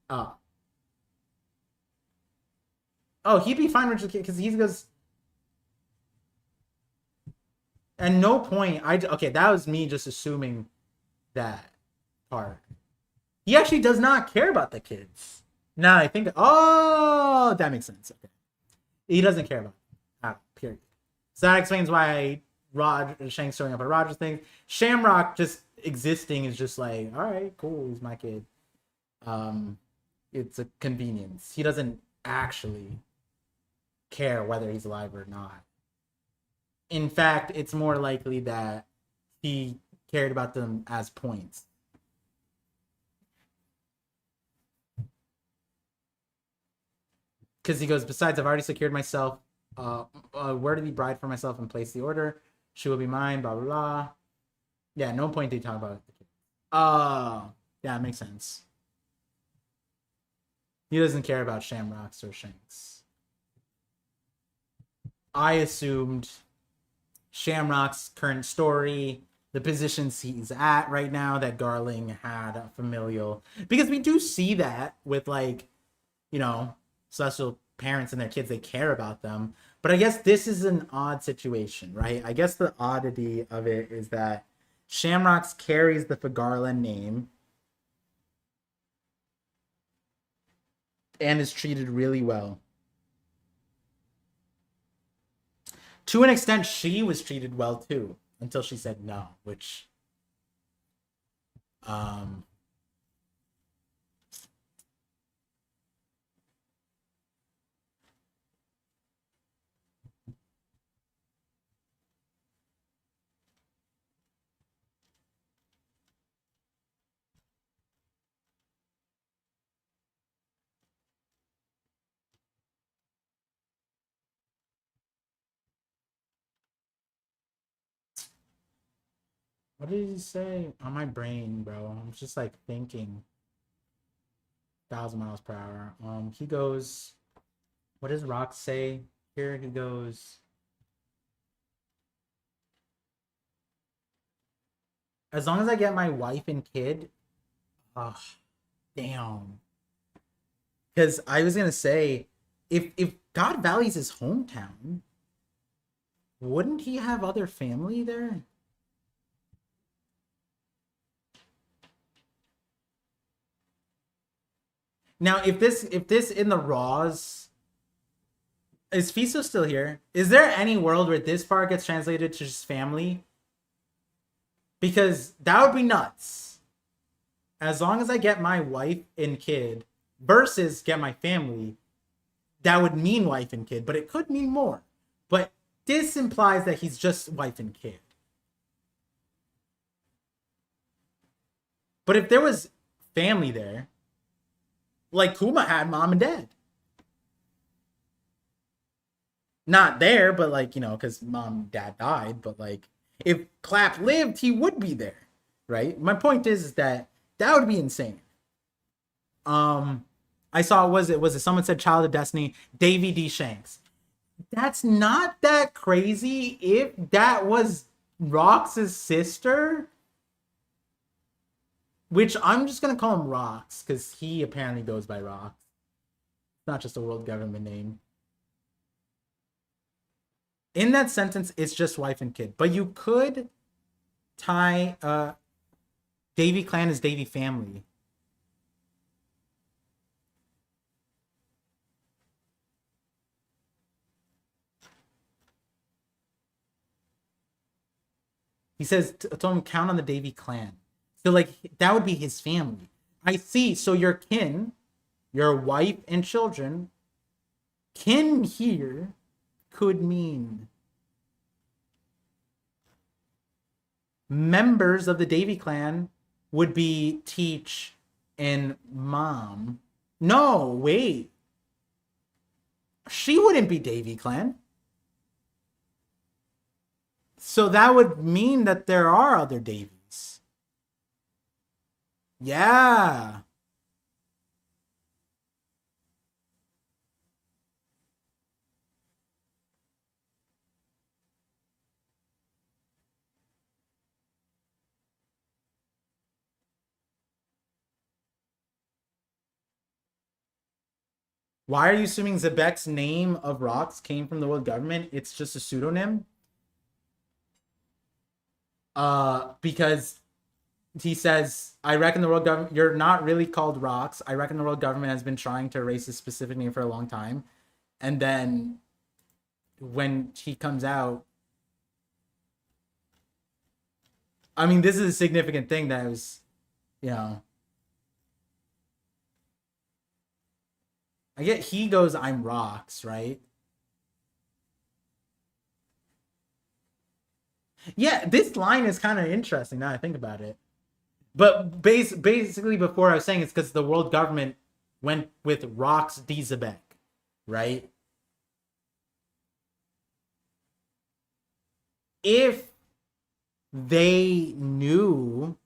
Oh. Oh, he'd be fine with the kids because he goes. At no point, okay, that was me just assuming that part. He actually does not care about the kids. Now I think, oh, that makes sense. Okay, he doesn't care about them. Period. So that explains why Shank's showing up at Roger's thing. Shamrock just existing is just like, all right, cool, he's my kid. It's a convenience. He doesn't actually care whether he's alive or not. In fact, it's more likely that he cared about them as points. Because he goes, besides, I've already secured myself worthy bride for myself and place the order. She will be mine, blah, blah, blah. Yeah, no point did he talk about it. Yeah, it makes sense. He doesn't care about Shamrocks or Shanks. I assumed Shamrock's current story, the positions he's at right now, that Garling had a familial, because we do see that with, like, you know, celestial parents and their kids, they care about them. But I guess this is an odd situation, right? I guess the oddity of it is that Shamrocks carries the Fagarland name and is treated really well. To an extent, she was treated well too, until she said no, which what did he say? On my brain, bro. I'm just like thinking 1,000 miles per hour. He goes, what does Rock say here? He goes, as long as I get my wife and kid, oh, damn. Because I was gonna say, if God Valley's his hometown, wouldn't he have other family there? Now, if this in the Raws, is Fiso still here? Is there any world where this part gets translated to just family? Because that would be nuts. As long as I get my wife and kid versus get my family, that would mean wife and kid, but it could mean more. But this implies that he's just wife and kid. But if there was family there, like Kuma had mom and dad. Not there, but like, you know, because mom and dad died, but like if Clap lived, he would be there, right? My point is that would be insane. I saw, was it someone said Child of Destiny, Davy D. Shanks. That's not that crazy if that was Rox's sister, which I'm just gonna call him Rox because he apparently goes by Rox. It's not just a world government name. In that sentence, it's just wife and kid. But you could tie Davy clan as Davy family. He says, told him count on the Davy clan. So like that would be his family. I see. So your kin, your wife and children, kin here could mean members of the Davy clan would be Teach and Mom. No, wait. She wouldn't be Davy clan. So that would mean that there are other Davies. Yeah. Why are you assuming Zebek's name of rocks came from the world government? It's just a pseudonym. Because he says, I reckon the world government, you're not really called rocks. I reckon the world government has been trying to erase this specific name for a long time. And then when he comes out, I mean, this is a significant thing that was, you know, I get he goes, I'm rocks, right? Yeah, this line is kind of interesting now I think about it. But basically, before I was saying it's because the world government went with Rocks Dizabek, right? If they knew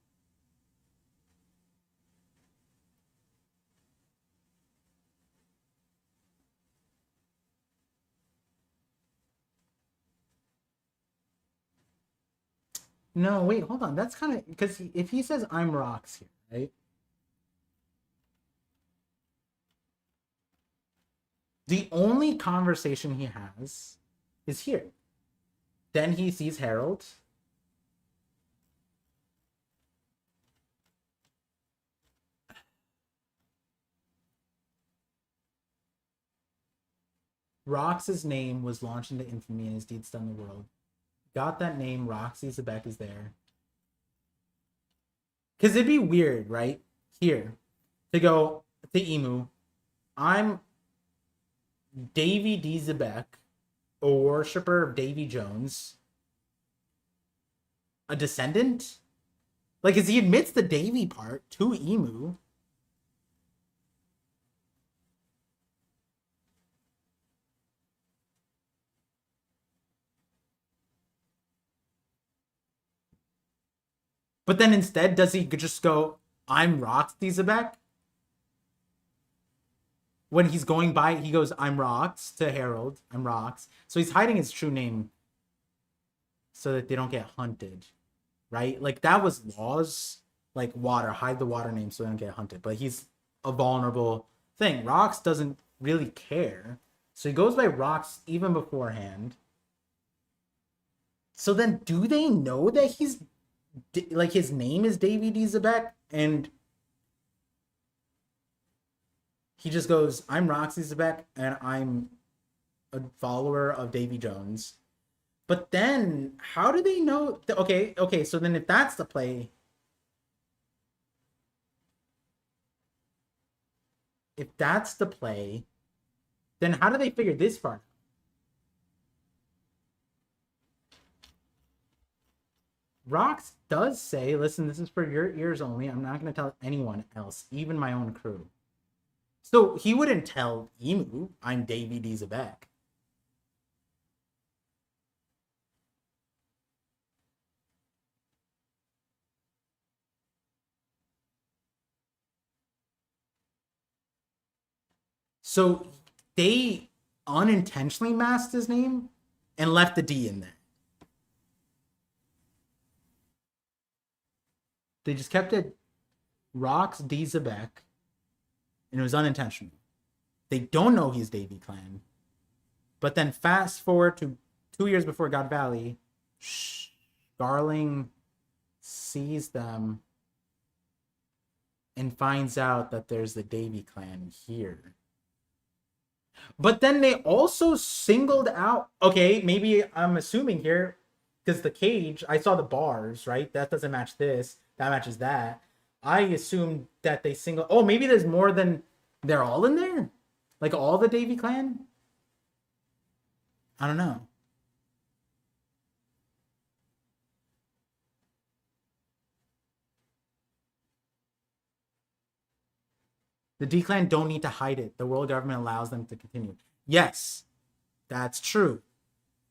no, wait, hold on. That's kind of because if he says I'm rocks here, right? The only conversation he has is here. Then he sees Harold. Rox's name was launched into infamy and his deeds done the world. Got that name, Roxy Zebek is there. Because it'd be weird, right? Here, to go to Emu, I'm Davy D. Zebek, a worshiper of Davy Jones, a descendant? Like, as he admits the Davy part to Emu. But then instead, does he just go, I'm Rox Zebek? When he's going by, he goes, I'm Rox to Harold. I'm Rox. So he's hiding his true name so that they don't get hunted, right? Like, that was laws, like water, hide the water name so they don't get hunted. But he's a vulnerable thing. Rox doesn't really care. So he goes by Rox even beforehand. So then do they know that he's, like, his name is Davy D. Zebek? And he just goes, I'm Roxy Zebek, and I'm a follower of Davy Jones. But then, how do they know? Okay, so then if that's the play, then how do they figure this part? Rox does say, listen, this is for your ears only. I'm not going to tell anyone else, even my own crew. So he wouldn't tell Emu, I'm Davy D. Zebek. So they unintentionally masked his name and left the D in there. They just kept it Rox D. Zebek, and it was unintentional. They don't know he's Davy Clan. But then fast forward to 2 years before God Valley, Garling sees them and finds out that there's the Davy Clan here. But then they also singled out, okay, maybe I'm assuming here, because the cage, I saw the bars, right? That doesn't match this. That matches that. I assumed that they single. Oh, maybe there's more than they're all in there, like all the Davy clan. I don't know. The D clan don't need to hide it. The world government allows them to continue. Yes, that's true,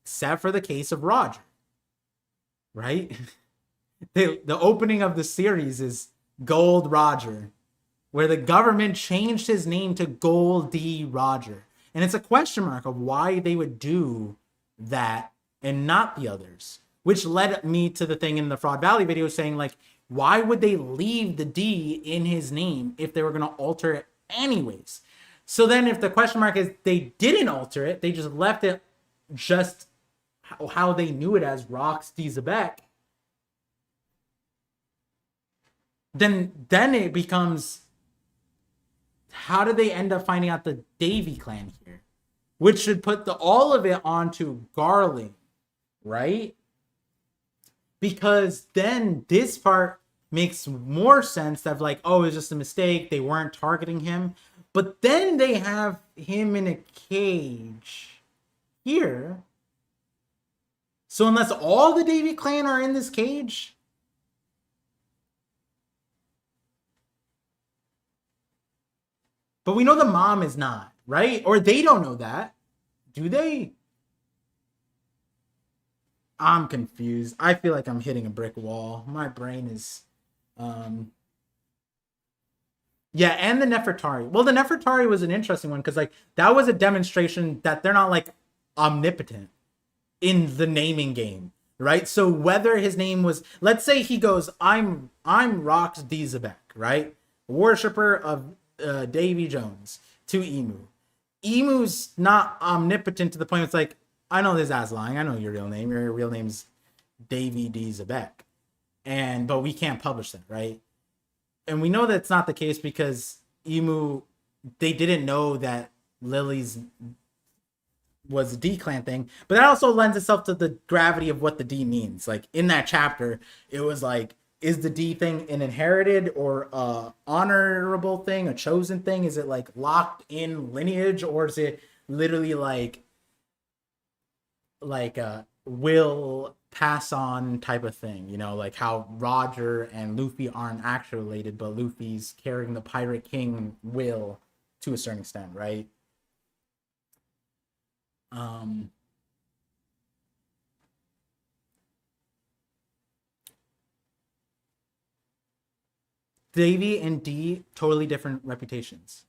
except for the case of Roger, right? The opening of the series is Gold Roger, where the government changed his name to Gold D Roger. And it's a question mark of why they would do that and not the others, which led me to the thing in the Fraud Valley video saying, like, why would they leave the D in his name if they were going to alter it anyways? So then if the question mark is they didn't alter it, they just left it just how they knew it as Rox D Zebek, then it becomes, how did they end up finding out the Davy clan here? Which should put all of it onto Garland, right? Because then this part makes more sense of like, oh, it's just a mistake. They weren't targeting him. But then they have him in a cage here. So unless all the Davy clan are in this cage, but we know the mom is not, right? Or they don't know that. Do they? I'm confused. I feel like I'm hitting a brick wall. My brain is yeah, and the Nefertari. Well, the Nefertari was an interesting one because like that was a demonstration that they're not like omnipotent in the naming game, right? So whether his name was, let's say he goes, I'm Rox D Zebek, right? Worshipper of Davy Jones to Emu. Emu's not omnipotent to the point it's like, I know this ass lying. I know your real name. Your real name's Davy D Zebek. But we can't publish that, right? And we know that's not the case because Emu, they didn't know that Lily's was a D clan thing. But that also lends itself to the gravity of what the D means. Like in that chapter, it was like, is the D thing an inherited or a honorable thing, a chosen thing? Is it like locked in lineage, or is it literally like a will pass on type of thing? You know, like how Roger and Luffy aren't actually related, but Luffy's carrying the Pirate King will to a certain extent, right? Davy and D, totally different reputations.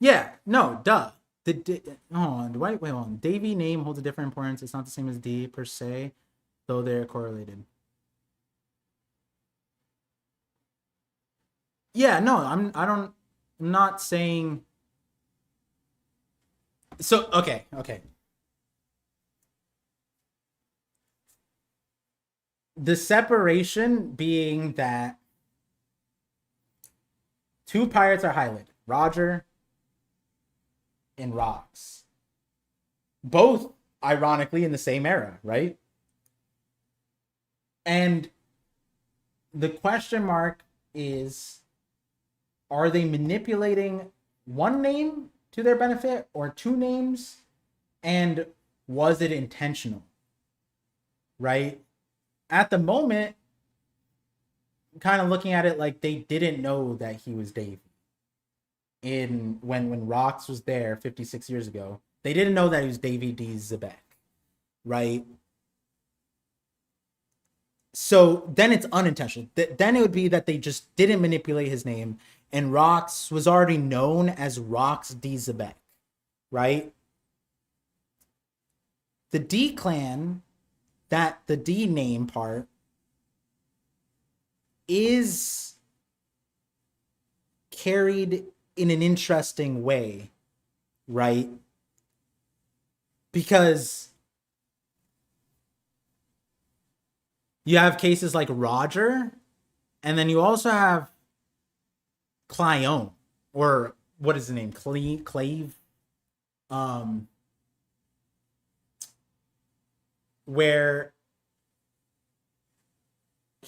Yeah, no, duh. Hold on, wait, hold on. Davy name holds a different importance. It's not the same as D per se, though they're correlated. Yeah, no, I'm not saying. So okay. The separation being that two pirates are highlighted, Roger and Rox. Both, ironically, in the same era, right? And the question mark is, are they manipulating one name to their benefit or two names? And was it intentional? Right? At the moment, kind of looking at it like they didn't know that he was Davy. When Rox was there 56 years ago, they didn't know that he was Davy D Zebek, right? So then it's unintentional. Then it would be that they just didn't manipulate his name, and Rox was already known as Rox D Zebek, right? The D clan, that the D name part is carried in an interesting way, right? Because you have cases like Roger, and then you also have Cleone, or what is the name? Clave? Where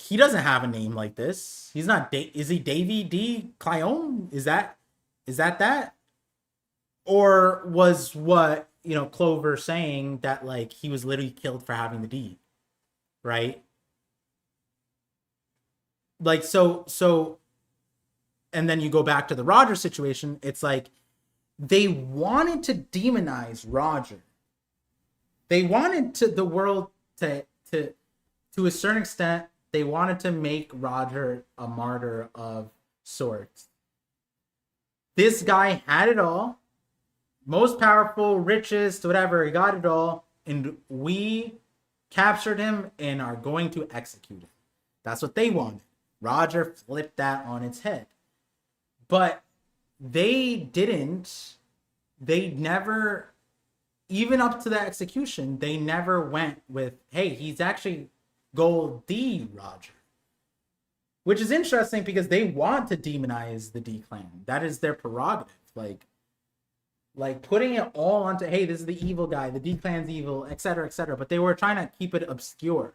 he doesn't have a name like this. He's not. Is he Davy D. Clyone? Is that? Or was what Clover saying that like he was literally killed for having the D, right? Like so, and then you go back to the Roger situation. It's like they wanted to demonize Roger. They wanted the world to a certain extent. They wanted to make Roger a martyr of sorts. This guy had it all. Most powerful, richest, whatever. He got it all. And we captured him and are going to execute him. That's what they wanted. Roger flipped that on its head. But they didn't. They never, even up to the execution, they never went with, hey, he's actually Gold D Roger. Which is interesting because they want to demonize the D clan. That is their prerogative. Like putting it all onto, hey, this is the evil guy, the D clan's evil, etc., etc. But they were trying to keep it obscure,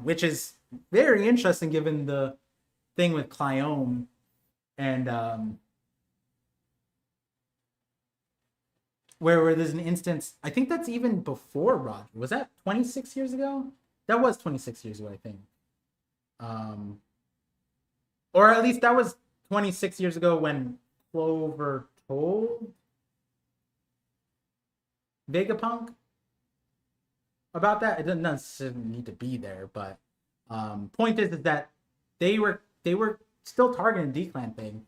which is very interesting given the thing with Clyone and where there's an instance. I think that's even before Roger. Was that 26 years ago? That was 26 years ago, I think. Or at least that was 26 years ago when Clover told Vegapunk about that. It doesn't necessarily need to be there, but point is that they were still targeting the D-Clan thing.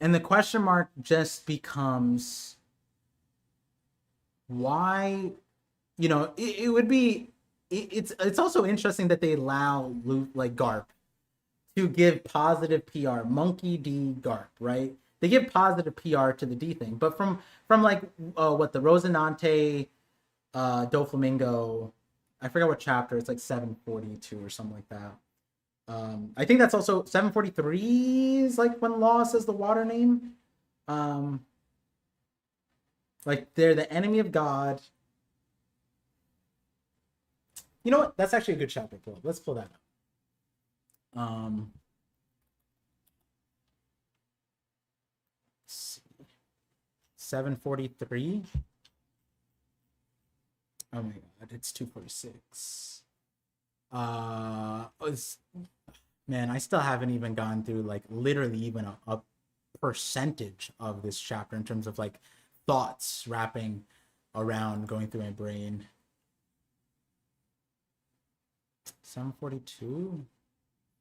And the question mark just becomes why, it would be, it's also interesting that they allow like Garp to give positive PR, Monkey D Garp, right? They give positive PR to the D thing, but from like what the Rosinante Doflamingo, I forgot what chapter, it's like 742 or something like that. I think that's also 743 is like when Law says the water name. Like they're the enemy of God. You know what? That's actually a good chapter to pull up. Let's pull that up. Let's see. 743. Oh my god, it's 246. Man, I still haven't even gone through like literally even a percentage of this chapter in terms of like thoughts wrapping around going through my brain. 742?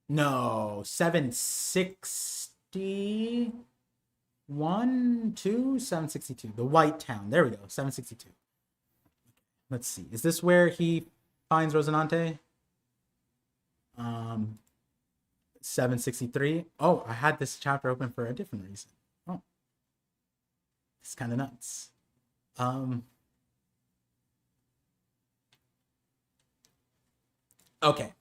No, 762. The White Town. There we go. 762. Let's see. Is this where he finds Rosinante? 763. Oh, I had this chapter open for a different reason. Oh, it's kind of nuts. Okay.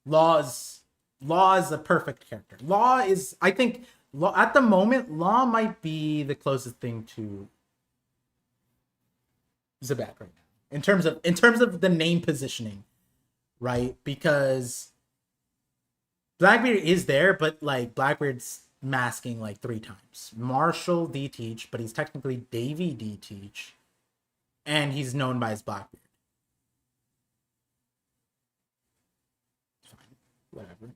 Law is the perfect character. Law is, I think, at the moment, Law might be the closest thing to Zabak right now in terms of the name positioning, right? Because Blackbeard is there, but like Blackbeard's masking like 3 times. Marshall D Teach, but he's technically Davy D Teach, and he's known by his Blackbeard. Whatever.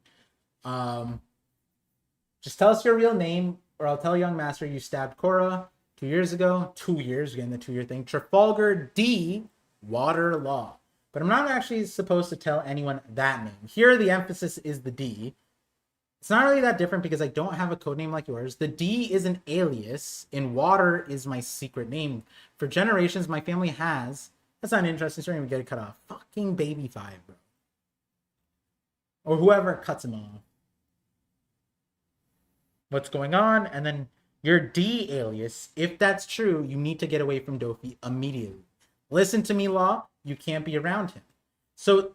Just tell us your real name, or I'll tell young master you stabbed Cora 2 years ago. 2 years, again, the 2-year thing. Trafalgar D. Water Law. But I'm not actually supposed to tell anyone that name. Here, the emphasis is the D. It's not really that different because I don't have a code name like yours. The D is an alias, and Water is my secret name. For generations, my family has. That's not interesting. Sorry, we get it cut off. Fucking Baby 5, bro. Or whoever cuts him off. What's going on? And then your D alias, if that's true, you need to get away from Dofi immediately. Listen to me, Law. You can't be around him. So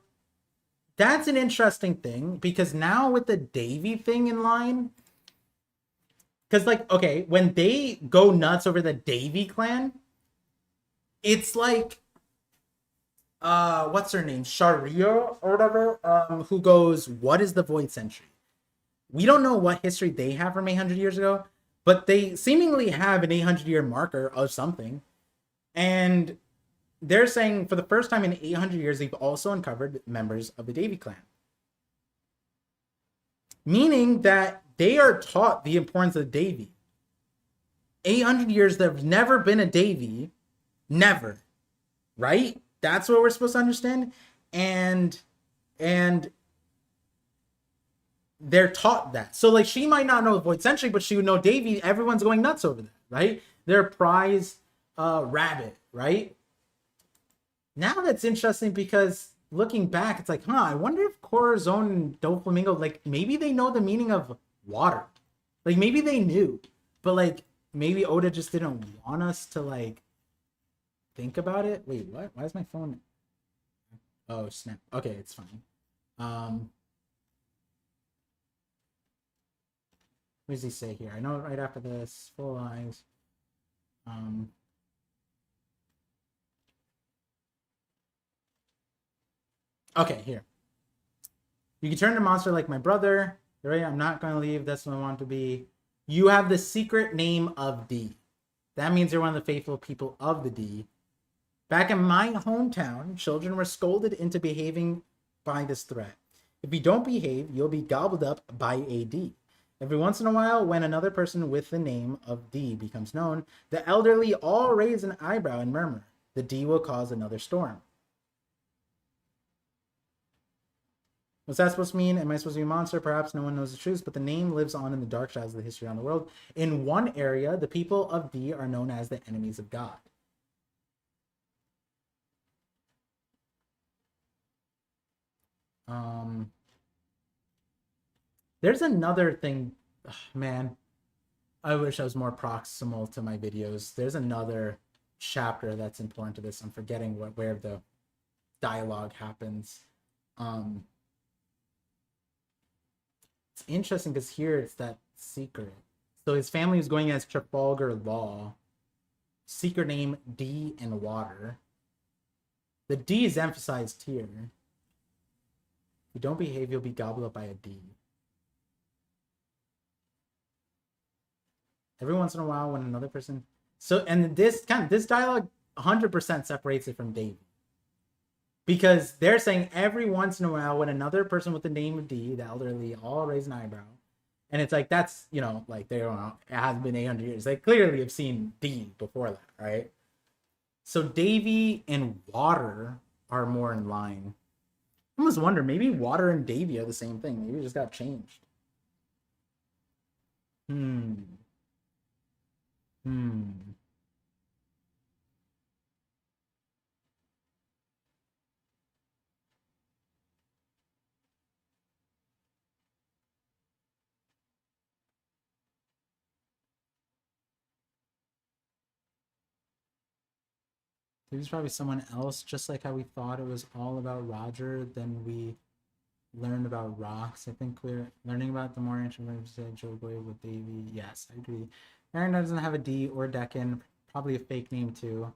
that's an interesting thing because now with the Davy thing in line, because like, okay, when they go nuts over the Davy clan, it's like what's her name? Sharia or whatever, who goes, what is the void century? We don't know what history they have from 800 years ago, but they seemingly have an 800-year marker of something. And they're saying for the first time in 800 years, they've also uncovered members of the Davy clan. Meaning that they are taught the importance of Davy. 800 years, there's never been a Davy. Never. Right? That's what we're supposed to understand. And they're taught that. So like she might not know the void century, but she would know Davy. Everyone's going nuts over that, right? They're a prize rabbit, right? Now that's interesting because looking back, it's like, I wonder if Corazon and Doflamingo, like maybe they know the meaning of water. Like maybe they knew, but like maybe Oda just didn't want us to like think about it. Wait, what? Why is my phone? Oh snap. Okay, it's fine. What does he say here? I know right after this, full eyes. Okay, here. You can turn to a monster like my brother. Right? I'm not going to leave. That's what I want to be. You have the secret name of D. That means you're one of the faithful people of the D. Back in my hometown, children were scolded into behaving by this threat. If you don't behave, you'll be gobbled up by a D. Every once in a while, when another person with the name of D becomes known, the elderly all raise an eyebrow and murmur. The D will cause another storm. What's that supposed to mean? Am I supposed to be a monster? Perhaps no one knows the truth, but the name lives on in the dark shadows of the history around the world. In one area, the people of D are known as the enemies of God. There's another thing, man. I wish I was more proximal to my videos. There's another chapter that's important to this. I'm forgetting where the dialogue happens. It's interesting because here it's that secret. So his family is going as Trafalgar Law. Secret name D and water. The D is emphasized here. If you don't behave, you'll be gobbled up by a D. Every once in a while, when another person... So, and this dialogue 100% separates it from Davy. Because they're saying every once in a while, when another person with the name of D, the elderly, all raise an eyebrow. And it's like, that's, like, they don't know, it hasn't been 800 years. They clearly have seen D before that, right? So Davy and water are more in line. I almost wonder, maybe water and Davy are the same thing. Maybe it just got changed. There's probably someone else, just like how we thought it was all about Roger, then we learned about rocks. I think we're learning about the more ancient Joe Boy with Davy. Yes, I agree. Aaron doesn't have a D or Deccan, probably a fake name too.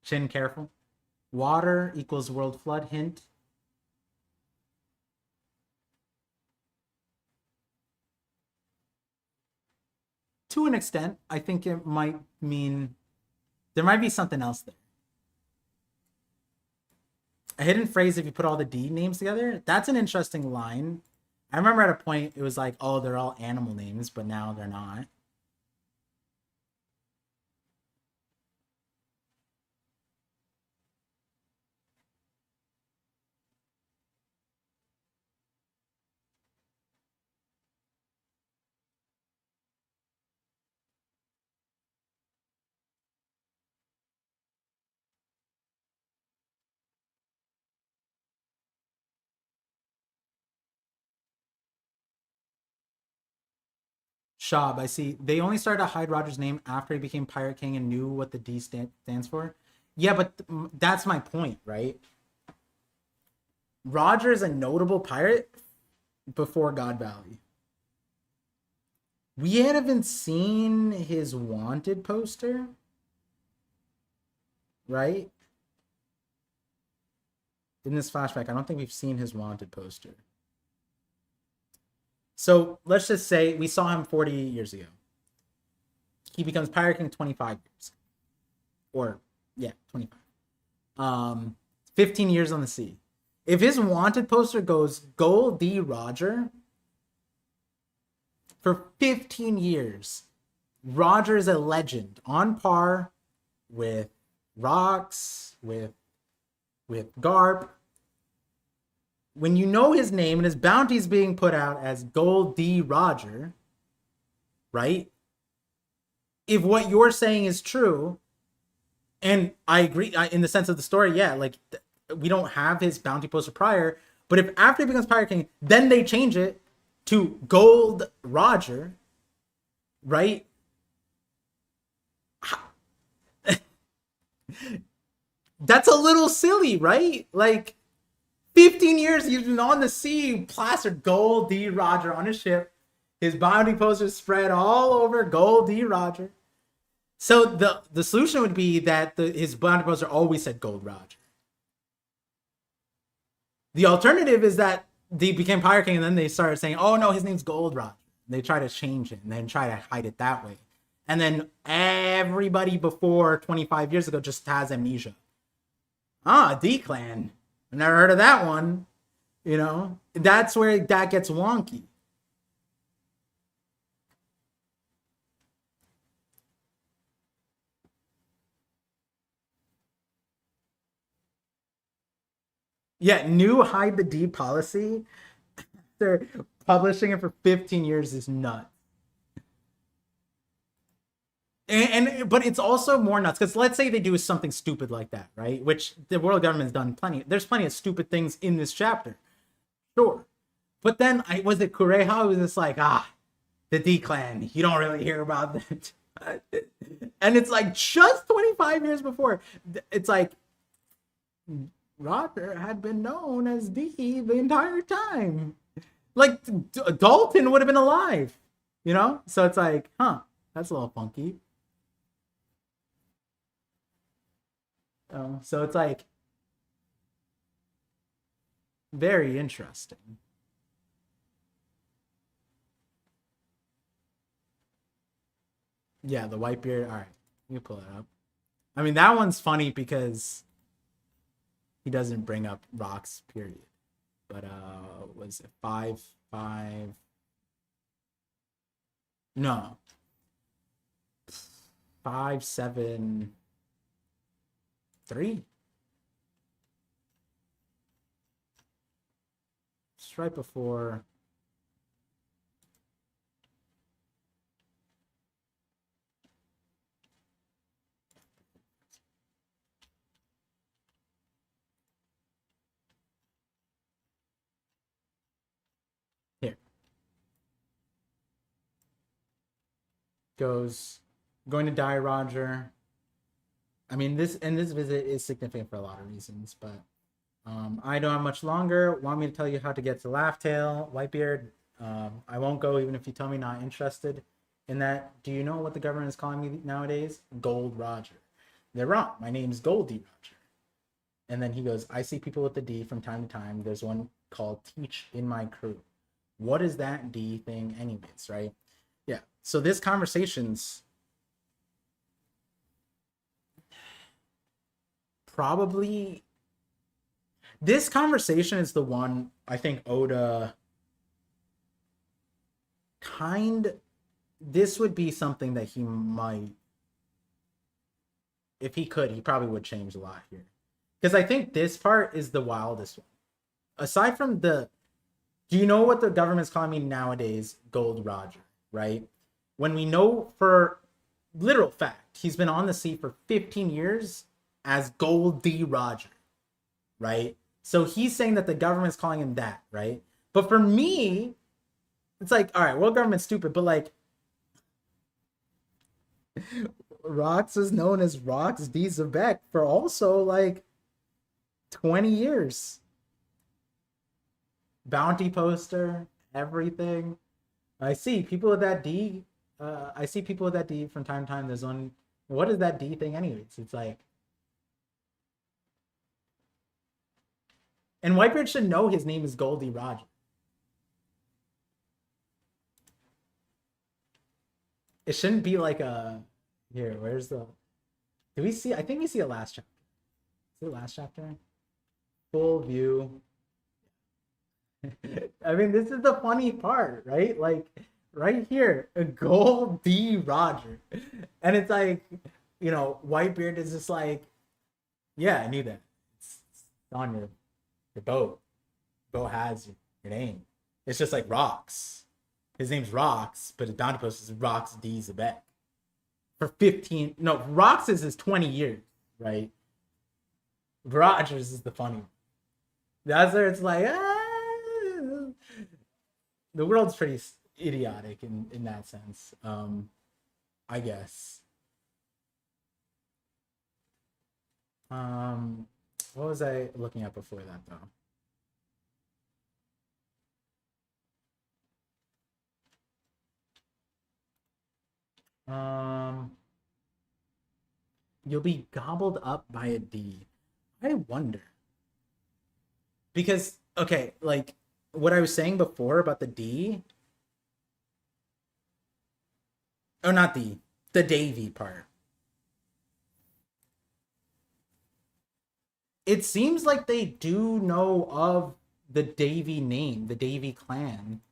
Chin, careful. Water equals world flood, hint. To an extent, I think it might mean there might be something else there. A hidden phrase if you put all the D names together. That's an interesting line. I remember at a point it was like, oh, they're all animal names, but now they're not. Shab, I see. They only started to hide Roger's name after he became Pirate King and knew what the D stands for. Yeah, but that's my point, right? Roger is a notable pirate before God Valley. We haven't seen his wanted poster, right? in this flashback, I don't think we've seen his wanted poster. So let's just say we saw him 40 years ago. He becomes Pirate King 25 years. Or, yeah, 25. 15 years on the sea. If his wanted poster goes Gold D. Roger, for 15 years, Roger is a legend on par with Rox, with Garp. When you know his name and his bounty is being put out as Gold D. Roger, right? If what you're saying is true, and I agree in the sense of the story, yeah, like we don't have his bounty poster prior, but if after he becomes Pirate King, then they change it to Gold Roger, right? That's a little silly, right? Like 15 years he's been on the sea, plastered Gold D. Roger on his ship. His bounty posters spread all over Gold D. Roger. So the solution would be that his bounty poster always said Gold Roger. The alternative is that they became Pirate King and then they started saying, oh no, his name's Gold Roger. They try to change it and then try to hide it that way. And then everybody before 25 years ago just has amnesia. D-Clan. I've never heard of that one. You know, that's where that gets wonky. Yeah, new hide the D policy. They're publishing it for 15 years is nuts. But it's also more nuts because let's say they do something stupid like that, right? Which the world government's done plenty. There's plenty of stupid things in this chapter, sure. But then was it Kureha who was just like, the D clan, you don't really hear about that. And it's like just 25 years before, it's like Roger had been known as D the entire time. Like Dalton would have been alive, you know? So it's like, that's a little funky. So it's like very interesting. Yeah, the Whitebeard. All right, you pull it up. I mean, that one's funny because he doesn't bring up rocks, period. But was it 5? No. 5, 7, 3. It's right before. Here. Goes, going to die, Roger. I mean, this visit is significant for a lot of reasons, but I don't have much longer. Want me to tell you how to get to Laughtail, Whitebeard? I won't go even if you tell me not interested in that. Do you know what the government is calling me nowadays? Gold Roger. They're wrong. My name's Gold D. Roger. And then he goes, I see people with the D from time to time. There's one called Teach in my crew. What is that D thing anyways, right? Yeah. So this conversation's probably, this conversation is the one I think Oda this would be something that he might, if he could, he probably would change a lot here. Because I think this part is the wildest one. Aside from do you know what the government's calling me nowadays? Gold Roger, right? When we know for literal fact, he's been on the sea for 15 years as Gold D. Roger, right? So he's saying that the government's calling him that, right? But for me, it's like, all right, world government's stupid, but like, Rox is known as Rox D. Zebek for also like 20 years. Bounty poster, everything. I see people with that D. I see people with that D from time to time. There's one. What is that D thing anyways? It's like, And Whitebeard should know his name is Goldie Roger. It shouldn't be like a here. Where's the? Do we see? I think we see a last chapter. Is it last chapter? Full view. I mean, this is the funny part, right? Like right here, a Goldie Roger, and it's like, Whitebeard is just like, yeah, I knew that. It's on your boat. Boat has your name. It's just like Rocks. His name's Rocks, but Donipus is Rocks D Zebek. For 15, no, Rocks is his 20 years, right? Rogers is the funny. That's where it's like, the world's pretty idiotic in that sense. I guess. What was I looking at before that though? You'll be gobbled up by a D. I wonder. Because, okay, like what I was saying before about the D. Oh, not the Davy part. It seems like they do know of the Davy name, the Davy clan.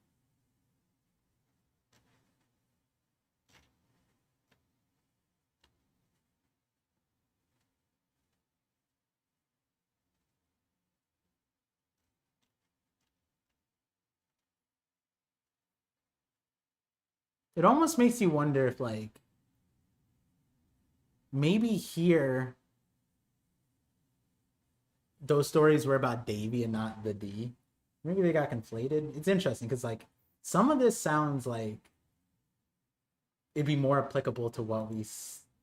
It almost makes you wonder if, like, maybe here those stories were about Davy and not the D. Maybe they got conflated. It's interesting because, like, some of this sounds like it'd be more applicable to what we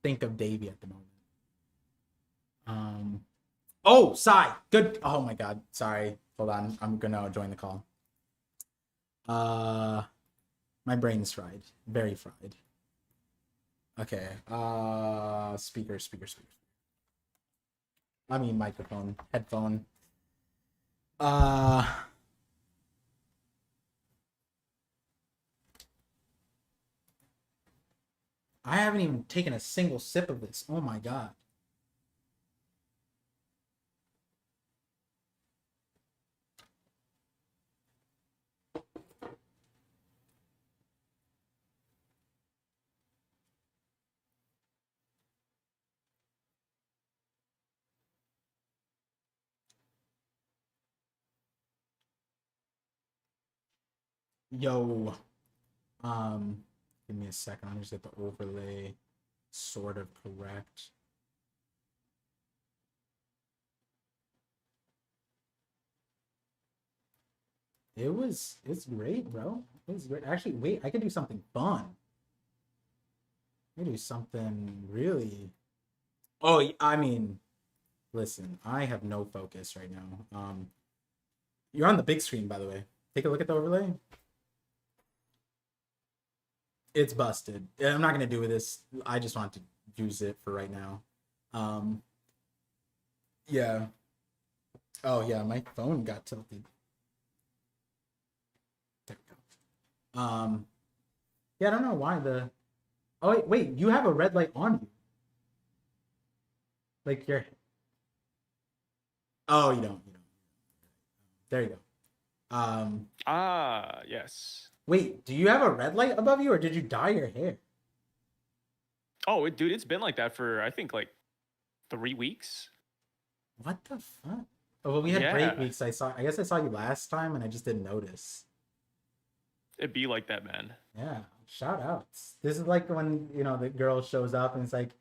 think of Davy at the moment. Oh, Sai, good. Oh my God, sorry. Hold on, I'm gonna join the call. My brain's fried, very fried. Okay. Speaker. I mean microphone, headphone. I haven't even taken a single sip of this. Oh my God. Yo, give me a second. I'll just get the overlay sort of correct. It's great, bro. It's great. Actually, wait, I could do something fun. I could do something really. Oh, I mean, listen, I have no focus right now. You're on the big screen, by the way. Take a look at the overlay. It's busted. I'm not gonna do with this. I just want to use it for right now. Yeah. Oh yeah, my phone got tilted. There we go. Yeah, I don't know why the. Oh wait, you have a red light on you. Like you're. Oh, you don't. There you go. Yes. Wait, do you have a red light above you, or did you dye your hair? Oh, dude, it's been like that for I think like 3 weeks. What the fuck? Oh, well, we had break Yeah. weeks. I guess I saw you last time, and I just didn't notice. It'd be like that, man. Yeah, shout outs. This is like when the girl shows up and it's like,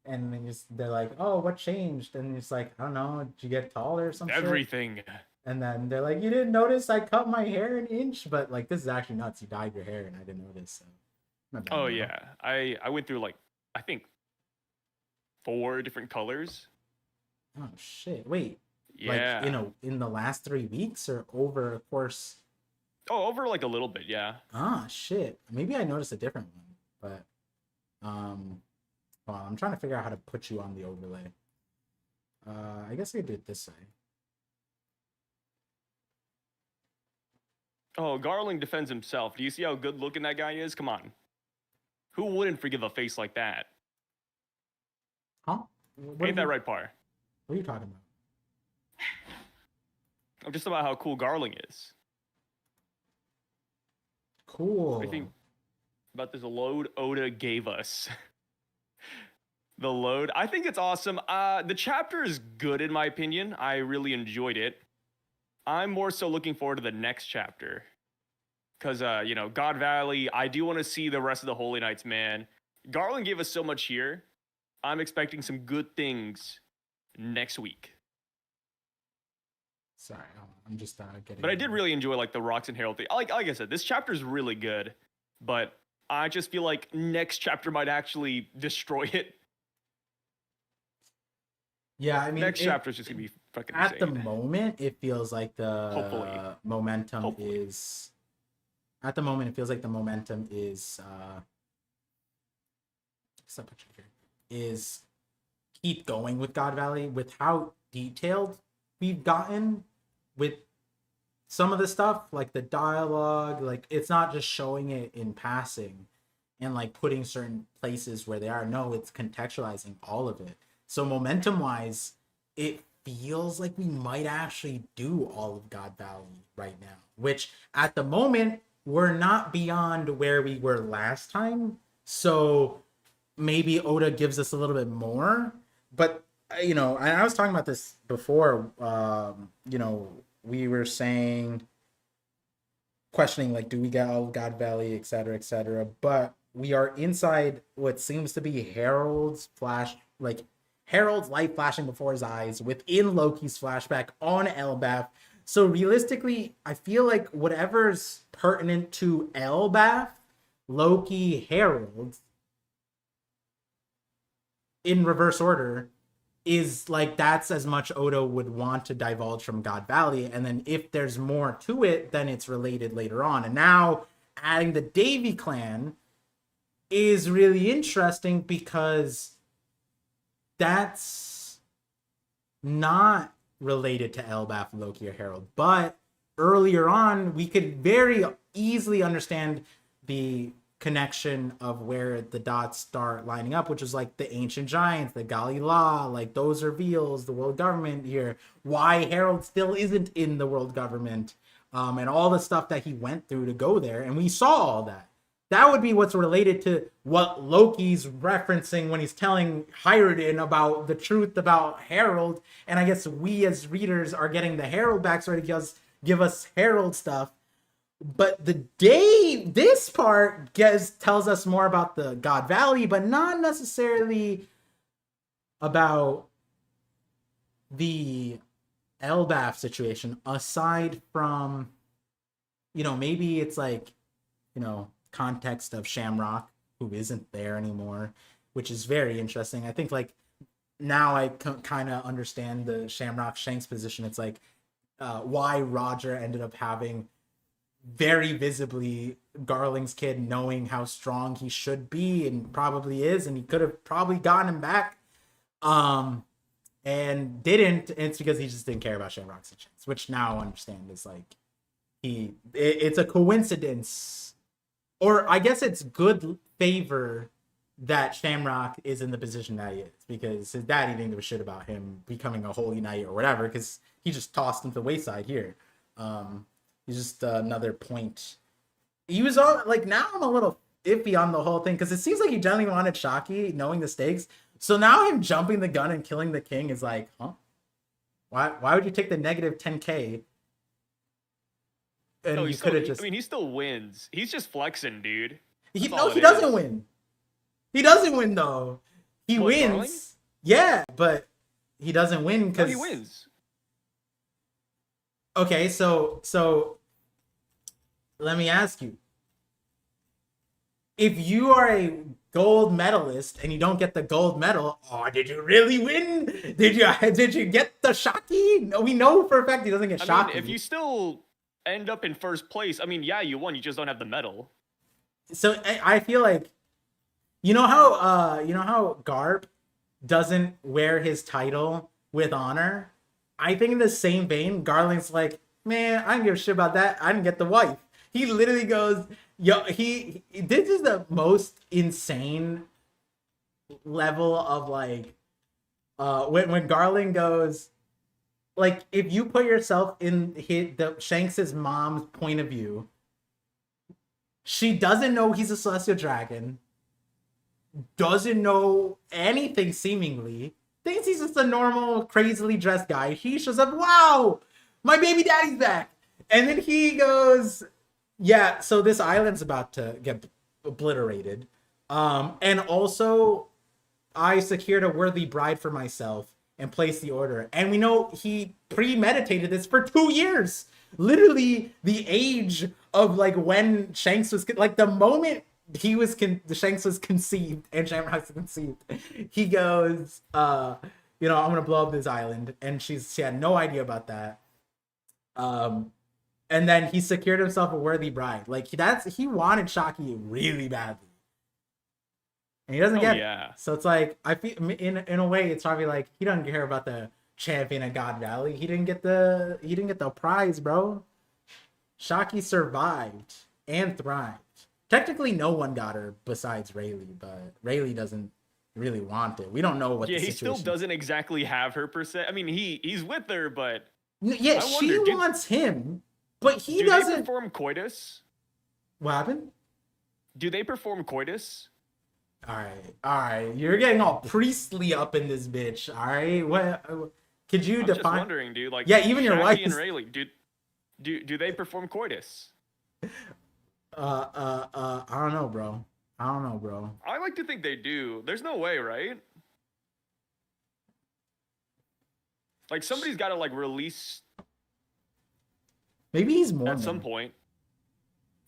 and then they're like, "Oh, what changed?" And it's like, "I don't know. Did you get taller or something?" Everything. And then they're like, "You didn't notice I cut my hair an inch?" But like, this is actually nuts. You dyed your hair and I didn't notice. So, not bad, Oh bro. yeah. I went through like I think 4 different colors. Oh shit! Wait, Yeah. like in the last 3 weeks or over a course? Oh, over like a little bit, yeah. Ah shit! Maybe I noticed a different one, but well, I'm trying to figure out how to put you on the overlay. I guess I could do it this way. Oh, Garling defends himself. Do you see how good looking that guy is? Come on. Who wouldn't forgive a face like that? Huh? Ain't that right, Par? What are you talking about? I'm just about how cool Garling is. Cool. What do you think about this load Oda gave us? The load. I think it's awesome. The chapter is good in my opinion. I really enjoyed it. I'm more so looking forward to the next chapter. Because, God Valley, I do want to see the rest of the Holy Knights, man. Garland gave us so much here. I'm expecting some good things next week. Sorry, I'm just getting. But I did really enjoy like the Rocks and Herald thing. Like I said, this chapter is really good, but I just feel like next chapter might actually destroy it. Yeah, I mean, next chapter is just gonna be fucking at insane. the moment. It feels like the Hopefully. momentum is. At the moment, it feels like the momentum is. Is keep going with God Valley with how detailed we've gotten with some of the stuff, like the dialogue. Like it's not just showing it in passing and like putting certain places where they are. No, it's contextualizing all of it. So momentum wise, it feels like we might actually do all of God Valley right now, which at the moment we're not beyond where we were last time. So maybe Oda gives us a little bit more, but I was talking about this before. We were questioning like, do we get all of God Valley, etc., etc. But we are inside what seems to be Harold's light flashing before his eyes within Loki's flashback on Elbaf. So realistically, I feel like whatever's pertinent to Elbaf, Loki, Harold, in reverse order, is like that's as much Oda would want to divulge from God Valley. And then if there's more to it, then it's related later on. And now adding the Davy clan is really interesting because that's not related to Elbaf, Loki, or Harold. But earlier on, we could very easily understand the connection of where the dots start lining up, which is like the ancient giants, the Galila, like those reveals, the world government here, why Harold still isn't in the world government, and all the stuff that he went through to go there. And we saw all that. That would be what's related to what Loki's referencing when he's telling Hyrutin about the truth about Harold. And I guess we as readers are getting the Harold backstory to give us Harold stuff. But this part tells us more about the God Valley, but not necessarily about the Elbaf situation, aside from, maybe it's like, context of Shamrock, who isn't there anymore, which is very interesting. I think like now I kind of understand the Shamrock Shanks position. It's like why Roger ended up having very visibly Garling's kid, knowing how strong he should be and probably is, and he could have probably gotten him back, and didn't. And it's because he just didn't care about Shamrock's chance, which now I understand is like it's a coincidence, or I guess it's good favor that Shamrock is in the position that he is, because his daddy didn't give a shit about him becoming a holy knight or whatever, because he just tossed him to the wayside here. He's just another point. He was all like, now I'm a little iffy on the whole thing, because it seems like he genuinely wanted Shaki, knowing the stakes. So now him jumping the gun and killing the king is like, huh? Why would you take the negative 10K? And you could have just. I mean, he still wins. He's just flexing, dude. He doesn't win. He doesn't win though. He wins. Darling? Yeah, but he doesn't win because he wins. Okay, so let me ask you. If you are a gold medalist and you don't get the gold medal, did you really win? Did you get the Shaki? No, we know for a fact he doesn't get Shaki. Mean, if you still end up in first place, I mean, yeah, you won. You just don't have the medal. So I feel like, you know how Garp doesn't wear his title with honor? I think in the same vein, Garland's like, man, I don't give a shit about that. I didn't get the wife. He literally goes, yo, this is the most insane level of like, when Garland goes, like, if you put yourself in the Shanks's mom's point of view, she doesn't know he's a celestial dragon, doesn't know anything seemingly, thinks he's just a normal, crazily dressed guy. He shows up, wow, my baby daddy's back. And then he goes, yeah, so this island's about to get obliterated. And also, I secured a worthy bride for myself and placed the order. And we know he premeditated this for 2 years. Literally the age of like when Shanks was like the moment he was the Shanks was conceived and Shamrock was conceived. He goes, I'm gonna blow up this island, and she had no idea about that. And then he secured himself a worthy bride. Like he wanted Shaki really badly. And he doesn't get it. So it's like, I feel in a way it's probably like he doesn't care about the champion of God Valley. He didn't get the prize, bro. Shaki survived and thrived. Technically no one got her besides Rayleigh, but Rayleigh doesn't really want it. We don't know what the situation is. He still doesn't exactly have her per se. I mean, he's with her, but yeah, she wants him, but he doesn't. Do they perform coitus? What happened? Do they perform coitus? All right. You're getting all priestly up in this bitch. All right, what? Could you define? Just wondering, dude. Like, yeah, even your wife and Rayleigh, do they perform coitus? I don't know, bro. I like to think they do. There's no way, right? Like, somebody's got to like release. Maybe he's Mormon at some point.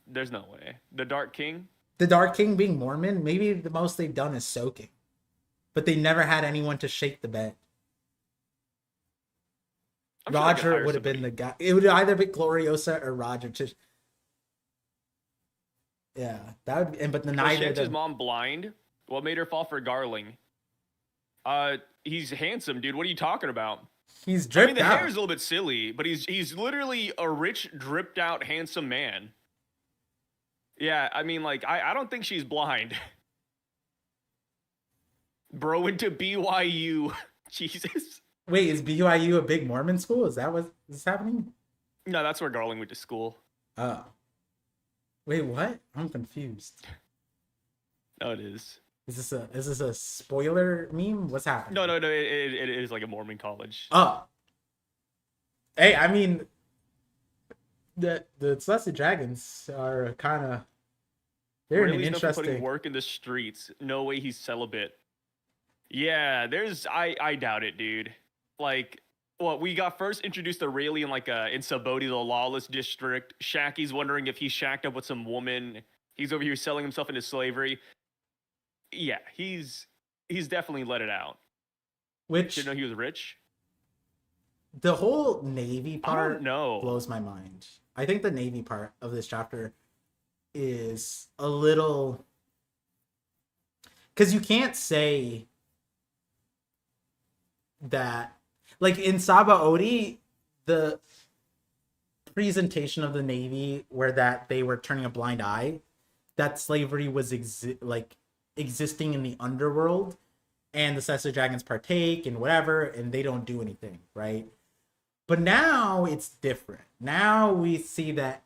There's no way. The Dark King. The Dark King being Mormon, maybe the most they've done is soaking. But they never had anyone to shake the bed. Roger would have been the guy. It would either be Gloriosa or Roger. Yeah, that would be, but the night. Was his mom blind? What made her fall for Garling? He's handsome, dude. What are you talking about? He's dripped the out. hair is a little bit silly, but he's literally a rich, dripped out, handsome man. Yeah, I mean, like, I don't think she's blind. Bro went to BYU. Jesus. Wait, is BYU a big Mormon school? Is that what is happening? No, that's where Garling went to school. Oh. Wait, what? I'm confused. No, it is. Is this a spoiler meme? What's happening? No. It is like a Mormon college. Oh. Hey, I mean, the Celestial Dragons are kind of they're an interesting putting work in the streets. No way he's celibate. Yeah, I doubt it, dude. Like, well, we got first introduced to Rayleigh in in Saboti, the lawless district. Shaki's wondering if he shacked up with some woman. He's over here selling himself into slavery. Yeah, he's definitely let it out. Which didn't know he was rich. The whole Navy part no. blows my mind. I think the Navy part of this chapter is a little, because you can't say that, like in Sabaody, the presentation of the Navy where that they were turning a blind eye, that slavery was existing in the underworld, and the Celestial Dragons partake and whatever, and they don't do anything, right? But now it's different. Now we see that,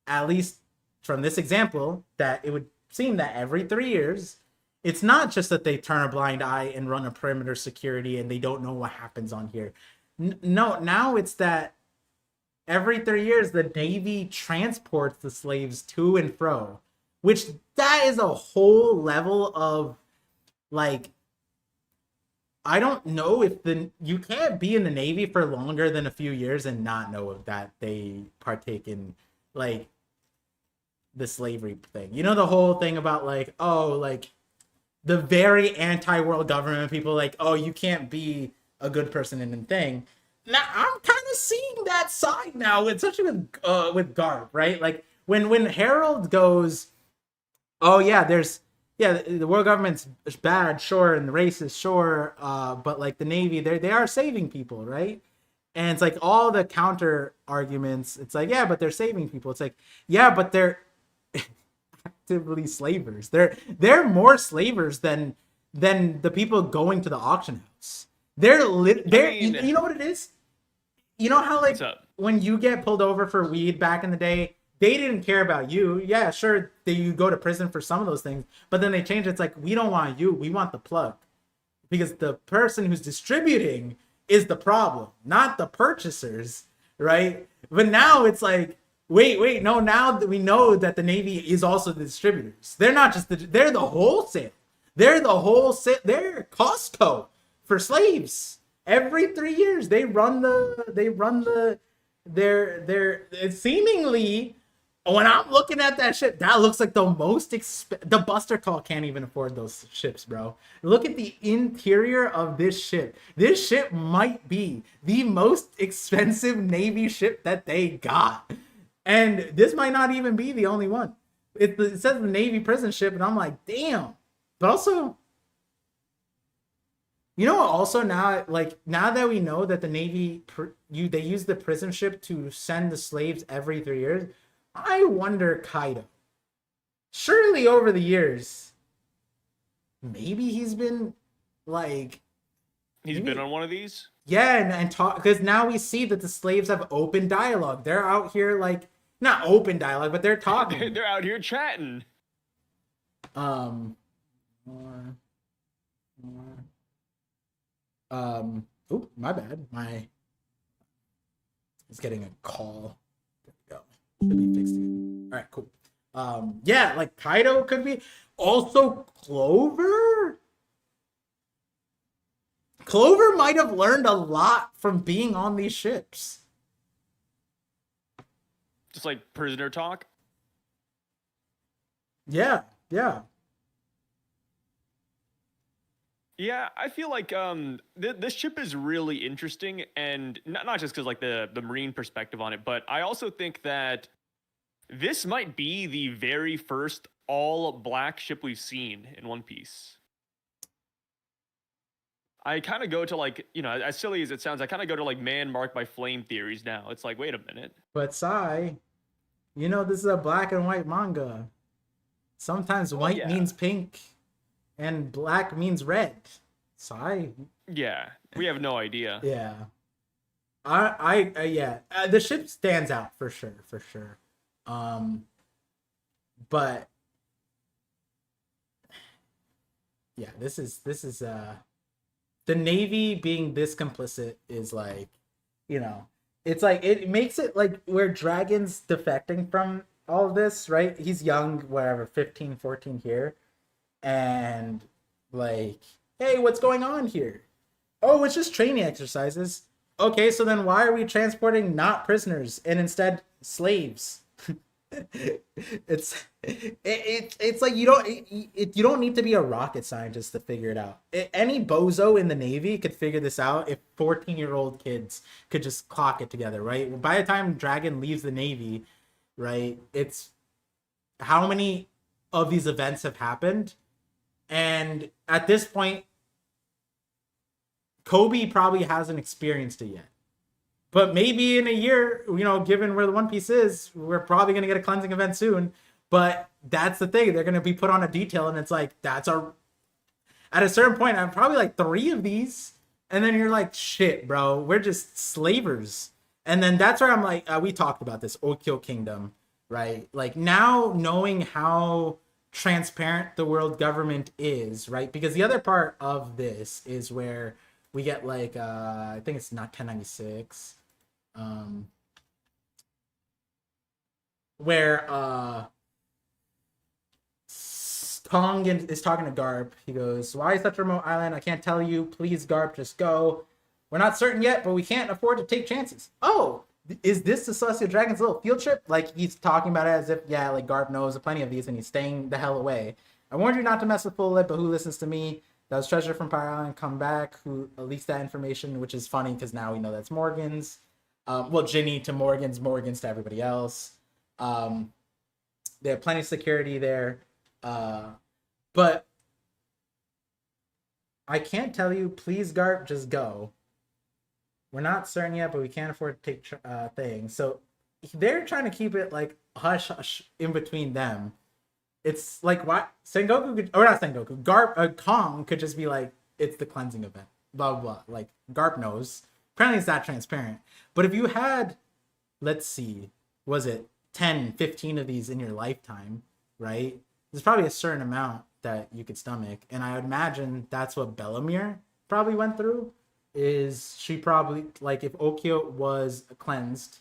at least from this example, that it would seem that every 3 years, it's not just that they turn a blind eye and run a perimeter security and they don't know what happens on here. No, now it's that every 3 years, the Navy transports the slaves to and fro, which that is a whole level of, like, I don't know if you can't be in the Navy for longer than a few years and not know that they partake in, like, the slavery thing. You know, the whole thing about, like, oh, like, the very anti-world government people, like, oh, you can't be a good person in the thing. Now, I'm kind of seeing that side now, especially with Garp, right? Like, when Harold goes, oh, yeah, the world government's bad, sure, and the racist, sure, but like the Navy, they are saving people, right? And it's like all the counter arguments. It's like, yeah, but they're saving people. It's like, yeah, but they're actively slavers. They're more slavers than the people going to the auction house. You know what it is? You know how like when you get pulled over for weed back in the day, they didn't care about you. Yeah, sure, you go to prison for some of those things, but then they change it. It's like, we don't want you, we want the plug. Because the person who's distributing is the problem, not the purchasers, right? But now it's like, wait, no, now that we know that the Navy is also the distributors. They're not just they're the wholesale. They're they're Costco for slaves. Every 3 years they run their seemingly, when I'm looking at that ship, that looks like the most the Buster Call can't even afford those ships, bro. Look at the interior of this ship. This ship might be the most expensive Navy ship that they got. And this might not even be the only one. It says the Navy prison ship, and I'm like, damn. But also, you know, also now that we know that the Navy, they use the prison ship to send the slaves every 3 years, I wonder, Kaido, surely over the years, maybe he's been like... He's been on one of these? Yeah, and talk, because now we see that the slaves have open dialogue. They're out here like, not open dialogue, but they're talking. They're out here chatting. Oop, my bad. It's getting a call. There we go. Should be fixed again. All right, cool. Yeah, like Kaido could be. Also, Clover. Clover might have learned a lot from being on these ships. Just like prisoner talk? Yeah. Yeah, I feel like this ship is really interesting, and not just because like the Marine perspective on it, but I also think that this might be the very first all black ship we've seen in One Piece. I kind of go to like, you know, as silly as it sounds, I kind of go to like man marked by flame theories now. It's like, wait a minute. But Sai, you know, this is a black and white manga. Sometimes white means pink and black means red. Sai. Yeah, we have no idea. Yeah. Yeah. The ship stands out for sure. But yeah, this is the Navy being this complicit is like, you know, it's like, it makes it like where Dragon's defecting from all of this, right? He's young, whatever, 15, 14 here. And like, hey, what's going on here? Oh, it's just training exercises. Okay, so then why are we transporting not prisoners and instead slaves? It's like you don't need to be a rocket scientist to figure it out. Any bozo in the Navy could figure this out if 14-year-old kids could just clock it together, right? By the time Dragon leaves the Navy, right, it's how many of these events have happened, and at this point Kobe probably hasn't experienced it yet. But maybe in a year, you know, given where the One Piece is, we're probably going to get a cleansing event soon. But that's the thing. They're going to be put on a detail, and it's like, at a certain point, I'm probably like 3 of these. And then you're like, shit, bro, we're just slavers. And then that's where I'm like, we talked about this, Okyo Kingdom, right? Like now knowing how transparent the world government is, right? Because the other part of this is where we get like, I think it's not 1096. Where Tong is talking to Garp. He goes, why is such a remote island? I can't tell you. Please, Garp, just go. We're not certain yet, but we can't afford to take chances. Oh, is this the Celestial Dragon's little field trip? Like, he's talking about it as if, yeah, like Garp knows plenty of these and he's staying the hell away. I warned you not to mess with Full Lip, but who listens to me? That was Treasure from Pirate Island. Come back. Who leaked that information, which is funny because now we know that's Morgan's. Well, Ginny to Morgan's to everybody else. They have plenty of security there. But I can't tell you, please, Garp, just go. we're not certain yet, but we can't afford to take things. So they're trying to keep it like hush hush in between them. It's like what Sengoku could, or not Sengoku, Kong could just be like, it's the cleansing event, blah blah blah. Like Garp knows. Apparently it's that transparent. But if you had, let's see, was it 10, 15 of these in your lifetime, right? There's probably a certain amount that you could stomach. And I would imagine that's what Bellamere probably went through. Is she probably, like, if Okio was cleansed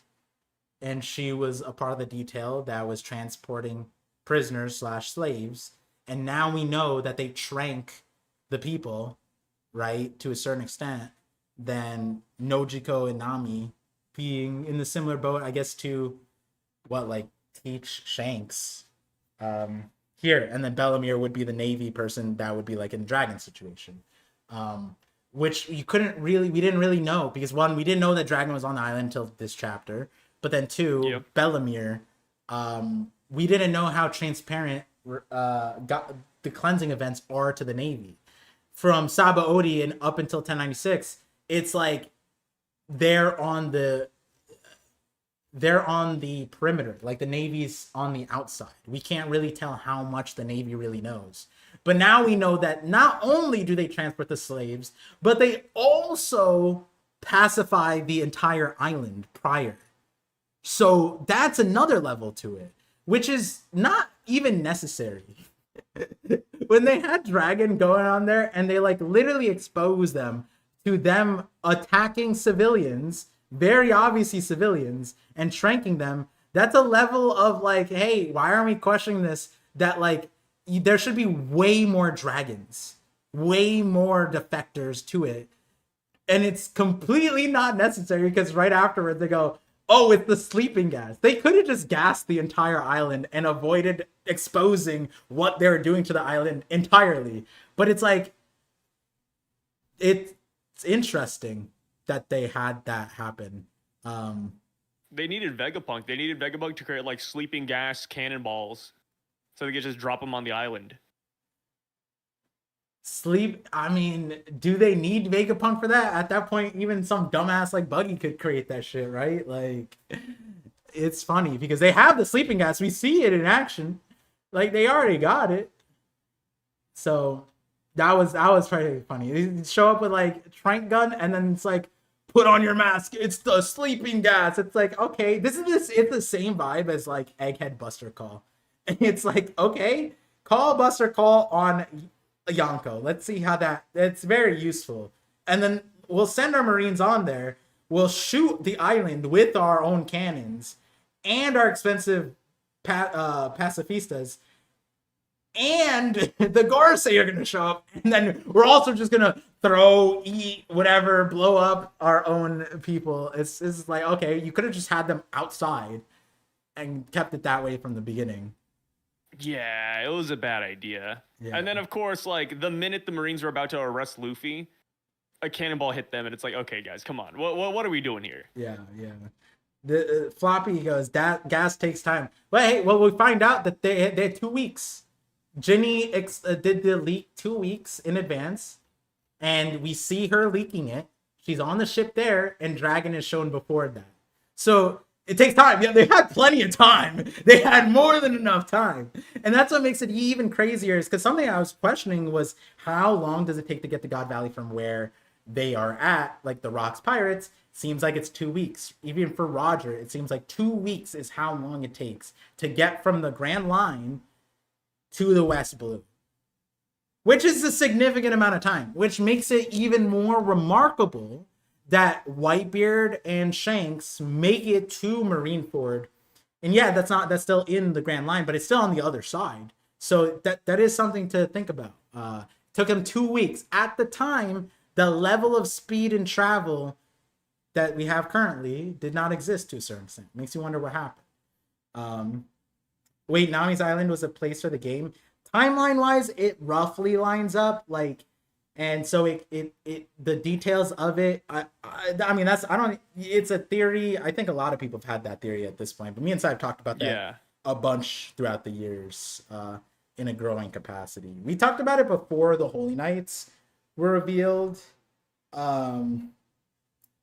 and she was a part of the detail that was transporting prisoners / slaves, and now we know that they trank the people, right, to a certain extent, then Nojiko and Nami being in the similar boat, I guess, to what, like, teach Shanks here, and then Bellamere would be the Navy person that would be like in Dragon situation, which we didn't really know, because one, we didn't know that Dragon was on the island until this chapter, but then two, Yep. Bellamere, we didn't know how transparent got the cleansing events are to the Navy. From Sabaody and up until 1096, it's like they're on the perimeter, like the Navy's on the outside. We can't really tell how much the Navy really knows. But now we know that not only do they transport the slaves, but they also pacify the entire island prior. So that's another level to it, which is not even necessary. When they had Dragon going on there and they like literally expose them to them attacking civilians, very obviously civilians, and tranking them, that's a level of like, hey, why aren't we questioning this? That like there should be way more dragons, way more defectors to it. And it's completely not necessary, because right afterwards they go, oh, it's the sleeping gas. They could have just gassed the entire island and avoided exposing what they're doing to the island entirely. But it's like, it's interesting that they had that happen. They needed Vegapunk. They needed Vegapunk to create like sleeping gas cannonballs, so they could just drop them on the island. I mean, do they need Vegapunk for that? At that point, even some dumbass like Buggy could create that shit, right? Like, it's funny because they have the sleeping gas. We see it in action. Like, they already got it. So that was pretty funny. They show up with like trank gun, and then it's like, put on your mask. It's the sleeping gas. It's like, okay, it's the same vibe as like Egghead Buster Call. And it's like, okay, call Buster Call on Yonko. Let's see how that's very useful. And then we'll send our Marines on there. We'll shoot the island with our own cannons and our expensive pacifistas. And the Gorsei are going to show up. And then we're also just going to eat, whatever, blow up our own people. It's like, okay, you could have just had them outside and kept it that way from the beginning. Yeah, it was a bad idea. Yeah. And then, of course, like the minute the Marines were about to arrest Luffy, a cannonball hit them, and it's like, okay, guys, come on, what are we doing here? Yeah. The Floppy goes, that gas takes time. But hey, well, we find out that they had 2 weeks. Ginny did the leak 2 weeks in advance, and we see her leaking it. She's on the ship there, and Dragon is shown before that. So it takes time. Yeah, they had plenty of time. They had more than enough time. And that's what makes it even crazier, is because something I was questioning was, how long does it take to get to God Valley from where they are at, like the Rocks Pirates? Seems like it's 2 weeks. Even for Roger, it seems like 2 weeks is how long it takes to get from the Grand Line to the West Blue, which is a significant amount of time, which makes it even more remarkable that Whitebeard and Shanks make it to Marineford. And yeah, that's still in the Grand Line, but it's still on the other side. So that is something to think about. Took them 2 weeks. At the time, the level of speed and travel that we have currently did not exist to a certain extent. Makes you wonder what happened. Wait, Nami's Island was a place for the game. Timeline wise, it roughly lines up, like, and so it the details of it. I mean, it's a theory. I think a lot of people have had that theory at this point, but me and Sai have talked about that a bunch throughout the years, in a growing capacity. We talked about it before the Holy Knights were revealed, and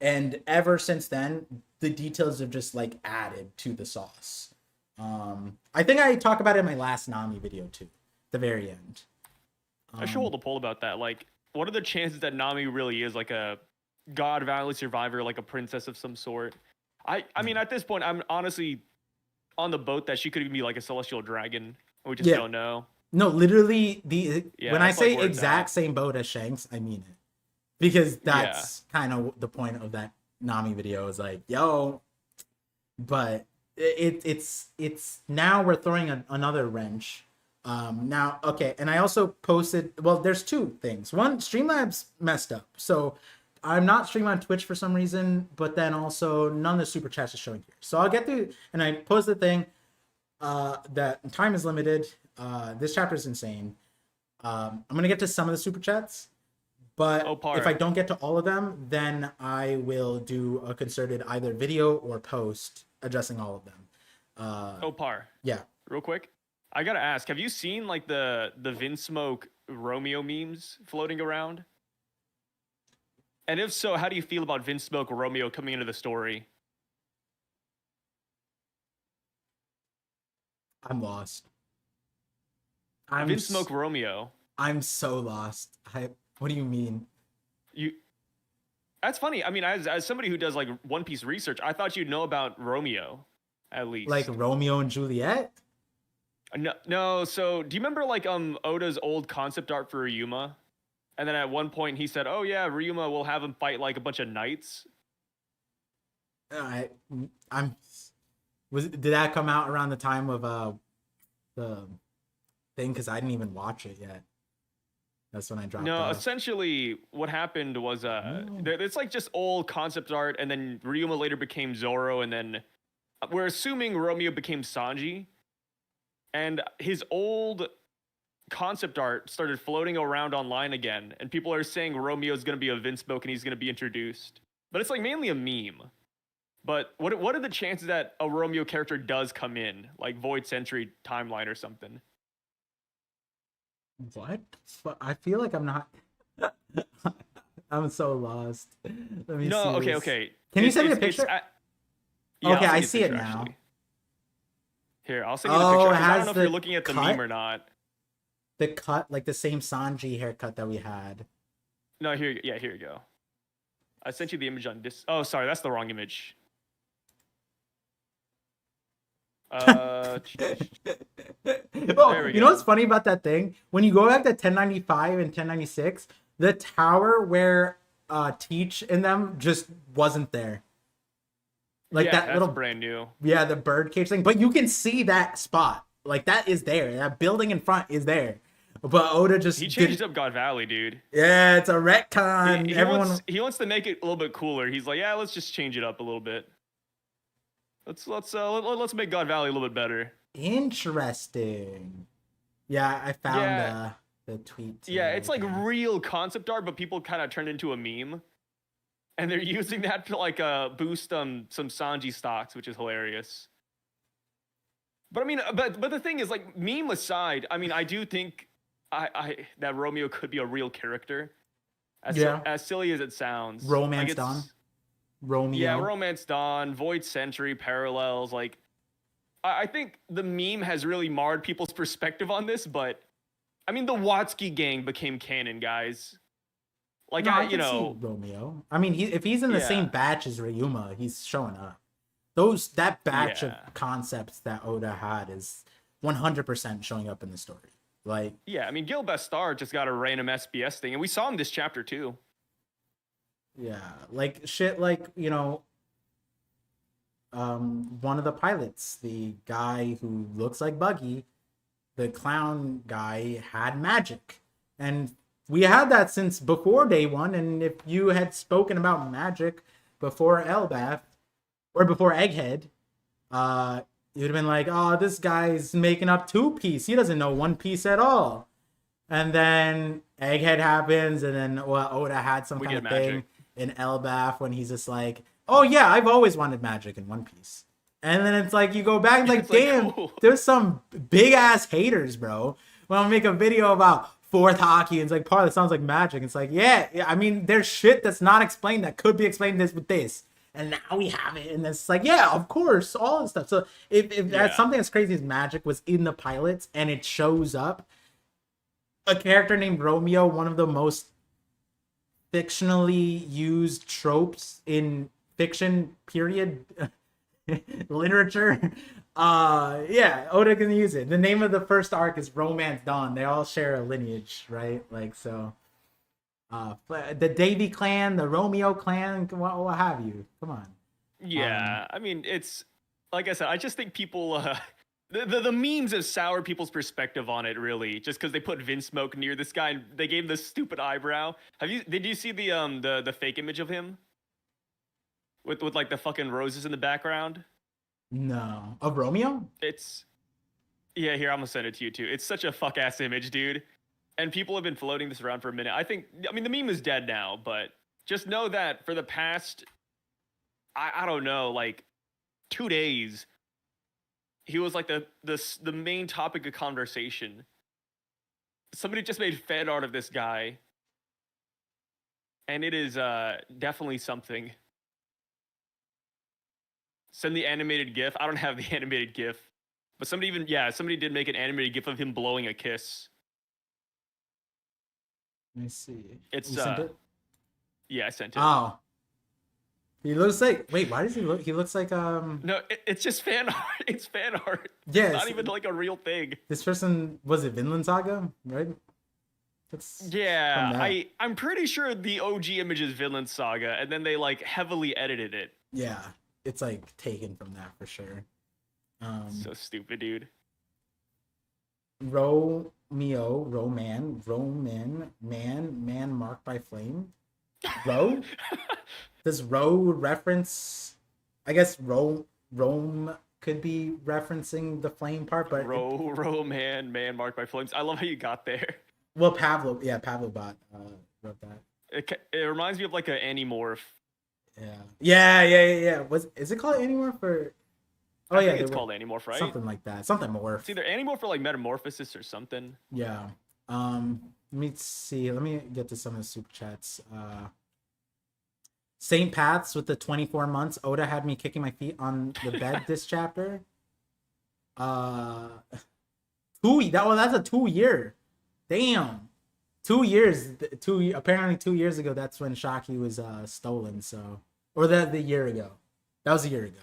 And ever since then, the details have just like added to the sauce. I think I talk about it in my last Nami video too, the very end. I should hold a poll about that. Like, what are the chances that Nami really is like a God Valley survivor, like a princess of some sort? I mean, at this point, I'm honestly on the boat that she could even be like a celestial dragon. We just don't know. No, literally, when I that's say like where it's exact at. same boat as Shanks, I mean it. Because that's kind of the point of that Nami video is like, yo, but it's now we're throwing another wrench. Now, okay, and I also posted, well, there's two things. One, Streamlabs messed up. So I'm not streaming on Twitch for some reason, but then also none of the super chats is showing here. So I'll get through, and I posted the thing that time is limited. This chapter is insane. I'm going to get to some of the super chats. But if I don't get to all of them, then I will do a concerted either video or post addressing all of them. Par. Yeah. Real quick, I gotta ask: have you seen like the Vinsmoke Romeo memes floating around? And if so, how do you feel about Vinsmoke Romeo coming into the story? I'm lost. Vinsmoke Romeo. I'm so lost. What do you mean? That's funny. I mean, as somebody who does like One Piece research, I thought you'd know about Romeo, at least. Like Romeo and Juliet? No. So do you remember like Oda's old concept art for Ryuma? And then at one point he said, "Oh yeah, Ryuma will have him fight like a bunch of knights." Did that come out around the time of the thing? Because I didn't even watch it yet. That's when I dropped off. Essentially what happened was it's like just old concept art, and then Ryuma later became Zoro, and then we're assuming Romeo became Sanji, and his old concept art started floating around online again, and people are saying Romeo's going to be a Vinsmoke and he's going to be introduced, but it's like mainly a meme. But what are the chances that a Romeo character does come in, like Void Century timeline or something? What? I feel like I'm not. I'm so lost. Let me see. Okay. Can you send me a picture? Okay, I see it now. Actually. Here, I'll send you the picture. I don't know if you're looking at the cut? meme or not. The cut, like the same Sanji haircut that we had. No, here you go. I sent you the image on this. Oh, sorry, that's the wrong image. Oh, you know what's funny about that thing? When you go back to 1095 and 1096, the tower where Teach in them just wasn't there. Like that little brand new. Yeah, the bird cage thing. But you can see that spot. Like that is there. That building in front is there. But Oda he changed up God Valley, dude. Yeah, it's a retcon. He wants to make it a little bit cooler. He's like, yeah, let's just change it up a little bit. Let's make God Valley a little bit better. Interesting. Yeah, I found the tweet. Yeah, it's like real concept art, but people kind of turned into a meme, and they're using that to like boost some Sanji stocks, which is hilarious. But I mean, but the thing is, like, meme aside, I mean, I do think that Romeo could be a real character. As silly as it sounds. Romance Dawn. Romeo. Yeah, Romance Dawn, Void Century, Parallels. Like, I think the meme has really marred people's perspective on this, but I mean, the Watsky gang became canon, guys. Like, I can see Romeo. I mean, if he's in the same batch as Ryuma, he's showing up. That batch of concepts that Oda had is 100% showing up in the story. Like, yeah, I mean, Gil Bestar just got a random SBS thing, and we saw him this chapter too. Yeah, like shit, like, you know, one of the pilots, the guy who looks like Buggy, the clown guy, had magic, and we had that since before day one. And if you had spoken about magic before Elbaf or before Egghead, you'd have been like, oh, this guy's making up 2 Piece. He doesn't know 1 Piece at all. And then Egghead happens, and then Oda had some kind of thing in Elbaf when he's just like, oh yeah, I've always wanted magic in One Piece. And then it's like, you go back, like, damn, cool. There's some big ass haters, bro. When I make a video about fourth hockey. It's like, part that sounds like magic. It's like, yeah, I mean, there's shit that's not explained that could be explained this with this. And now we have it. And it's like, yeah, of course, all this stuff. So if that's something as crazy as magic was in the pilots and it shows up, a character named Romeo, one of the most fictionally used tropes in fiction, period, literature. Yeah, Oda can use it. The name of the first arc is Romance Dawn. They all share a lineage, right? Like, so the Davy clan, the Romeo clan, what have you. Come on. Yeah, I mean, it's like I said, I just think people the memes have soured people's perspective on it, really, just because they put Vince Smoke near this guy and they gave him this stupid eyebrow. Did you see the fake image of him with like the fucking roses in the background? No. Of Romeo? Yeah, here, I'm gonna send it to you too. It's such a fuck ass image, dude. And people have been floating this around for a minute. I mean, the meme is dead now, but just know that for the past, I don't know, like 2 days, he was like the main topic of conversation. Somebody just made fan art of this guy, and it is definitely something. Send the animated GIF. I don't have the animated GIF, but somebody did make an animated GIF of him blowing a kiss. Let me see. It's You sent it? Yeah, I sent it. Oh. He looks like, wait, why does he look? He looks like No, it's just fan art. It's fan art. Yeah, It's not even like a real thing. This person, was it Vinland Saga, right? That's Yeah, from that. I'm pretty sure the OG image is Vinland Saga, and then they like heavily edited it. Yeah, it's like taken from that for sure. So stupid, dude. Man marked by flame. Ro? Does Ro reference? I guess Rome could be referencing the flame part, but Man marked by flames. I love how you got there. well, Pablo Bot wrote that. It reminds me of like an Animorph. Yeah. Is it called Animorph or? Oh I yeah, think it's called Animorph, right? Something like that. Something morph. It's either Animorph or like Metamorphosis or something. Yeah. Let me see. Let me get to some of the super chats. St. Pat's with the 24 months. Oda had me kicking my feet on the bed this chapter. That's a 2 year. Damn. 2 years. Apparently 2 years ago, that's when Shaki was stolen. So, or the year ago. That was a year ago.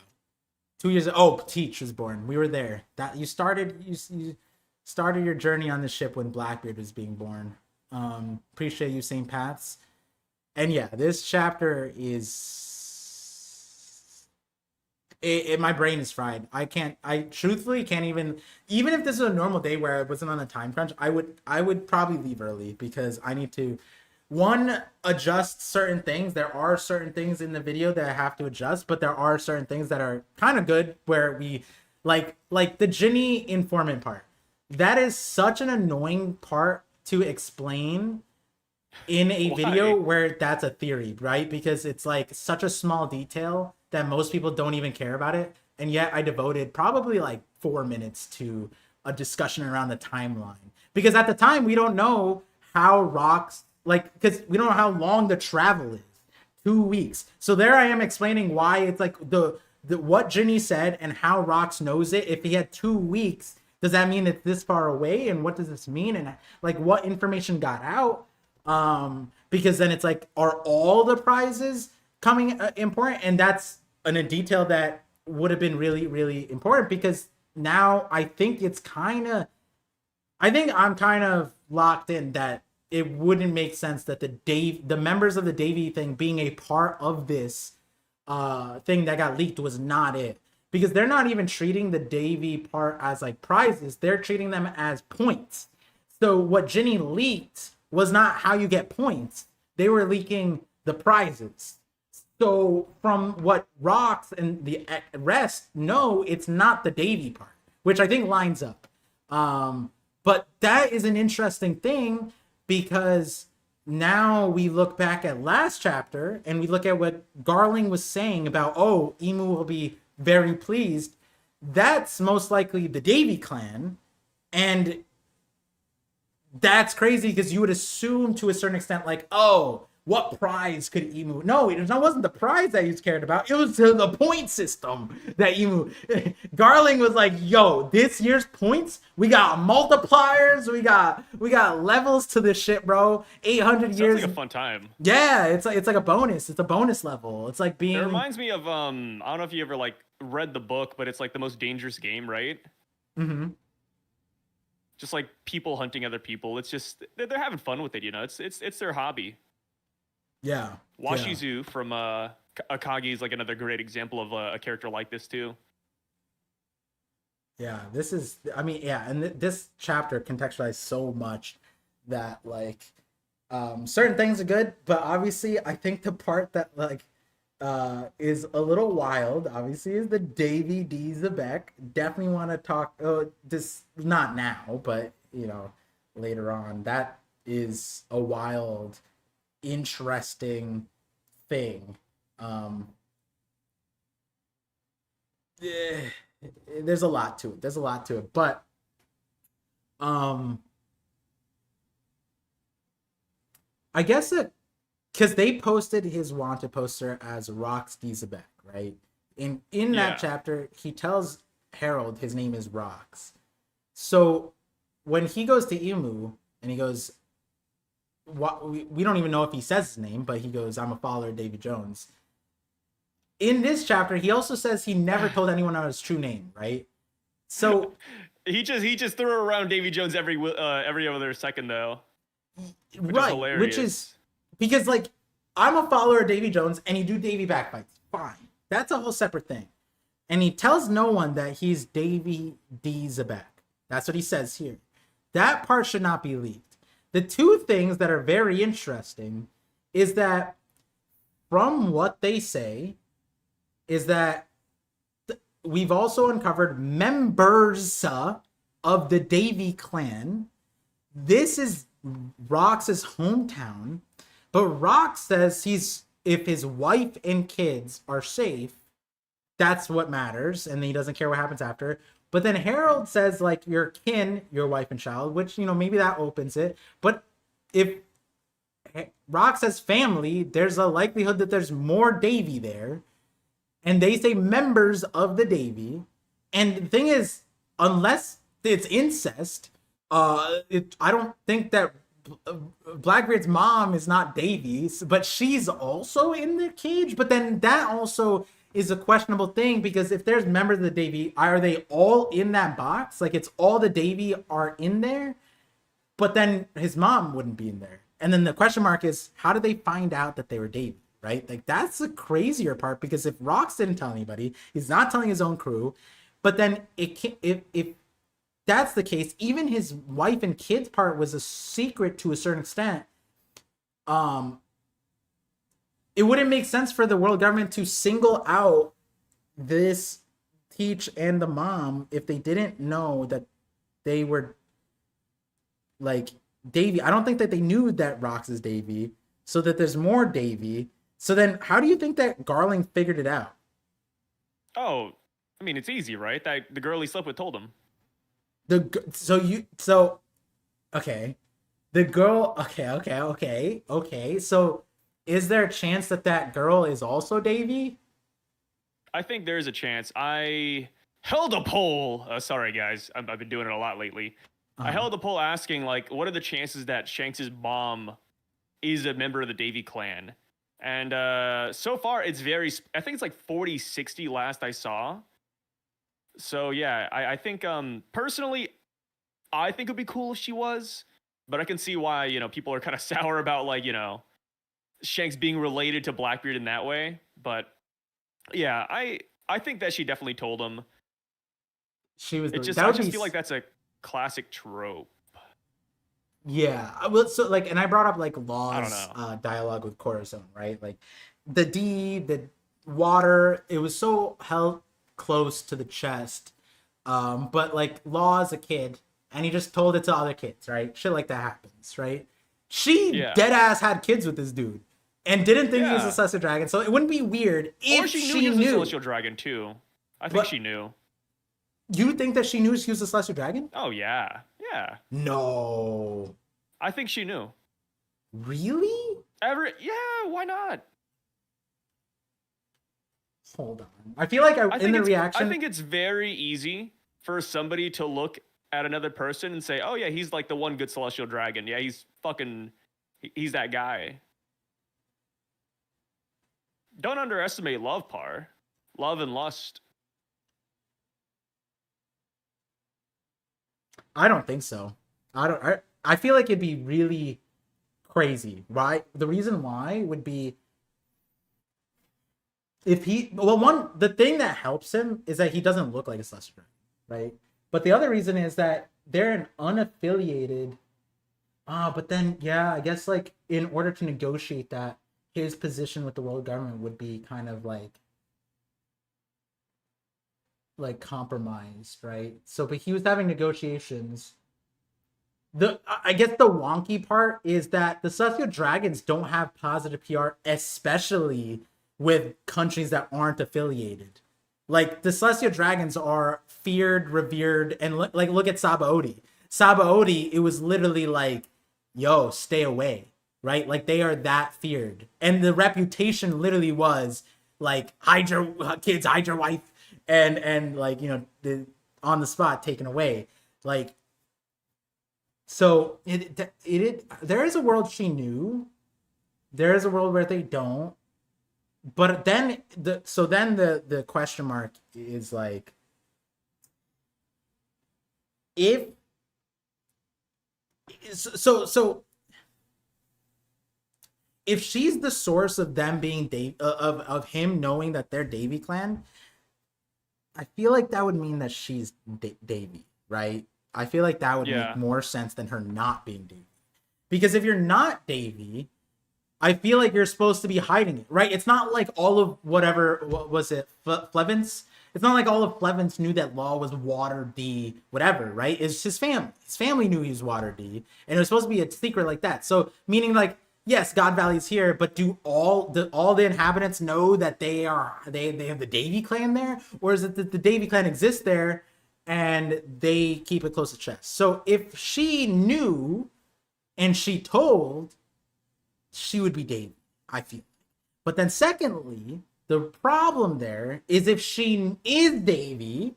2 years. Oh, Teach was born. We were there. That you started your journey on the ship when Blackbeard was being born. Appreciate you, St. Pat's. And yeah, this chapter is my brain is fried. I truthfully can't even if this is a normal day where I wasn't on a time crunch, I would probably leave early because I need to adjust certain things. There are certain things in the video that I have to adjust, but there are certain things that are kind of good where we like the Ginny informant part. That is such an annoying part to explain in a video where that's a theory, right? Because it's like such a small detail that most people don't even care about it. And yet I devoted probably like 4 minutes to a discussion around the timeline. Because at the time we don't know how rocks, because we don't know how long the travel is. 2 weeks. So there I am explaining why it's like the what Ginny said and how Rox knows it. If he had 2 weeks, does that mean it's this far away? And what does this mean? And like what information got out? Because then it's like, are all the prizes coming important? And that's a detail that would have been really, really important because now I think I'm kind of locked in that it wouldn't make sense that the members of the Davy thing being a part of this thing that got leaked was not it. Because they're not even treating the Davy part as like prizes. They're treating them as points. So what Ginny leaked was not how you get points. They were leaking the prizes. So from what Rox and the rest know, it's not the Davy part, which I think lines up. But that is an interesting thing because now we look back at last chapter and we look at what Garling was saying about, oh, Emu will be very pleased. That's most likely the Davy clan. And that's crazy because you would assume to a certain extent, like, oh, what prize could Emu? No, it wasn't the prize that he was cared about. It was the point system that Emu. Garling was like, yo, this year's points, we got multipliers, we got levels to this shit, bro. 800 years. Sounds like a fun time. Yeah, it's like a bonus. It's a bonus level. It's like being. It reminds me of I don't know if you ever like read the book, but it's like the most dangerous game, right? Mm-hmm. Just like people hunting other people. It's just they're having fun with it, you know. It's their hobby. Yeah. Washizu from Akagi is like another great example of a character like this too. Yeah, this is. I mean, yeah, and this chapter contextualized so much that like certain things are good, but obviously I think the part that like is a little wild, obviously, is the Davy D. Zebek. Definitely want to talk. This not now, but you know, later on. That is a wild, interesting thing. Yeah, there's a lot to it. But I guess that because they posted his wanted poster as Rox Dizabek, right? In that chapter, he tells Harold his name is Rox. So when he goes to Emu and he goes, we don't even know if he says his name, but he goes, I'm a follower of Davy Jones. In this chapter, he also says he never told anyone his true name, right? So he just threw around Davy Jones every other second though. Which is because like I'm a follower of Davy Jones and you do Davy backfights. Fine. That's a whole separate thing. And he tells no one that he's Davy D. Zebek. That's what he says here. That part should not be leaked. The two things that are very interesting is that from what they say is that we've also uncovered members of the Davy clan. This is Rox's hometown, but Rox says if his wife and kids are safe, that's what matters, and he doesn't care what happens after. But then Harold says like your kin, your wife and child, which you know maybe that opens it. But if Rox says family, there's a likelihood that there's more Davy there, and they say members of the Davy. And the thing is, unless it's incest, I don't think that Blackbeard's mom is not Davy's, but she's also in the cage. But then that also is a questionable thing, because if there's members of the Davy, are they all in that box? Like it's all the Davy are in there, but then his mom wouldn't be in there. And then the question mark is, how did they find out that they were Davy, right? Like that's the crazier part, because if Rox didn't tell anybody, he's not telling his own crew, but then if that's the case, even his wife and kids part was a secret to a certain extent. It wouldn't make sense for the world government to single out this Teach and the mom if they didn't know that they were like Davy. I don't think that they knew that Rox is Davy, so that there's more Davy. So then how do you think that Garling figured it out? Oh, I mean, it's easy, right? That the girl he slept with told him. Okay. The girl, okay. So is there a chance that girl is also Davy? I think there's a chance. I held a poll. Sorry, guys. I've been doing it a lot lately. I held a poll asking, like, what are the chances that Shanks' mom is a member of the Davy clan? And so far, it's I think it's like 40-60 last I saw. So, yeah, I think, personally, I think it would be cool if she was. But I can see why, you know, people are kind of sour about, like, you know, Shanks being related to Blackbeard in that way. But yeah, I think that she definitely told him. She was. I just feel like that's a classic trope. Yeah, well, so like, and I brought up like Law's dialogue with Corazon, right? Like the water, it was so held close to the chest, but like Law's a kid, and he just told it to other kids, right? Shit like that happens, right? She dead ass had kids with this dude and didn't think he was a Celestial Dragon, so it wouldn't be weird if she knew he was a Celestial Dragon too. I think she knew. You think that she knew he was a Celestial Dragon? Oh yeah, yeah. No. I think she knew. Really? Yeah, why not? Hold on. I feel like I in the reaction. I think it's very easy for somebody to look at another person and say, "Oh yeah, he's like the one good celestial dragon. Yeah, he's that guy." Don't underestimate love, love and lust. I don't think so. I feel like it'd be really crazy, right? The reason why would be if the thing that helps him is that he doesn't look like a celestial dragon, right? But the other reason is that they're an unaffiliated. But then yeah, I guess like in order to negotiate that, his position with the world government would be kind of like compromised, right? So, but he was having negotiations. I guess the wonky part is that the celestial dragons don't have positive PR, especially with countries that aren't affiliated. Like the celestial dragons are feared, revered, and look at Sabaody. Sabaody, it was literally like, yo, stay away, right? Like they are that feared, and the reputation literally was like hide your kids, hide your wife, and like, you know, on the spot taken away, like. So there is a world she knew. There is a world where they don't. But then the question mark is like, if if she's the source of them being of him knowing that they're Davy clan, I feel like that would mean that she's Davy, right? I feel like that would make more sense than her not being Davy. Because if you're not Davy, I feel like you're supposed to be hiding it, right? It's not like all of what was it, Flevens? It's not like all of Flevens knew that Law was Water D, whatever, right? It's his family. His family knew he was Water D, and it was supposed to be a secret like that. So, meaning like, yes, God Valley's here, but do all the inhabitants know that they have the Davy clan there? Or is it that the Davy clan exists there and they keep it close to chest? So if she knew and she told, she would be Davy, I feel. But then secondly, the problem there is if she is Davy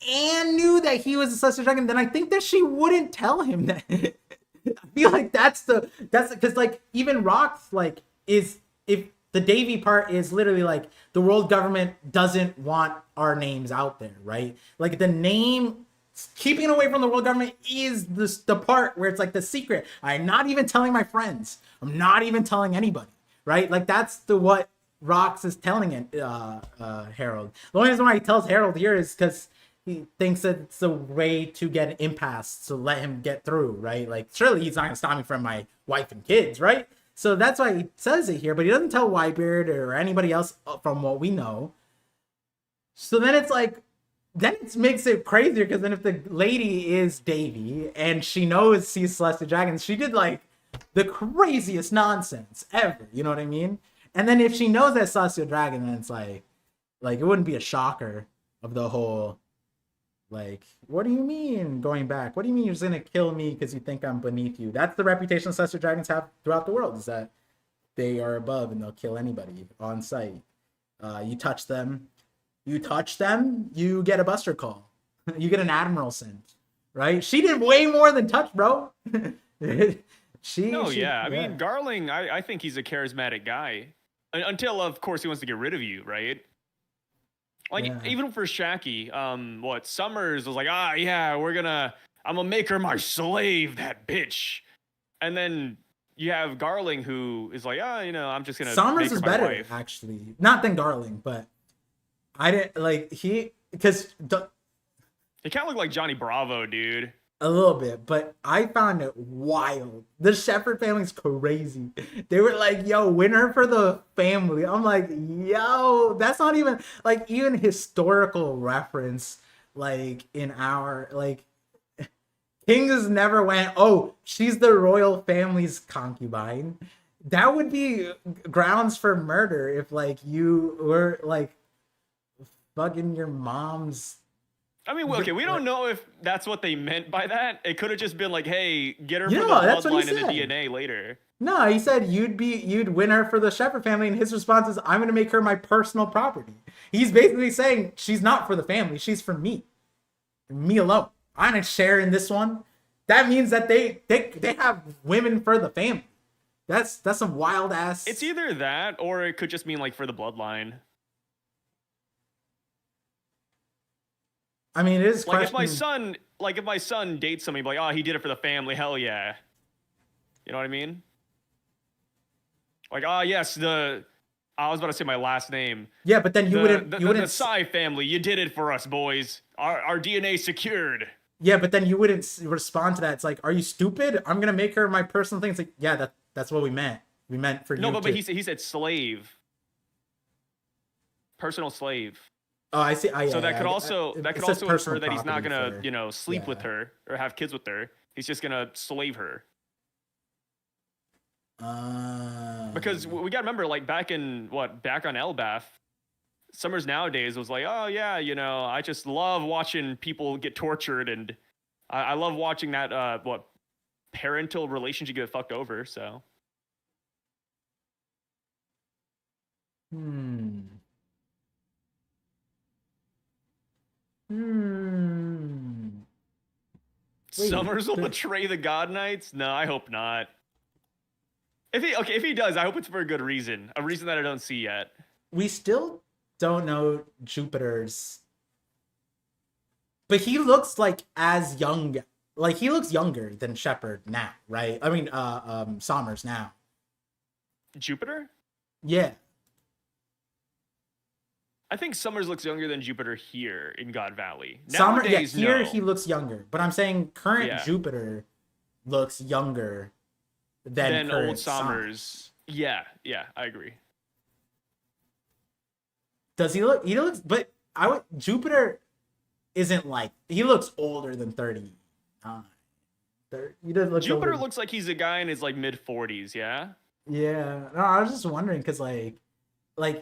and knew that he was a celestial dragon, then I think that she wouldn't tell him that. I feel like that's because like even Rox like is, if the Davy part is literally like the world government doesn't want our names out there, right? Like the name, keeping it away from the world government is the part where it's like the secret. I'm not even telling my friends. I'm not even telling anybody, right? Like that's what Rox is telling it, Harold. The only reason why he tells Harold here is because he thinks that it's a way to get an impasse to let him get through, right? Like surely he's not gonna stop me from my wife and kids, right? So that's why he says it here, but he doesn't tell Whitebeard or anybody else from what we know. So then it's like, then it makes it crazier, because then if the lady is Davy and she knows she's Celestial Dragons, she did like the craziest nonsense ever, you know what I mean? And then if she knows that Celestial Dragon, then it's like it wouldn't be a shocker of the whole, like, what do you mean going back? What do you mean you're just gonna kill me because you think I'm beneath you? That's the reputation Celestial Dragons have throughout the world, is that they are above and they'll kill anybody on sight. You touch them, you get a buster call. You get an admiral sent, right? She did way more than touch, bro. I mean, Garling, I think he's a charismatic guy. Until, of course, he wants to get rid of you, right? Like, even for Shaki, Summers was like, I'm gonna make her my slave, that bitch. And then you have Garling, who is like, I'm just gonna Summers make her is my better, wife. actually. Not than Garling, but I didn't, like, because He kind of looked like Johnny Bravo, dude. a little bit, but I found it wild. The Shepherd family's crazy. They were like, yo, win her for the family. I'm like, yo, that's not even like even historical reference. Like in our, like, Kings never went, oh, she's the royal family's concubine. That would be grounds for murder if like you were like fucking your mom's. I mean, okay, we don't know if that's what they meant by that. It could have just been like, hey, get her Yeah, for the that's what he bloodline and the said. DNA later. No, he said you'd win her for the Shepherd family, and his response is, "I'm gonna make her my personal property." He's basically saying she's not for the family, she's for me alone. I'm gonna share in this one. That means that they have women for the family. That's some wild ass. It's either that or it could just mean like for the bloodline. I mean, it is like if my son dates somebody, like, oh, he did it for the family, hell yeah. You know what I mean? Like, oh yes, I was about to say my last name. Yeah, but then you wouldn't. The Psy family, you did it for us, boys. Our DNA secured. Yeah, but then you wouldn't respond to that. It's like, are you stupid? I'm gonna make her my personal thing. It's like, yeah, that's what we meant. We meant for you. No, but he said slave. Personal slave. Oh, I see. So that could also infer that he's not gonna, sleep with her or have kids with her. He's just gonna slave her. Because we gotta remember, like back on Elbath, Summers nowadays was like, oh yeah, I just love watching people get tortured, and I love watching that parental relationship get fucked over. So. Summers will betray the God Knights? No, I hope not. If he does, I hope it's for a good reason. A reason that I don't see yet. We still don't know Jupiter's, but he looks like as young, like he looks younger than Shepard now, right? I mean, Sommers now. Jupiter? Yeah. I think Summers looks younger than Jupiter here in God Valley. Nowadays, here he looks younger, but I'm saying current Jupiter looks younger than old Sommers. Yeah, I agree. Does he look? He looks, but Jupiter isn't like, he looks older than 30. He doesn't look. Jupiter looks like he's a guy in his like mid 40s. Yeah. Yeah. No, I was just wondering because like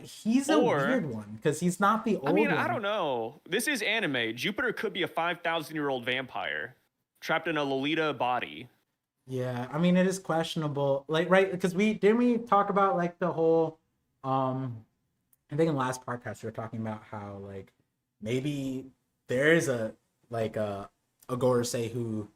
he's a weird one because he's not the old one. I mean, I don't know. This is anime. Jupiter could be a 5,000-year-old vampire trapped in a Lolita body. Yeah, I mean, it is questionable. Like, right, because we talk about like the whole I think in the last podcast we were talking about how like maybe there is a Gorosei who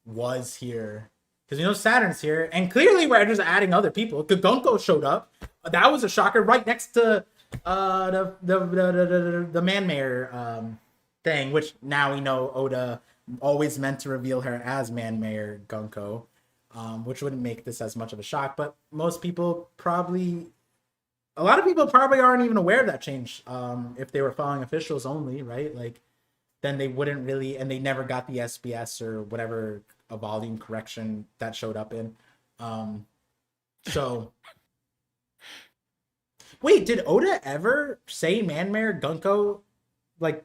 was here, because Saturn's here, and clearly we're just adding other people. Gunko showed up. That was a shocker, right next to the man mayor thing, which now we know Oda always meant to reveal her as man mayor Gunko, which wouldn't make this as much of a shock. But a lot of people probably aren't even aware of that change. If they were following officials only, right? Like, then they wouldn't really, and they never got the SBS or whatever a volume correction that showed up in. So wait, did Oda ever say man mayor Gunko like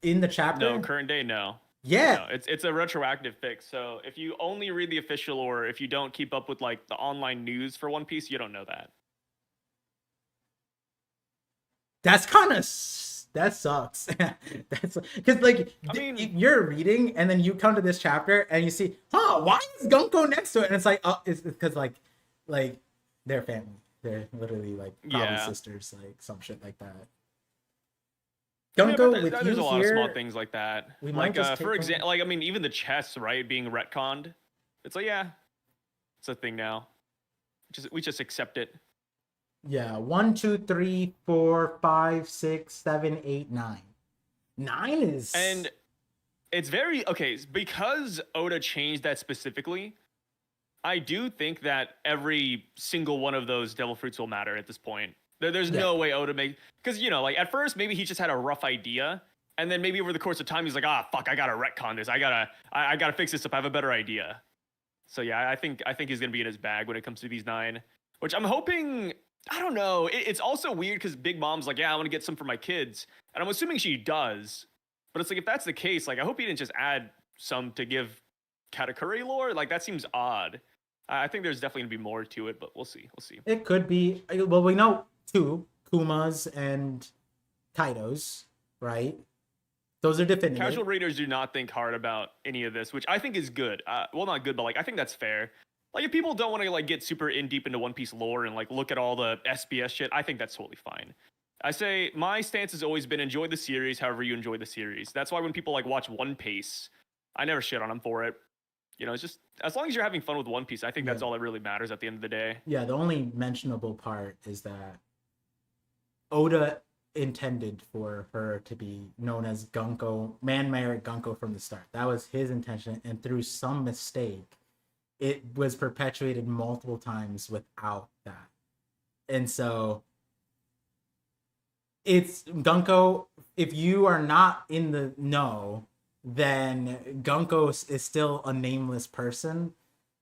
in the chapter? No, current day, no. Yeah, no, it's a retroactive fix. So if you only read the official, or if you don't keep up with like the online news for One Piece, you don't know that. That sucks. That's because like, I mean, you're reading and then you come to this chapter and you see, why is Gunko next to it? And it's like, oh, it's because like they're family. They're literally like probably sisters, like some shit like that. Gunko with there's you a lot here, of small things like that. We like might for example, like I mean, even the chests, right, being retconned. It's like, yeah, it's a thing now. We just accept it. Yeah, 1, 2, 3, 4, 5, 6, 7, 8, 9. 9 is, and it's very okay because Oda changed that specifically. I do think that every single one of those devil fruits will matter at this point. There's no way Oda because like at first maybe he just had a rough idea, and then maybe over the course of time he's like, fuck, I gotta retcon this. I gotta fix this up. I have a better idea. So yeah, I think he's gonna be in his bag when it comes to these 9, which I'm hoping. I don't know. It's also weird because Big Mom's like, yeah, I want to get some for my kids. And I'm assuming she does. But it's like, if that's the case, like, I hope he didn't just add some to give Katakuri lore. Like, that seems odd. I think there's definitely going to be more to it, but we'll see. It could be. Well, we know 2, Kumas and Kaidos, right? Those are definitive. Casual readers do not think hard about any of this, which I think is good. Well, not good, but like I think that's fair. Like if people don't want to like get super in deep into One Piece lore and like look at all the SBS shit, I think that's totally fine. I say my stance has always been enjoy the series however you enjoy the series. That's why when people like watch One Piece, I never shit on them for it. You know, it's just as long as you're having fun with One Piece, I think that's all that really matters at the end of the day. Yeah, the only mentionable part is that Oda intended for her to be known as Gunko, man-mare Gunko from the start. That was his intention, and through some mistake, it was perpetuated multiple times without that. And so it's Gunko. If you are not in the know, then Gunko is still a nameless person.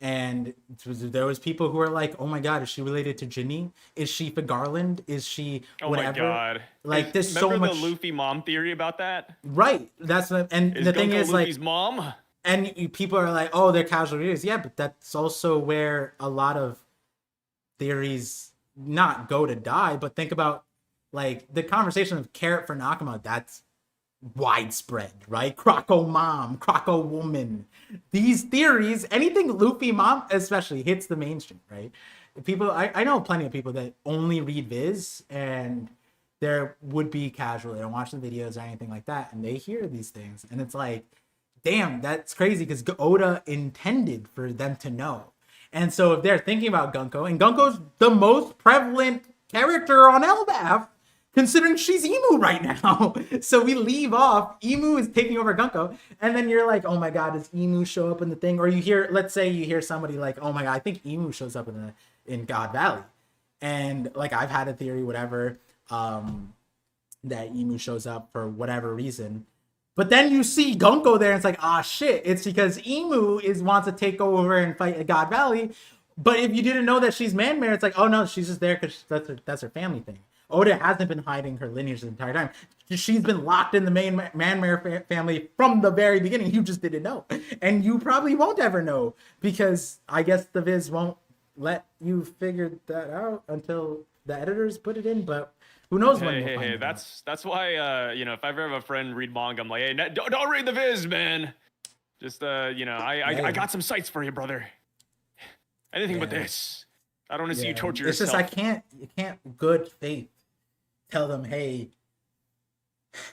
And there was people who were like, "Oh my God, is she related to Ginny? Is she for Garland? Is she whatever?" Oh my God! Like there's so much. The Luffy mom theory about that? Right. That's what, and Is the thing Gunko is Luffy's like, mom? and people are like, "Oh, they're casual readers." Yeah, but that's also where a lot of theories not go to die. But think about like the conversation of Carrot for Nakama. That's widespread, right? Croco mom, Croco woman. These theories, anything Luffy mom especially hits the mainstream, right? People, I know plenty of people that only read Viz and there would be casual, they don't watch the videos or anything like that, and they hear these things, and it's like, damn, that's crazy because Oda intended for them to know. And so if they're thinking about Gunko, and Gunko's the most prevalent character on Elbaf, considering she's Emu right now. So we leave off, Emu is taking over Gunko, and then you're like, oh my God, does Emu show up in the thing? Or you hear, let's say you hear somebody like, oh my God, I think Emu shows up in God Valley. And like I've had a theory, whatever, that Emu shows up for whatever reason. But then you see Gunko there and it's like, ah shit, it's because Emu wants to take over and fight at God Valley. But if you didn't know that she's man-mare, it's like, oh no, she's just there because that's her family thing. Oda hasn't been hiding her lineage the entire time. She's been locked in the main man-mare family from the very beginning. You just didn't know. And you probably won't ever know because I guess the Viz won't let you figure that out until the editors put it in. But who knows when we'll find it out. That's why, you know, if I ever have a friend read manga, I'm like, hey, don't read the Viz, man. Just, you know, I got some sites for you, brother. Anything but this. I don't want to see you torture yourself. It's just you can't good faith tell them, hey,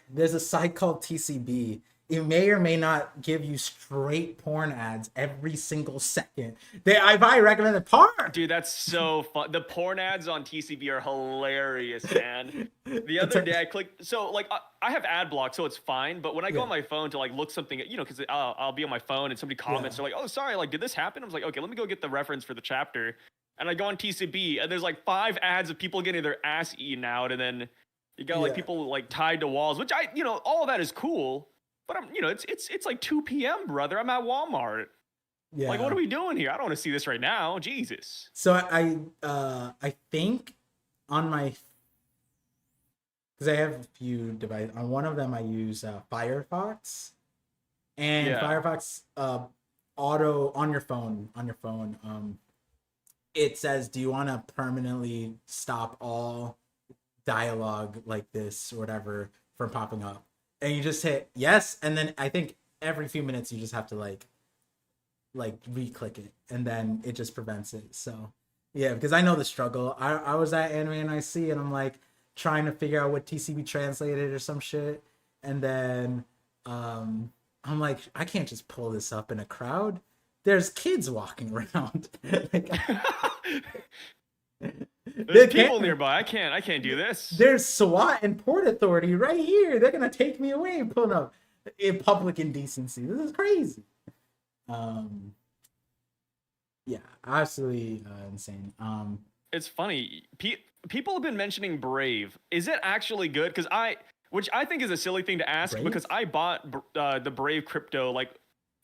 there's a site called TCB. It may or may not give you straight porn ads every single second. I recommend the porn. Dude, that's so fun. The porn ads on TCB are hilarious, man. The other day I clicked, so like I have ad block, so it's fine. But when I go on my phone to like look something, you know, because I'll be on my phone and somebody comments, they're like, oh, sorry, like, did this happen? I was like, okay, let me go get the reference for the chapter. And I go on TCB, and there's like 5 ads of people getting their ass eaten out, and then you got like people like tied to walls, which you know, all of that is cool. But I'm, you know, it's like 2 p.m., brother. I'm at Walmart. Yeah. Like, what are we doing here? I don't want to see this right now. Jesus. So I think on my, because I have a few devices. On one of them I use Firefox, and Firefox auto on your phone. It says, do you want to permanently stop all dialogue like this or whatever from popping up? And you just hit yes, and then I think every few minutes you just have to like re-click it, and then it just prevents it. So yeah, because I know the struggle. I was at Anime NIC and I'm like trying to figure out what TCB translated or some shit, and then I'm like, I can't just pull this up in a crowd. There's kids walking around. There's people nearby. I can't do this. There's SWAT and Port Authority right here. They're gonna take me away and put up in public indecency. This is crazy. Yeah, absolutely insane. It's funny. People have been mentioning Brave. Is it actually good? Because which I think is a silly thing to ask, Brave? because I bought the Brave crypto like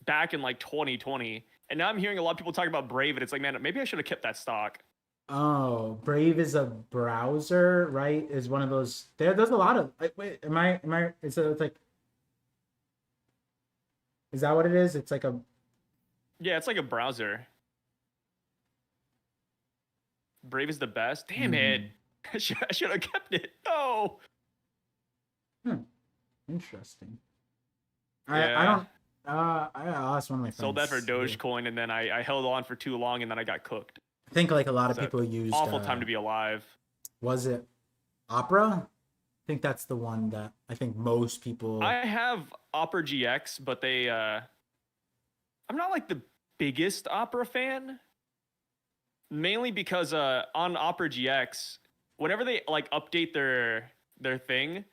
back in like 2020, and now I'm hearing a lot of people talk about Brave, and it's like, man, maybe I should have kept that stock. Oh, Brave is a browser, right? Is one of those. There's a lot of. Wait, am I? It's like. Is that what it is? It's like a. Yeah, it's like a browser. Brave is the best. Damn it! I should have kept it. No. Interesting. I don't. I asked one of my friends. Sold that for Dogecoin, and then I held on for too long, and then I got cooked. I think like a lot of It's a people used. Awful time to be alive. Was it Opera? I think that's the one that I think most people. I have Opera GX, but they. I'm not like the biggest Opera fan. Mainly because on Opera GX, whenever they like update their thing,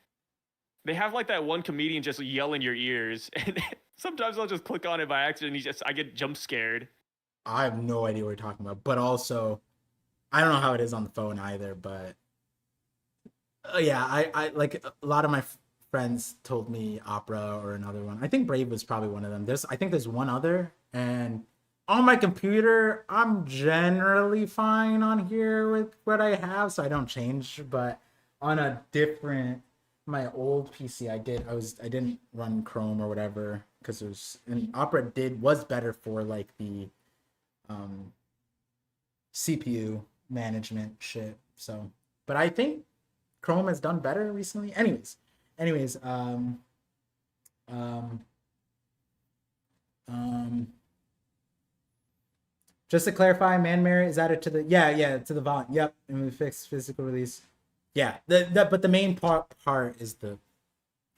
they have like that one comedian just yell in your ears, and sometimes I'll just click on it by accident. And I get jump scared. I have no idea what you're talking about, but also, I don't know how it is on the phone either. But yeah, I like a lot of my friends told me Opera or another one. I think Brave was probably one of them. I think there's one other, and on my computer, I'm generally fine on here with what I have, so I don't change. But on a different, my old PC, I didn't run Chrome or whatever because it was, and Opera was better for like the CPU management shit. So, but I think Chrome has done better recently. Anyways, just to clarify, Man Mary is added to the to the volume. Yep, and we fixed physical release. Yeah, but the main part is the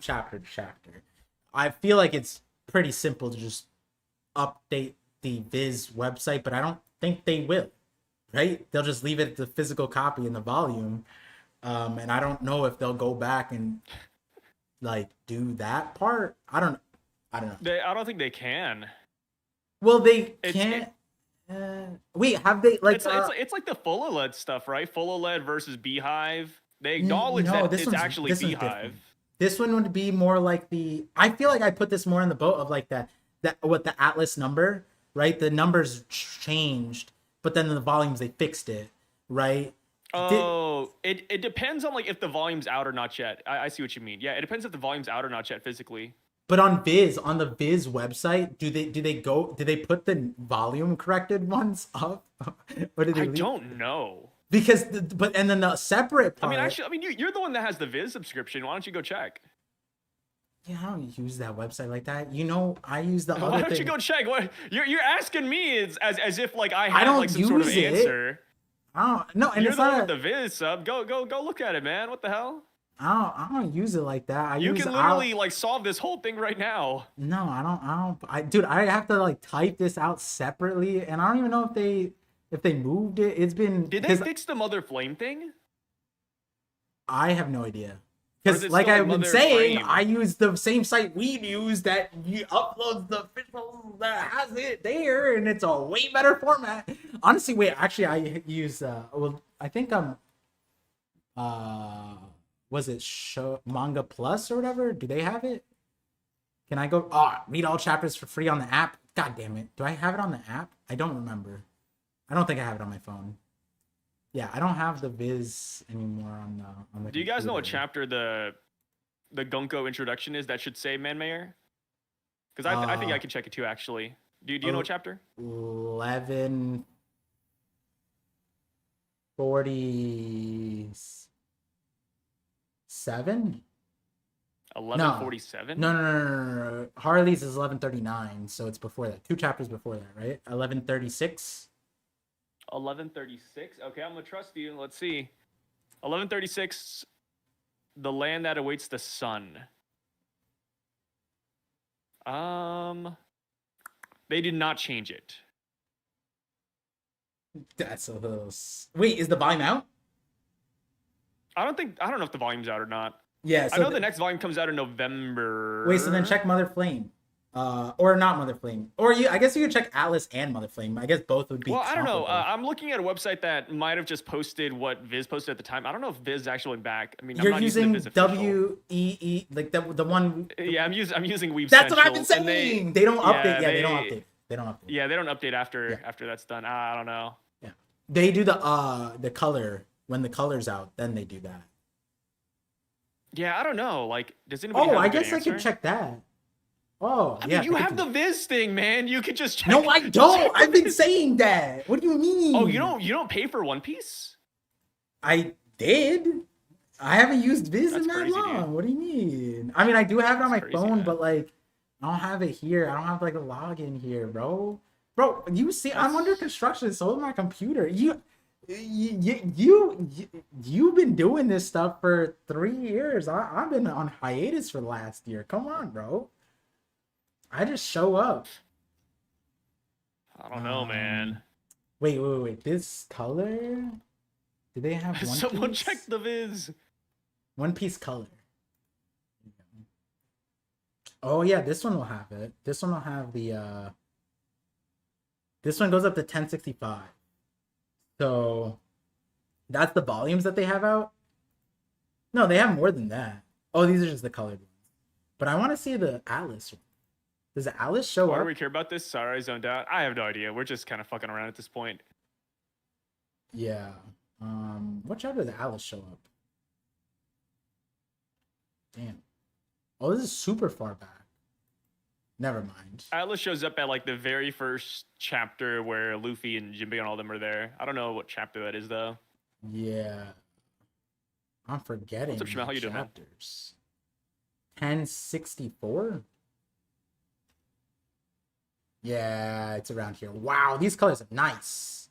chapter to chapter. I feel like it's pretty simple to just update the Viz website, but I don't think they will. Right? They'll just leave it the physical copy in the volume, and I don't know if they'll go back and like do that part. I don't know. I don't think they can. Well, they can't. Wait, have they like? It's like the full OLED stuff, right? Full OLED versus Beehive. They acknowledge that it's actually Beehive. This one would be more like the. I feel like I put this more in the boat of like that what the Atlas number, right? The numbers changed, but then in the volumes they fixed it, right? Oh, it depends on like if the volume's out or not yet. I see what you mean. Yeah, it depends if the volume's out or not yet physically. But on the Viz website, do they put the volume corrected ones up? Or do they I don't know. Because and then the separate part. You're the one that has the Viz subscription. Why don't you go check? Yeah, I don't use that website like that. You know, I use the other thing. Why don't you go check? What you're asking me as if like I have like some sort of answer. I don't no, and you're it's the not one with the Viz sub. Go look at it, man. What the hell? I don't use it like that. You can literally like solve this whole thing right now. No, dude, I have to like type this out separately, and I don't even know if they moved it. It's been. Did they fix the Mother Flame thing? I have no idea. Because like I've been saying, I use the same site we use that you uploads the official that has it there, and it's a way better format. Honestly, wait, actually, I use I think was it Manga Plus or whatever? Do they have it? Can I go read all chapters for free on the app? God damn it. Do I have it on the app? I don't remember. I don't think I have it on my phone. Yeah, I don't have the Viz anymore on the Do you guys know what chapter the Gunko introduction is that should say Man Mayor? Because I think I can check it too, actually. Do you know what chapter? 1147? 1147? No. Harley's is 1139, so it's before that. 2 chapters before that, right? 1136? 1136? Okay, I'm going to trust you. Let's see. 1136, the land that awaits the sun. They did not change it. That's a little... Wait, is the volume out? I don't know if the volume's out or not. Yeah, so I know the next volume comes out in November. Wait, so then check Mother Flame. Or not Mother Flame. Or I guess you could check Atlas and Mother Flame. I guess both would be. Well, I don't know. I'm looking at a website that might have just posted what Viz posted at the time. I don't know if Viz actually went back. I mean, you're I'm not using the Viz official. WEE, like the one. Yeah, I'm using Weeb. That's what I've been saying. They don't update. Yeah, they don't update. They don't update. Yeah, they don't update after that's done. I don't know. Yeah, they do the color when the color's out. Then they do that. Yeah, I don't know. Like, does anybody? I guess I could check that. Oh, I mean, you have the Viz thing, man. You could just check. No, I don't. I've been saying that. What do you mean? Oh, you don't pay for One Piece? I did. I haven't used Viz in that crazy, long. dude. What do you mean? I mean, I do have it on my phone, but like, I don't have it here. I don't have like a login here, bro. Bro, you see, I'm under construction. So is my computer. You've been doing this stuff for 3 years. I've been on hiatus for last year. Come on, bro. I just show up. I don't know, man. Wait. This color? Do they have one Someone piece? check the viz. One piece color. Oh yeah, this one will have it. This one will have the this one goes up to 1065. So that's the volumes that they have out. No, they have more than that. Oh, these are just the colored ones. But I want to see the Atlas one. Does the Atlas show Why up? do we care about this? Sorry, I zoned out. I have no idea. We're just kind of fucking around at this point. Yeah. What chapter does the Atlas show up? Damn. Oh, this is super far back. Never mind. Atlas shows up at like the very first chapter where Luffy and Jinbei and all them are there. I don't know what chapter that is though. Yeah. I'm forgetting. What's up, Shmuel? How you doing, man? chapters. 1064? Yeah, it's around here. Wow, these colors are nice.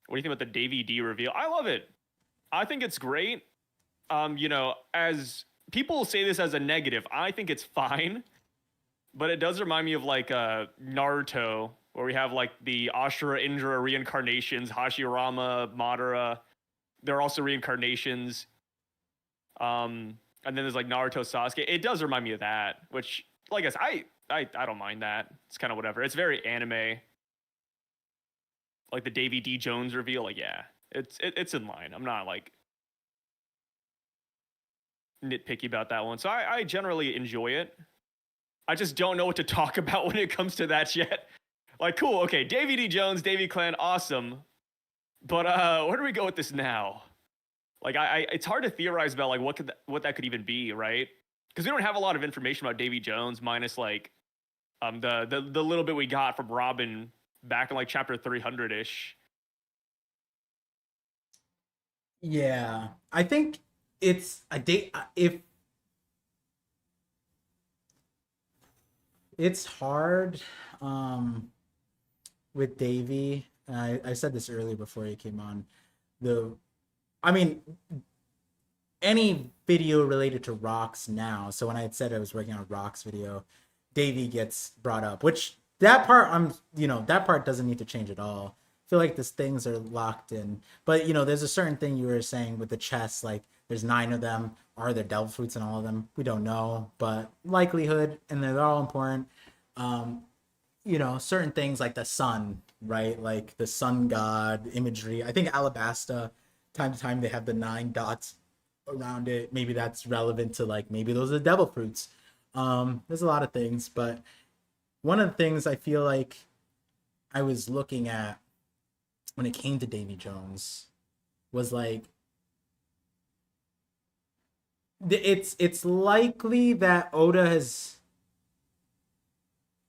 What do you think about the Davy D reveal? I love it. I think it's great. You know, as people say this as a negative, I think it's fine. But it does remind me of like Naruto, where we have like the Ashura Indra reincarnations, Hashirama, Madara. They're also reincarnations. And then there's like Naruto, Sasuke. It does remind me of that, which, like I said, I don't mind that. It's kind of whatever. It's very anime. Like the Davy D. Jones reveal, like yeah, it's in line. I'm not like nitpicky about that one. So I generally enjoy it. I just don't know what to talk about when it comes to that yet. Like, cool, okay, Davy D. Jones, Davy Clan, awesome. But where do we go with this now? Like, it's hard to theorize about like what that could even be, right? Because we don't have a lot of information about Davy Jones, minus like the little bit we got from Robin back in like chapter 300-ish. Yeah, I think it's a date. If it's hard with Davy, and I said this earlier before he came on. I mean, any video related to rocks now. So when I had said I was working on a rocks video, Davy gets brought up, which that part that part doesn't need to change at all. I feel like these things are locked in. But there's a certain thing you were saying with the chests, like there's 9 of them. Are there devil fruits in all of them? We don't know, but likelihood, and they're all important. Certain things like the sun, right? Like the sun god imagery. I think Alabasta, time to time they have the 9 dots around it. Maybe that's relevant to like maybe those are the devil fruits. There's a lot of things, but one of the things I feel like I was looking at when it came to Davy Jones was like it's likely that Oda has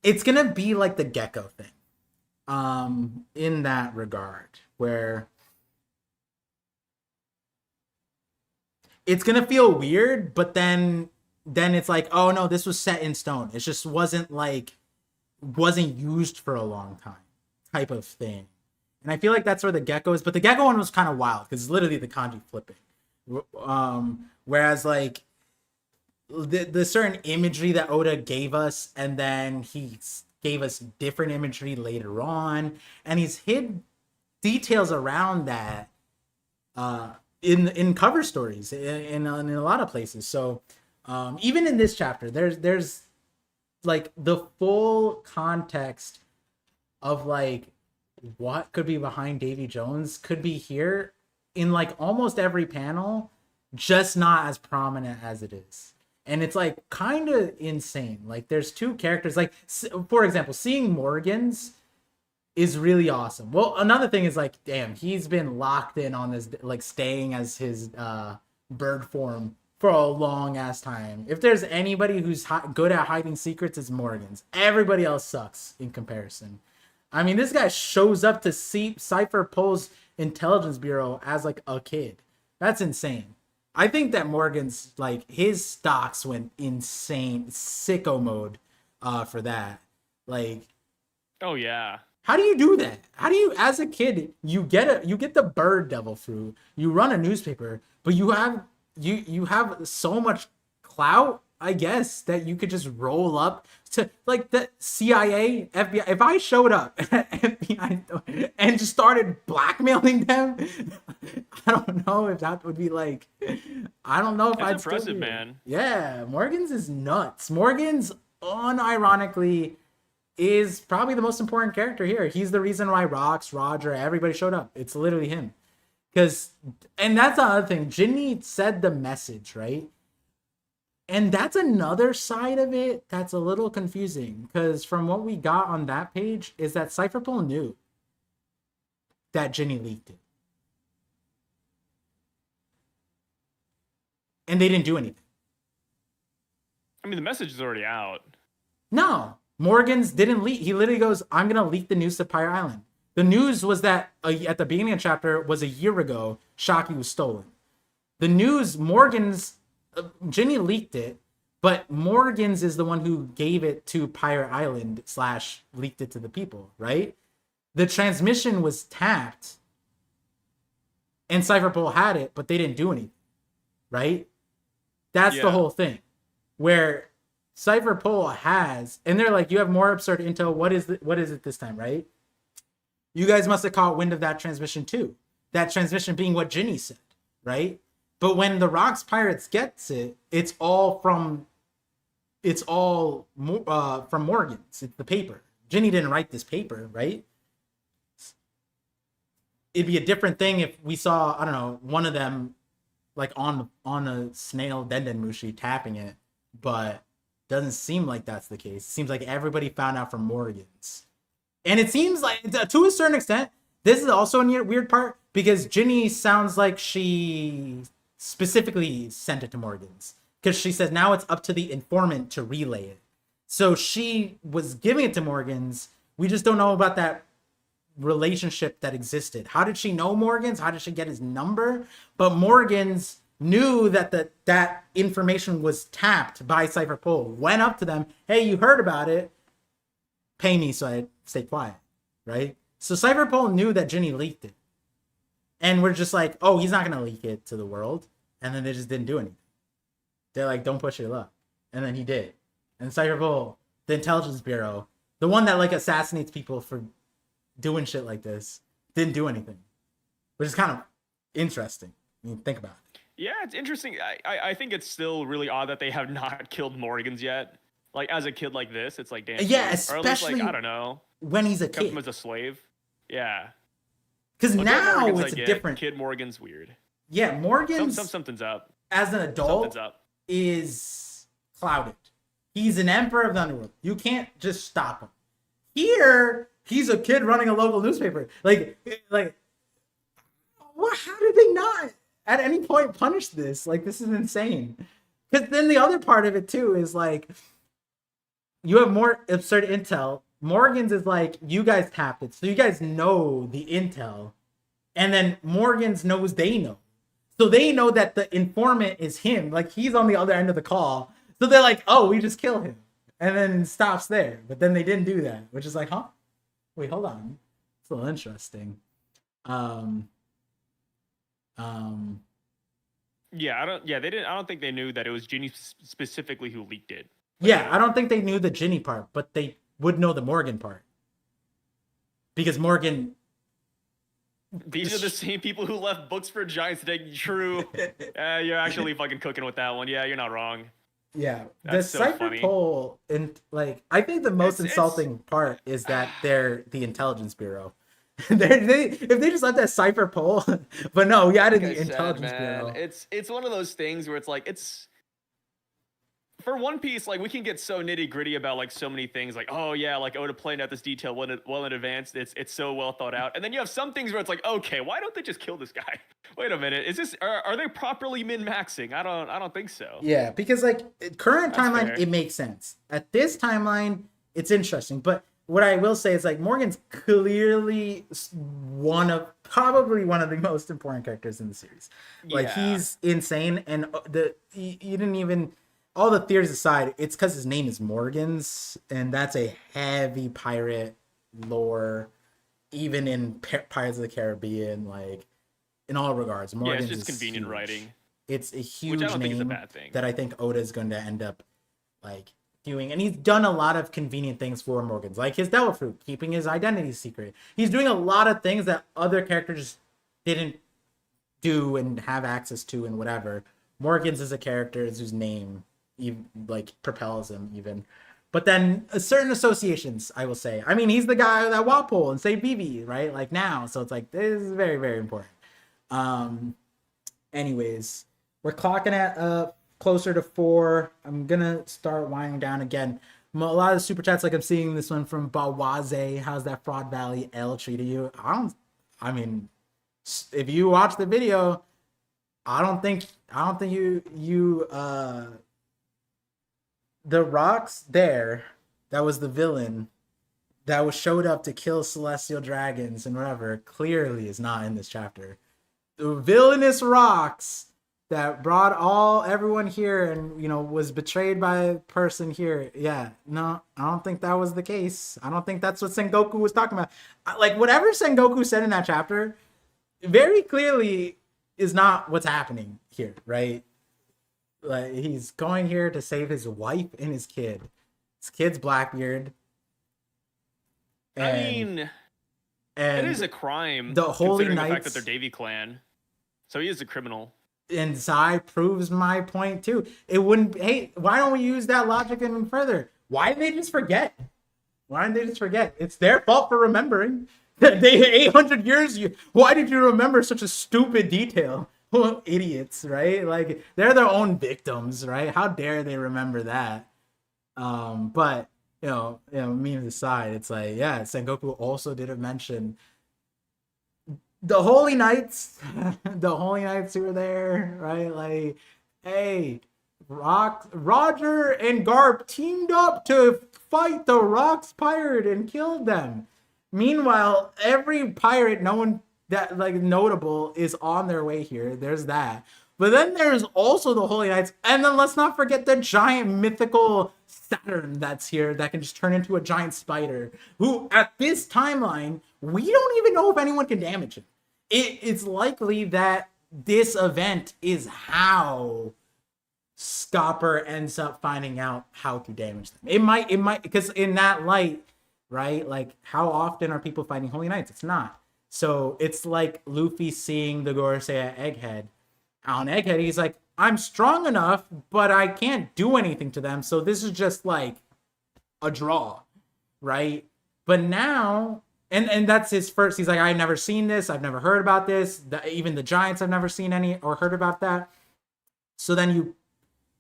it's gonna be like the Gecko thing in that regard, where it's gonna feel weird, but then it's like, oh no, this was set in stone. It just wasn't used for a long time type of thing. And I feel like that's where the Gecko is, but the Gecko one was kind of wild because it's literally the kanji flipping. Whereas like the certain imagery that Oda gave us, and then he gave us different imagery later on, and he's hid details around that in cover stories in a lot of places. So even in this chapter, there's like the full context of like what could be behind Davy Jones could be here in like almost every panel, just not as prominent as it is. And it's like kind of insane. Like there's 2 characters, like for example, seeing Morgan's is really awesome. Well, another thing is like, damn, he's been locked in on this, like staying as his bird form for a long ass time. If there's anybody who's good at hiding secrets, it's Morgan's. Everybody else sucks in comparison. I mean, this guy shows up to see Cypher Pole's intelligence bureau as like a kid. That's insane. I think that Morgan's like his stocks went insane, sicko mode, for that. Like, Oh yeah. how do you do that? How do you, as a kid, you get the bird devil fruit, you run a newspaper, but you have so much clout, I guess, that you could just roll up to like the CIA, FBI. If I showed up at FBI and just started blackmailing them, I don't know if that would be like, I don't know if That's I'd impressive, still do it. man. Yeah, Morgan's is nuts. Morgan's unironically is probably the most important character here. He's the reason why Rox, Roger, everybody showed up. It's literally him. Because, and that's the other thing. Ginny said the message, right? And that's another side of it that's a little confusing. Because from what we got on that page is that Cypherpole knew that Ginny leaked it. And they didn't do anything. I mean, the message is already out. No, Morgan's didn't leak. He literally goes, I'm going to leak the news to Pyre Island. The news was that at the beginning of the chapter was a year ago, Shocky was stolen. The news, Morgan's, Ginny leaked it, but Morgan's is the one who gave it to Pyre Island / leaked it to the people, right? The transmission was tapped and Cypherpole had it, but they didn't do anything, right? That's the whole thing. Where Cypherpole has, and they're like, you have more absurd intel. What is it this time, right? You guys must have caught wind of that transmission too. That transmission being what Ginny said, right? But when the Rocks Pirates gets it, it's all from Morgan's. It's the paper. Ginny didn't write this paper, right? It'd be a different thing if we saw, I don't know, one of them like on a snail Dendenmushi tapping it, but doesn't seem like that's the case. It seems like everybody found out from Morgan's. And it seems like, to a certain extent, this is also a weird part, because Ginny sounds like she specifically sent it to Morgan's. Because she says now it's up to the informant to relay it. So she was giving it to Morgan's. We just don't know about that relationship that existed. How did she know Morgan's? How did she get his number? But Morgan's knew that that information was tapped by Cypherpole. Went up to them. Hey, you heard about it. Pay me so I stay quiet, right? So Cypherpole knew that Ginny leaked it. And we're just like, oh, he's not going to leak it to the world. And then they just didn't do anything. They're like, don't push your luck. And then he did. And Cypherpole, the intelligence bureau, the one that like assassinates people for doing shit like this, didn't do anything. Which is kind of interesting. I mean, think about it. Yeah, it's interesting. I think it's still really odd that they have not killed Morgan's yet. Like, as a kid like this, it's like, damn. Yeah, or at least, like, especially I don't know. when he's a Kept him kid. as a slave. Yeah. Because Well, now Morgan's it's I a get. different... Kid Morgan's weird. Yeah, Morgan's, Something's up. as an adult, Something's up. is clouded. He's an emperor of the underworld. You can't just stop him. Here, he's a kid running a local newspaper. Like, what? How did they not at any point punish this? Like, this is insane. Because then the other part of it too is like, you have more absurd intel. Morgan's is like, you guys tapped it, so you guys know the intel, and then Morgan's knows they know. So they know that the informant is him. Like, he's on the other end of the call. So they're like, oh, we just kill him. And then it stops there. But then they didn't do that, which is like, huh? Wait, hold on. It's a little interesting. Yeah, they didn't. I don't think they knew that it was Ginny specifically who leaked it. Yeah, I don't think they knew the Ginny part, but they would know the Morgan part. Because Morgan... These are the same people who left Books for Giants today. True. You're actually fucking cooking with that one. Yeah, you're not wrong. Yeah, That's the so Cypherpole, and like, I think the most It's- insulting part is that they're the intelligence bureau. If they just let that Cypherpole, but no, we added Like the I said, intelligence man, bureau. it's one of those things where it's like, it's for One Piece, like, we can get so nitty gritty about like so many things, like, oh yeah, like Oda planned out this detail well in advance. It's so well thought out. And then you have some things where it's like, okay, why don't they just kill this guy? Wait a minute, is this are they properly min-maxing? I don't think so. Yeah, because like current That's timeline, fair. it makes sense. At this timeline, it's interesting, but what I will say is like Morgan's clearly probably one of the most important characters in the series. Like Yeah. he's insane, and you didn't even, all the theories aside, it's because his name is Morgan's, and that's a heavy pirate lore, even in Pirates of the Caribbean, like in all regards. Morgan's it's just is convenient huge. writing. It's a huge Which I don't name think is a bad thing. that I think Oda is going to end up like doing, and he's done a lot of convenient things for Morgan's, like his Devil Fruit, keeping his identity secret. He's doing a lot of things that other characters didn't do and have access to and whatever. Morgan's is a character whose name even like propels him even. But then certain associations, I will say. I mean, he's the guy that Walpole and saved Vivi, right? Like now, so it's like this is very, very important. Anyways, we're clocking at closer to 4. I'm gonna start winding down again. A lot of the super chats, like I'm seeing this one from Bawaze. How's that Fraud Valley L treated you? I mean, if you watch the video, I don't think you the rocks there, that was the villain that was showed up to kill celestial dragons and whatever, clearly is not in this chapter. The villainous rocks that brought everyone here and, you know, was betrayed by a person here. Yeah, no, I don't think that was the case. I don't think that's what Sengoku was talking about. Like, whatever Sengoku said in that chapter very clearly is not what's happening here, right? Like, he's going here to save his wife and his kid. His kid's Blackbeard. I mean, it is a crime. The Holy considering Knights, the fact that they're Davy Clan, so he is a criminal. And Zai proves my point too. It wouldn't. Hey, why don't we use that logic even further? Why did they just forget? Why didn't they just forget? It's their fault for remembering. They 800 years. Why did you remember such a stupid detail? Idiots, right? Like, they're their own victims, right? How dare they remember that? But you know, memes aside, it's like, yeah, Sengoku also did mention the Holy Knights, the Holy Knights who were there, right? Like, hey, Roger and Garp teamed up to fight the Rocks pirate and killed them. Meanwhile, every pirate, no one that like notable is on their way here. There's that. But then there's also the Holy Knights. And then let's not forget the giant mythical Saturn that's here that can just turn into a giant spider, who at this timeline, we don't even know if anyone can damage him. It's likely that this event is how Scopper ends up finding out how to damage them. It might, because in that light, right? Like, how often are people fighting Holy Knights? It's not. So it's like Luffy seeing the Gorosei at Egghead. On Egghead, he's like, I'm strong enough, but I can't do anything to them. So this is just like a draw, right? But now, and that's his first, he's like, I've never seen this. I've never heard about this. Even the Giants, I've never seen any or heard about that. So then you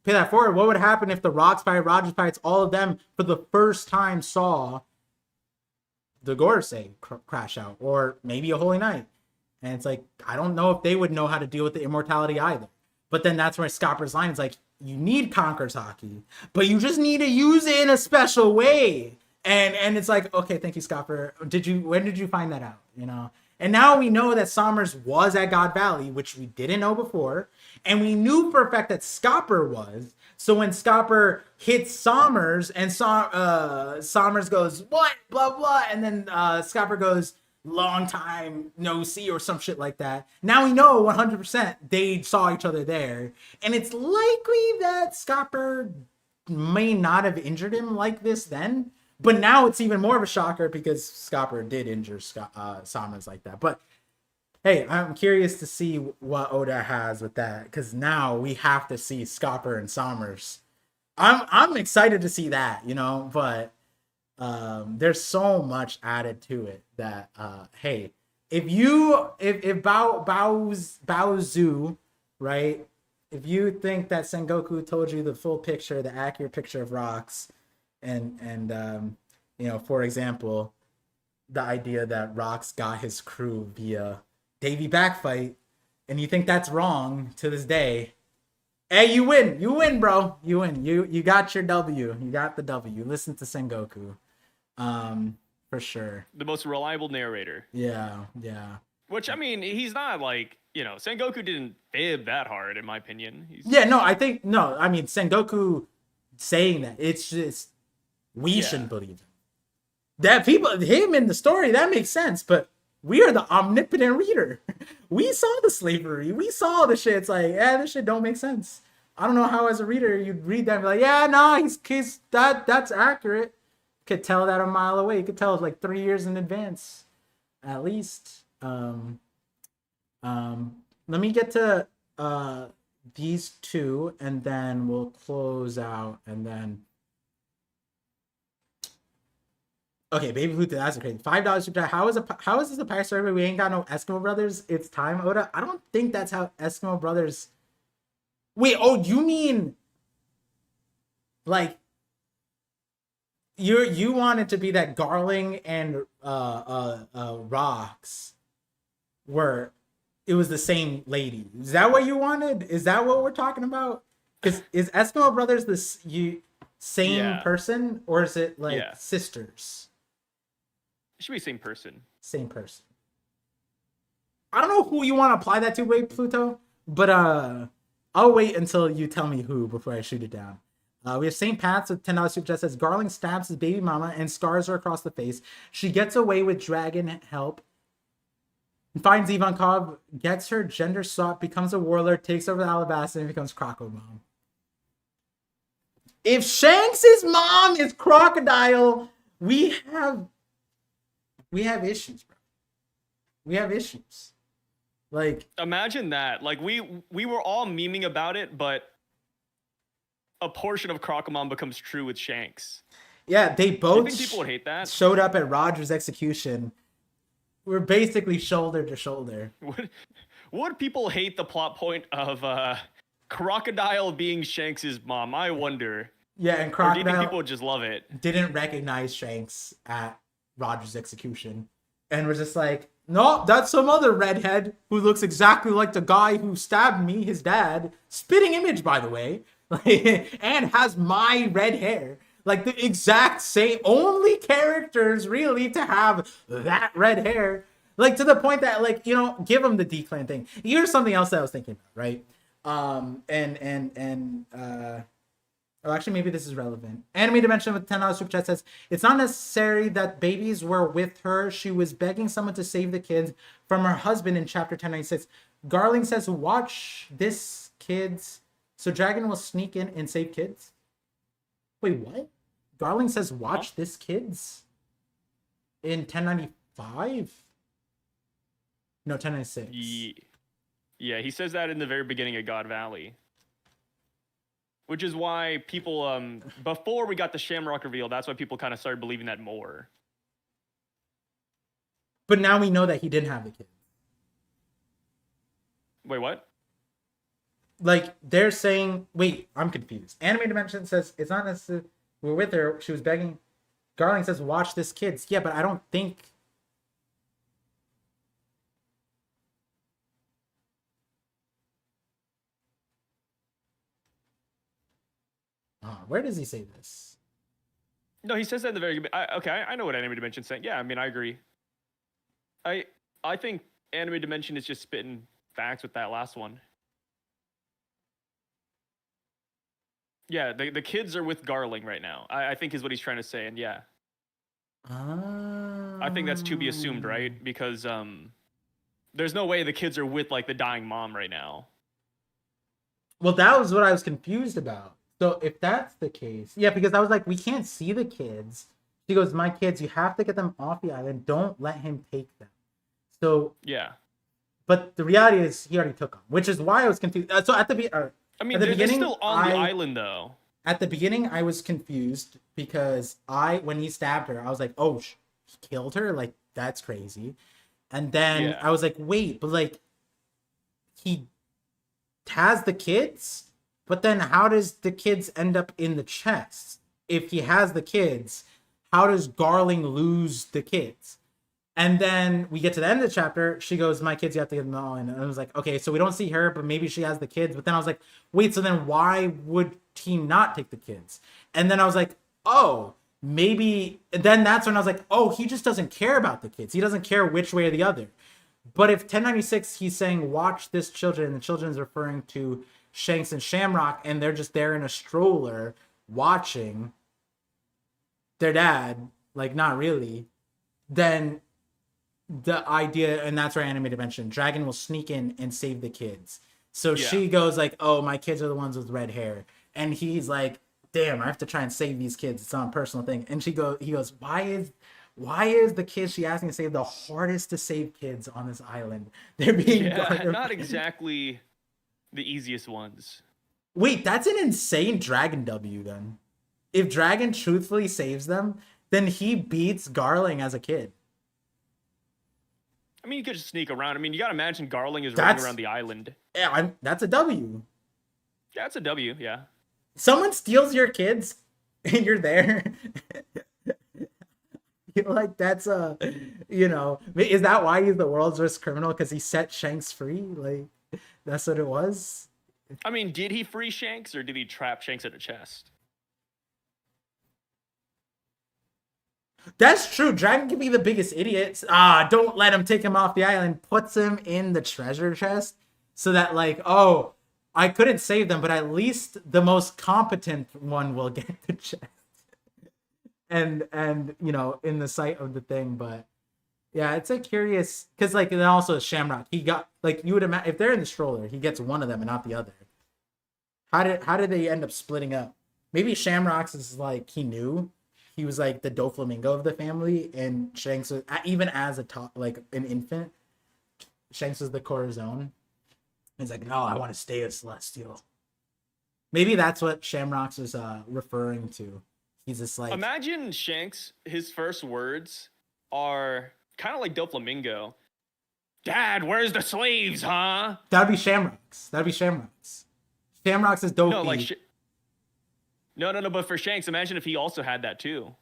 pay that forward. What would happen if the Rocks Pirate, Rogers Pirates, all of them for the first time saw the Gorosei crash out, or maybe a Holy Knight? And it's like, I don't know if they would know how to deal with the immortality either. But then that's where Scopper's line is like, you need Conqueror's Haki, but you just need to use it in a special way. And it's like, okay, thank you, Scopper. When did you find that out? You know? And now we know that Sommers was at God Valley, which we didn't know before. And we knew for a fact that Scopper was. So when Scopper hits Sommers and Sommers goes, what? Blah, blah. And then Scopper goes, long time no see, or some shit like that. Now we know 100% they saw each other there. And it's likely that Scopper may not have injured him like this then. But now it's even more of a shocker because Scopper did injure Sommers like that. But hey, I'm curious to see what Oda has with that, because now we have to see Scopper and Sommers. I'm excited to see that, you know, but there's so much added to it that hey, if Baozu, right? If you think that Sengoku told you the full picture, the accurate picture of Rocks, and you know, for example, the idea that Rocks got his crew via Davy backfight, and you think that's wrong to this day, hey, you win, bro, you win, you got your W, you got the W. Listen to Sengoku. For sure. The most reliable narrator. Yeah. Which, I mean, he's not like, Sengoku didn't fib that hard, in my opinion. Yeah, no, I mean, Sengoku saying that, it's just, we shouldn't believe him. That him in the story, that makes sense, but we are the omnipotent reader. We saw the slavery. We saw the shit. It's like, this shit don't make sense. I don't know how as a reader you'd read that and be like, yeah, no, that's accurate. Could tell that a mile away. You could tell it like 3 years in advance, at least. Let me get to these two, and then we'll close out, and then. Okay, Baby Pluto, that's crazy. $5 super chat. How is this a pirate server? We ain't got no Eskimo Brothers. It's time, Oda. I don't think that's how Eskimo Brothers. Wait, oh, you mean like you want it to be that Garling and Rocks were it was the same lady. Is that what you wanted? Is that what we're talking about? Because is Eskimo Brothers same person, or is it like sisters? It should be same person. Same person. I don't know who you want to apply that to, wait, Pluto, but I'll wait until you tell me who before I shoot it down. We have St. Pat's with $10 super chat says Garling stabs his baby mama and scars her across the face. She gets away with dragon help. Finds Ivankov, gets her gender swap, becomes a warlord, takes over the Alabasta, and becomes Croco Mom. If Shanks' mom is Crocodile, we have issues, bro. We have issues. Like, imagine that. Like, we were all memeing about it, but a portion of Crocomon becomes true with Shanks. Yeah, they both. I think people would hate that. Showed up at Roger's execution. We're basically shoulder to shoulder. Would people hate the plot point of Crocodile being Shanks' mom? I wonder. Yeah, and Crocodile. Or do you think people would just love it? Didn't recognize Shanks at Roger's execution, and was just like, no, that's some other redhead who looks exactly like the guy who stabbed me, his dad. Spitting image, by the way, and has my red hair. Like the exact same, only characters really to have that red hair. Like to the point that, like, give them the D-Clan thing. Here's something else that I was thinking about, right? Oh, actually, maybe this is relevant. Anime Dimension with $10 super chat says, it's not necessary that babies were with her. She was begging someone to save the kids from her husband in chapter 1096. Garling says, watch this, kids. So Dragon will sneak in and save kids? Wait, what? Garling says, watch this, kids? In 1095? No, 1096. Yeah, he says that in the very beginning of God Valley. Which is why people, before we got the Shamrock reveal, that's why people kind of started believing that more. But now we know that he didn't have the kid. Wait, what? Like, they're saying, wait, I'm confused. Anime Dimension says, it's not necessary, we're with her, she was begging. Garling says, watch this, kids. Yeah, but I don't think... where does he say this? No, he says that in the very... I know what Anime Dimension's saying. Yeah, I mean, I agree. I think Anime Dimension is just spitting facts with that last one. Yeah, the kids are with Garling right now, I think is what he's trying to say, and yeah. I think that's to be assumed, right? Because there's no way the kids are with, like, the dying mom right now. Well, that was what I was confused about. So if that's the case, yeah, because I was like, we can't see the kids. She goes, my kids, you have to get them off the island. Don't let him take them. So yeah, but the reality is he already took them, which is why I was confused. So at the beginning, they're still on the island though. At the beginning, I was confused because when he stabbed her, I was like, oh, he killed her? Like, that's crazy. And then I was like, wait, but like, he has the kids? But then how does the kids end up in the chest? If he has the kids, how does Garling lose the kids? And then we get to the end of the chapter. She goes, my kids, you have to get them all in. And I was like, okay, so we don't see her, but maybe she has the kids. But then I was like, wait, so then why would he not take the kids? And then I was like, oh, maybe then that's when I was like, oh, he just doesn't care about the kids. He doesn't care which way or the other. But if 1096, he's saying, watch this children, and the children is referring to Shanks and Shamrock, and they're just there in a stroller watching their dad, like, not really, then the idea, and that's where animated mentioned, Dragon will sneak in and save the kids. So she goes like, oh, my kids are the ones with red hair. And he's like, damn, I have to try and save these kids. It's not a personal thing. And he goes, why is the kid she asked me to save the hardest to save kids on this island? They're being not exactly the easiest ones. Wait, that's an insane Dragon W then. If Dragon truthfully saves them, then he beats Garling as a kid. I mean, you could just sneak around. I mean, you gotta imagine Garling is running around the island. Yeah, that's a W. Yeah, it's a W, yeah. Someone steals your kids and you're there. You're like, that's is that why he's the world's worst criminal? Because he set Shanks free? Like, that's what it was? I mean, did he free Shanks or did he trap Shanks in a chest? That's true. Dragon can be the biggest idiot. Don't let him take him off the island. Puts him in the treasure chest so that, like, oh, I couldn't save them, but at least the most competent one will get the chest. And in the sight of the thing. But yeah, it's a curious, because like, and also Shamrock, he got, like, you would imagine if they're in the stroller, he gets one of them and not the other. How did they end up splitting up? Maybe Shamrock's is like, he knew he was like the Doflamingo of the family, and Shanks was, even as an infant, Shanks was the Corazon. He's like, no, I want to stay a Celestial. Maybe that's what Shamrock's is referring to. He's just like, imagine Shanks, his first words are kind of like Doflamingo. Dad, where's the slaves, huh? That'd be Shamrock's. Shamrock's is Dopey. No, like No, but for Shanks, imagine if he also had that too.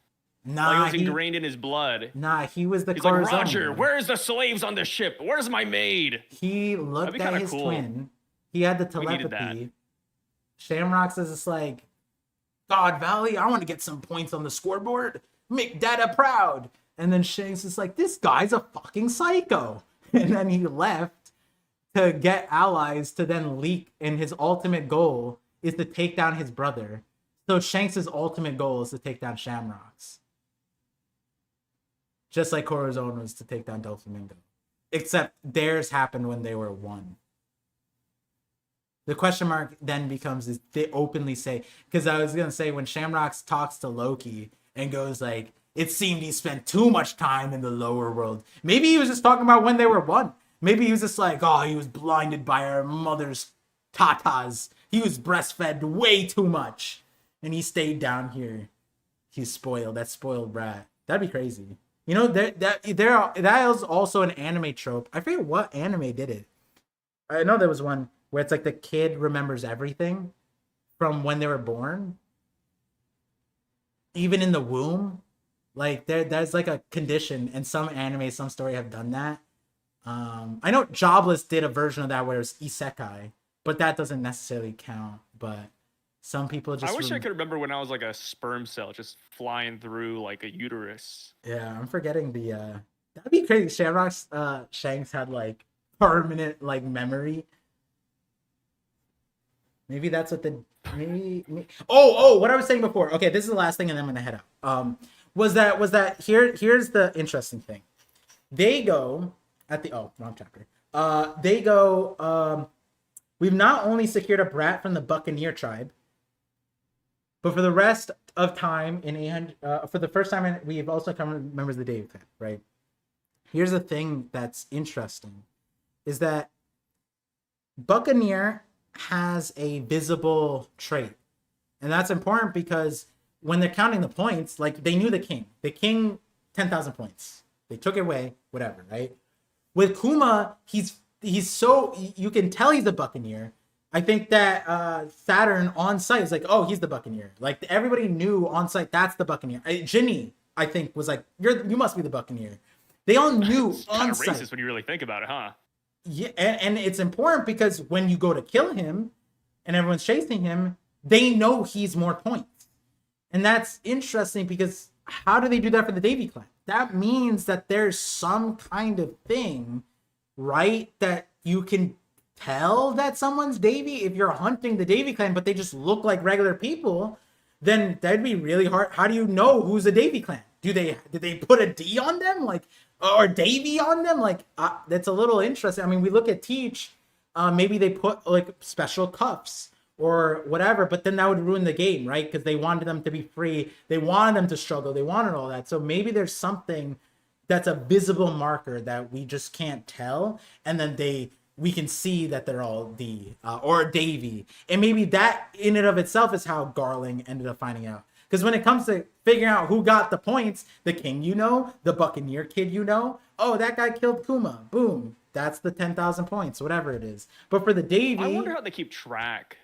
Nah, like it was ingrained in his blood. Nah, he was the He's Corazon. like, Roger, where's the slaves on the ship? Where's my maid? He looked at his twin. He had the telepathy. Shamrock's is just like, God Valley, I want to get some points on the scoreboard. Make Dada proud. And then Shanks is like, this guy's a fucking psycho. And then he left to get allies to then leak, and his ultimate goal is to take down his brother. So Shanks' ultimate goal is to take down Shamrock's. Just like Corazon was to take down Doflamingo. Except theirs happened when they were one. The question mark then becomes, is they openly say, because I was going to say, when Shamrock talks to Loki and goes like, it seemed he spent too much time in the lower world. Maybe he was just talking about when they were one. Maybe he was just like, oh, he was blinded by our mother's tatas. He was breastfed way too much. And he stayed down here. He's spoiled. That spoiled brat. That'd be crazy. You know, that is also an anime trope. I forget what anime did it. I know there was one where it's like the kid remembers everything from when they were born. Even in the womb. Like, there's like a condition, and some anime, some story have done that. I know Jobless did a version of that where it was isekai, but that doesn't necessarily count. But some people just... I wish I could remember when I was like a sperm cell just flying through like a uterus. Yeah, I'm forgetting the... That'd be crazy. Shamrock's Shanks had like permanent like memory. Maybe that's what the... Oh, what I was saying before. Okay, this is the last thing and then I'm gonna head out. Was that here's the interesting thing. They go at the... Oh, wrong chapter. They go... We've not only secured a brat from the Buccaneer tribe, but for the rest of time in 800, for the first time, we've also come members of the David clan, right? Here's the thing that's interesting, is that Buccaneer has a visible trait, and that's important because when they're counting the points, like they knew the king. The king, 10,000 points. They took it away, whatever, right? With Kuma, he's so, you can tell he's a Buccaneer. I think that Saturn on site is like, oh, he's the Buccaneer. Like everybody knew on site that's the Buccaneer. Ginny, I think, was like, you must be the Buccaneer. They all knew it's on kind of site. racist when you really think about it, huh? Yeah, and it's important because when you go to kill him and everyone's chasing him, they know he's more points. And that's interesting because how do they do that for the Davy clan? That means that there's some kind of thing, right? That you can tell that someone's Davy if you're hunting the Davy clan, but they just look like regular people. Then that'd be really hard. How do you know who's a Davy clan? Did they put a D on them, like, or Davy on them? Like, that's a little interesting. I mean, we look at Teach. Maybe they put like special cuffs or whatever, but then that would ruin the game, right? Because they wanted them to be free. They wanted them to struggle. They wanted all that. So maybe there's something that's a visible marker that we just can't tell, and then we can see that they're all D or Davy, and maybe that in and of itself is how Garling ended up finding out. Because when it comes to figuring out who got the points, the king, the Buccaneer kid, oh, that guy killed Kuma. Boom. That's the 10,000 points, whatever it is. But for the Davy, I wonder how they keep track.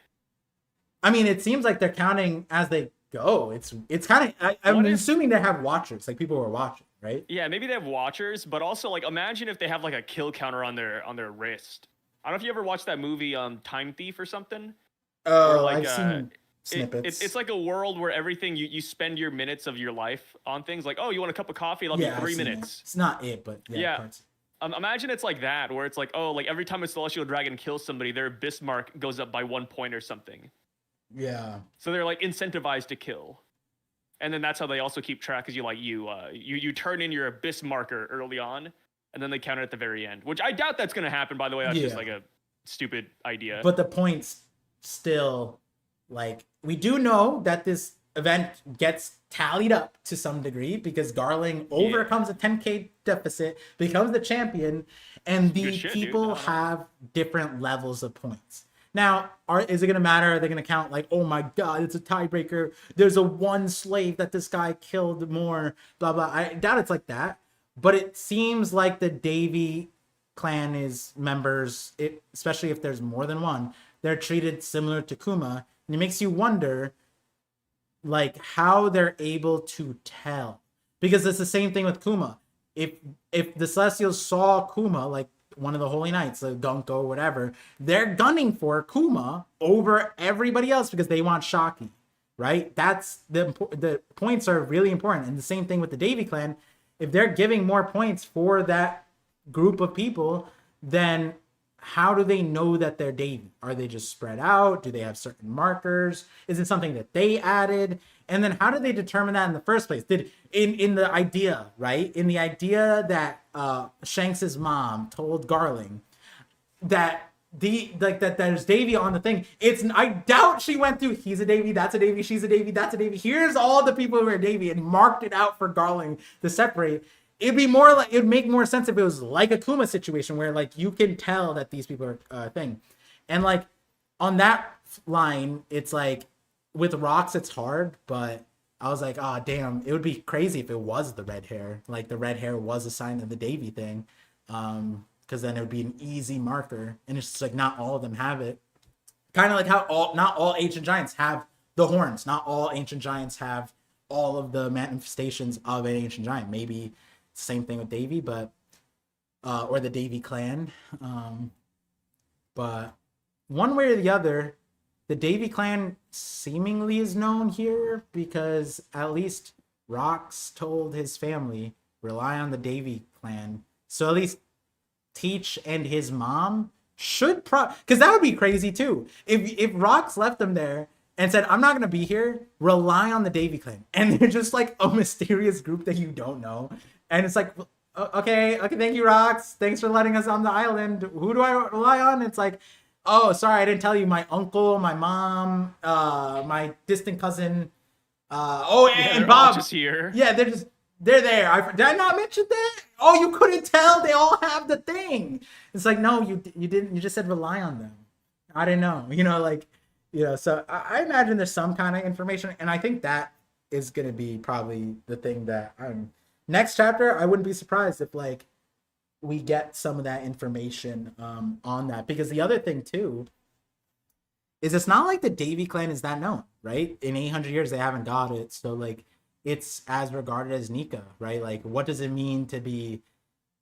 I mean, it seems like they're counting as they go. It's kind of, I'm assuming they have watchers, like people who are watching, right? Yeah, maybe they have watchers, but also like imagine if they have like a kill counter on their wrist. I don't know if you ever watched that movie Time Thief or something. Oh, like, I've seen snippets. It's like a world where everything you spend your minutes of your life on things like, oh, you want a cup of coffee? That'll be 3 minutes. It's not it, but yeah. Parts. Imagine it's like that, where it's like, oh, like every time a celestial dragon kills somebody, their Bismarck goes up by 1 point or something. Yeah. So they're like incentivized to kill, and then that's how they also keep track. Is you turn in your Abyss marker early on, and then they count it at the very end. Which I doubt that's gonna happen. By the way, that's just like a stupid idea. But the points still, like, we do know that this event gets tallied up to some degree because Garling overcomes a 10k deficit, becomes the champion, and the people have different levels of points. Now, is it going to matter? Are they going to count like, oh my God, it's a tiebreaker. There's a one slave that this guy killed more, blah, blah. I doubt it's like that. But it seems like the Davy clan is members, especially if there's more than one, they're treated similar to Kuma. And it makes you wonder, like, how they're able to tell. Because it's the same thing with Kuma. If the Celestials saw Kuma, like, one of the Holy Knights, the Gunko, whatever, they're gunning for Kuma over everybody else because they want Shaki, right? That's the points are really important. And the same thing with the Davy clan. If they're giving more points for that group of people, then how do they know that they're Davy? Are they just spread out? Do they have certain markers? Is it something that they added? And then how did they determine that in the first place? In the idea, right? In the idea that Shanks's mom told Garling that there's Davy on the thing. I doubt she went through, he's a Davy, that's a Davy, she's a Davy, that's a Davy. Here's all the people who are Davy, and marked it out for Garling to separate. It'd make more sense if it was like a Kuma situation where like you can tell that these people are a thing. And like on that line, it's like with rocks it's hard, but I was like, oh damn, it would be crazy if it was the red hair. Like the red hair was a sign of the Davy thing. Because then it would be an easy marker. And it's just like not all of them have it. Kind of like how not all ancient giants have the horns. Not all ancient giants have all of the manifestations of an ancient giant. Maybe same thing with Davy, but or the Davy clan. But one way or the other, the Davy clan seemingly is known here because at least Rox told his family, rely on the Davy clan. So at least Teach and his mom should because that would be crazy too. If Rox left them there and said, I'm not going to be here, rely on the Davy clan. And they're just like a mysterious group that you don't know. And it's like, okay, thank you, Rox. Thanks for letting us on the island. Who do I rely on? It's like, oh, sorry, I didn't tell you. My uncle, my mom, my distant cousin. And Bob. Just here. Yeah, they're there. Did I not mention that? Oh, you couldn't tell? They all have the thing. It's like, no, you didn't. You just said rely on them. I didn't know. So I imagine there's some kind of information. And I think that is going to be probably the thing that next chapter, I wouldn't be surprised if like we get some of that information on that. Because the other thing too is it's not like the Davy clan is that known, right? In 800 years, they haven't got it. So like it's as regarded as Nika, right? Like what does it mean to be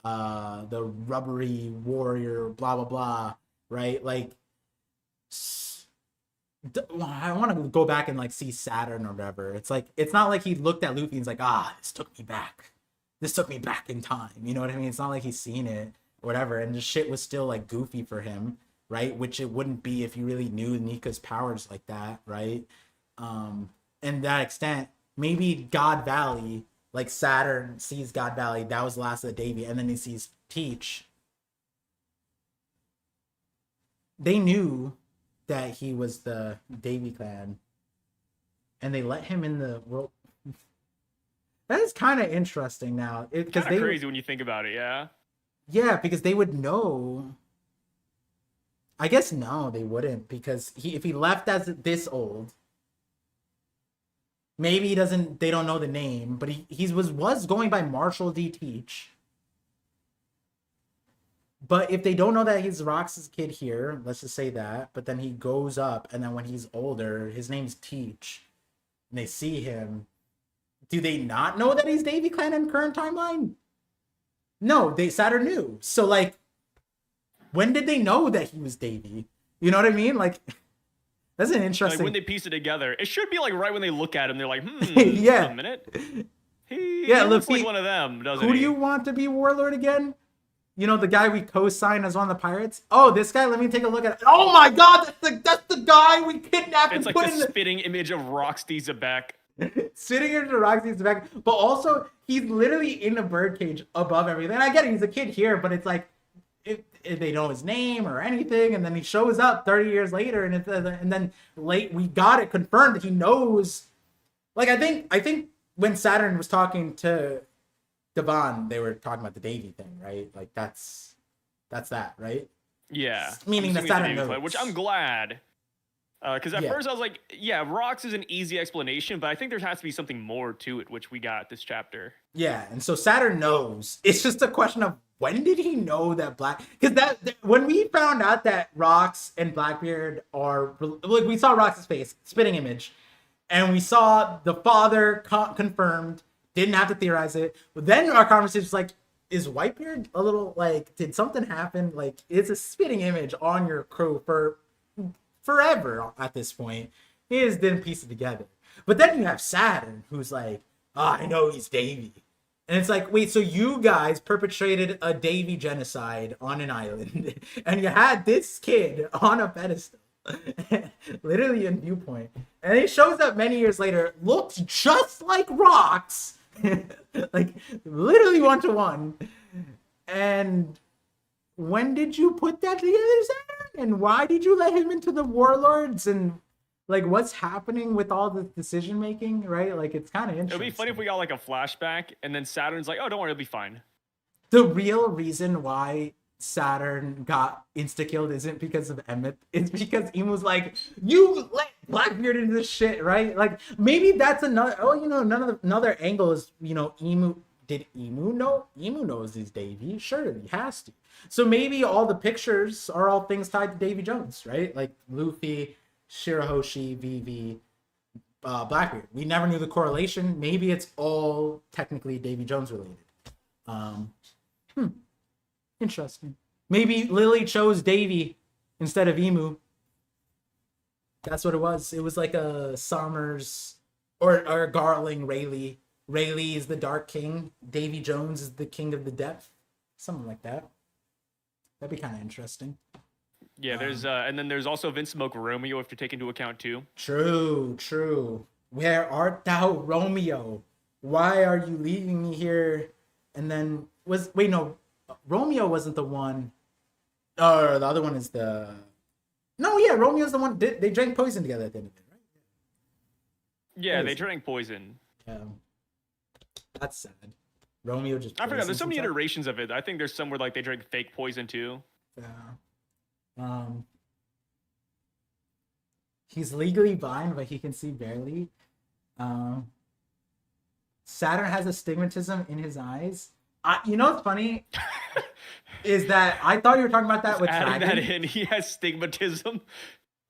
the rubbery warrior, blah, blah, blah, right? Like I want to go back and like see Saturn or whatever. It's like it's not like he looked at Luffy and he's like, this took me back. This took me back in time. You know what I mean? It's not like he's seen it or whatever. And the shit was still like goofy for him, right? Which it wouldn't be if you really knew Nika's powers like that, right? And that extent, maybe God Valley, like Saturn sees God Valley, that was the last of the Davy, and then he sees Teach. They knew that he was the Davy clan, and they let him in the world. That is kind of interesting now, because Kind of crazy when you think about it. Yeah, because they would know. I guess no, they wouldn't, because if he left as this old, maybe he doesn't. They don't know the name, but he was going by Marshall D. Teach. But if they don't know that he's Rox's kid here, let's just say that. But then he goes up, and then when he's older, his name's Teach, and they see him. Do they not know that he's Davy Clan in current timeline? No, Saturn knew. So like, when did they know that he was Davy? You know what I mean? Like, that's an interesting. Like when they piece it together, it should be like right when they look at him, they're like, yeah. A minute. He looks like one of them, doesn't he? Who do you want to be warlord again? You know, the guy we co-signed as one of the pirates? Oh, this guy, let me take a look at it. Oh my god, that's the guy we kidnapped and put like in the spitting image of Roxy Zebek. Sitting into Roxy's back. But also, he's literally in a birdcage above everything. And I get it, he's a kid here, but it's like, if they know his name or anything, and then he shows up 30 years later, and then we got it confirmed that he knows. Like, I think when Saturn was talking to Devon, they were talking about the Davy thing, right? Like that's that, right? Yeah. Meaning that Saturn knows. Which I'm glad. Because at first I was like, yeah, Rox is an easy explanation, but I think there has to be something more to it, which we got this chapter. Yeah, and so Saturn knows. It's just a question of when did he know that because that when we found out that Rox and Blackbeard are like, we saw Rox's face, spitting image, and we saw the father confirmed. Didn't have to theorize it. But then our conversation was like, is Whitebeard a little like, did something happen? Like, it's a spitting image on your crew for forever at this point. He just didn't piece it together. But then you have Saturn, who's like, I know he's Davy. And it's like, wait, so you guys perpetrated a Davy genocide on an island, and you had this kid on a pedestal, literally in viewpoint. And he shows up many years later, looks just like Rox, like literally 1-to-1. And when did you put that together, Saturn? And why did you let him into the Warlords? And like, what's happening with all the decision making, right? Like, it's kind of interesting. It would be funny if we got like a flashback, and then Saturn's like, oh, don't worry, it'll be fine. The real reason why Saturn got insta-killed isn't because of Emmett. It's because Emu's like, you let Blackbeard into this shit, right? Like, maybe that's another, another angle is, Emu, did Emu know? Emu knows he's Davy. Sure, he has to. So maybe all the pictures are all things tied to Davy Jones, right? Like Luffy, Shirahoshi, Vivi, Blackbeard. We never knew the correlation. Maybe it's all technically Davy Jones related. Interesting. Maybe Lily chose Davy instead of Emu. That's what it was. It was like a Summers or Garling Rayleigh. Rayleigh is the Dark King. Davy Jones is the King of the Depth. Something like that. That'd be kind of interesting. Yeah, there's and then there's also Vince Smoke Romeo, if to take into account too. True. Where art thou, Romeo? Why are you leaving me here? And then Romeo wasn't the one. Oh, the other one is the. No, yeah, Romeo's the one. They drank poison together at the end of it, right? Yeah, they drank poison. Yeah, that's sad. Romeo just. I forgot. There's so many himself. iterations of it. I think there's somewhere like they drank fake poison too. Yeah. He's legally blind, but he can see barely. Saturn has astigmatism in his eyes. You know what's funny? Is that I thought you were talking about that with adding Dragon. that in, he has stigmatism.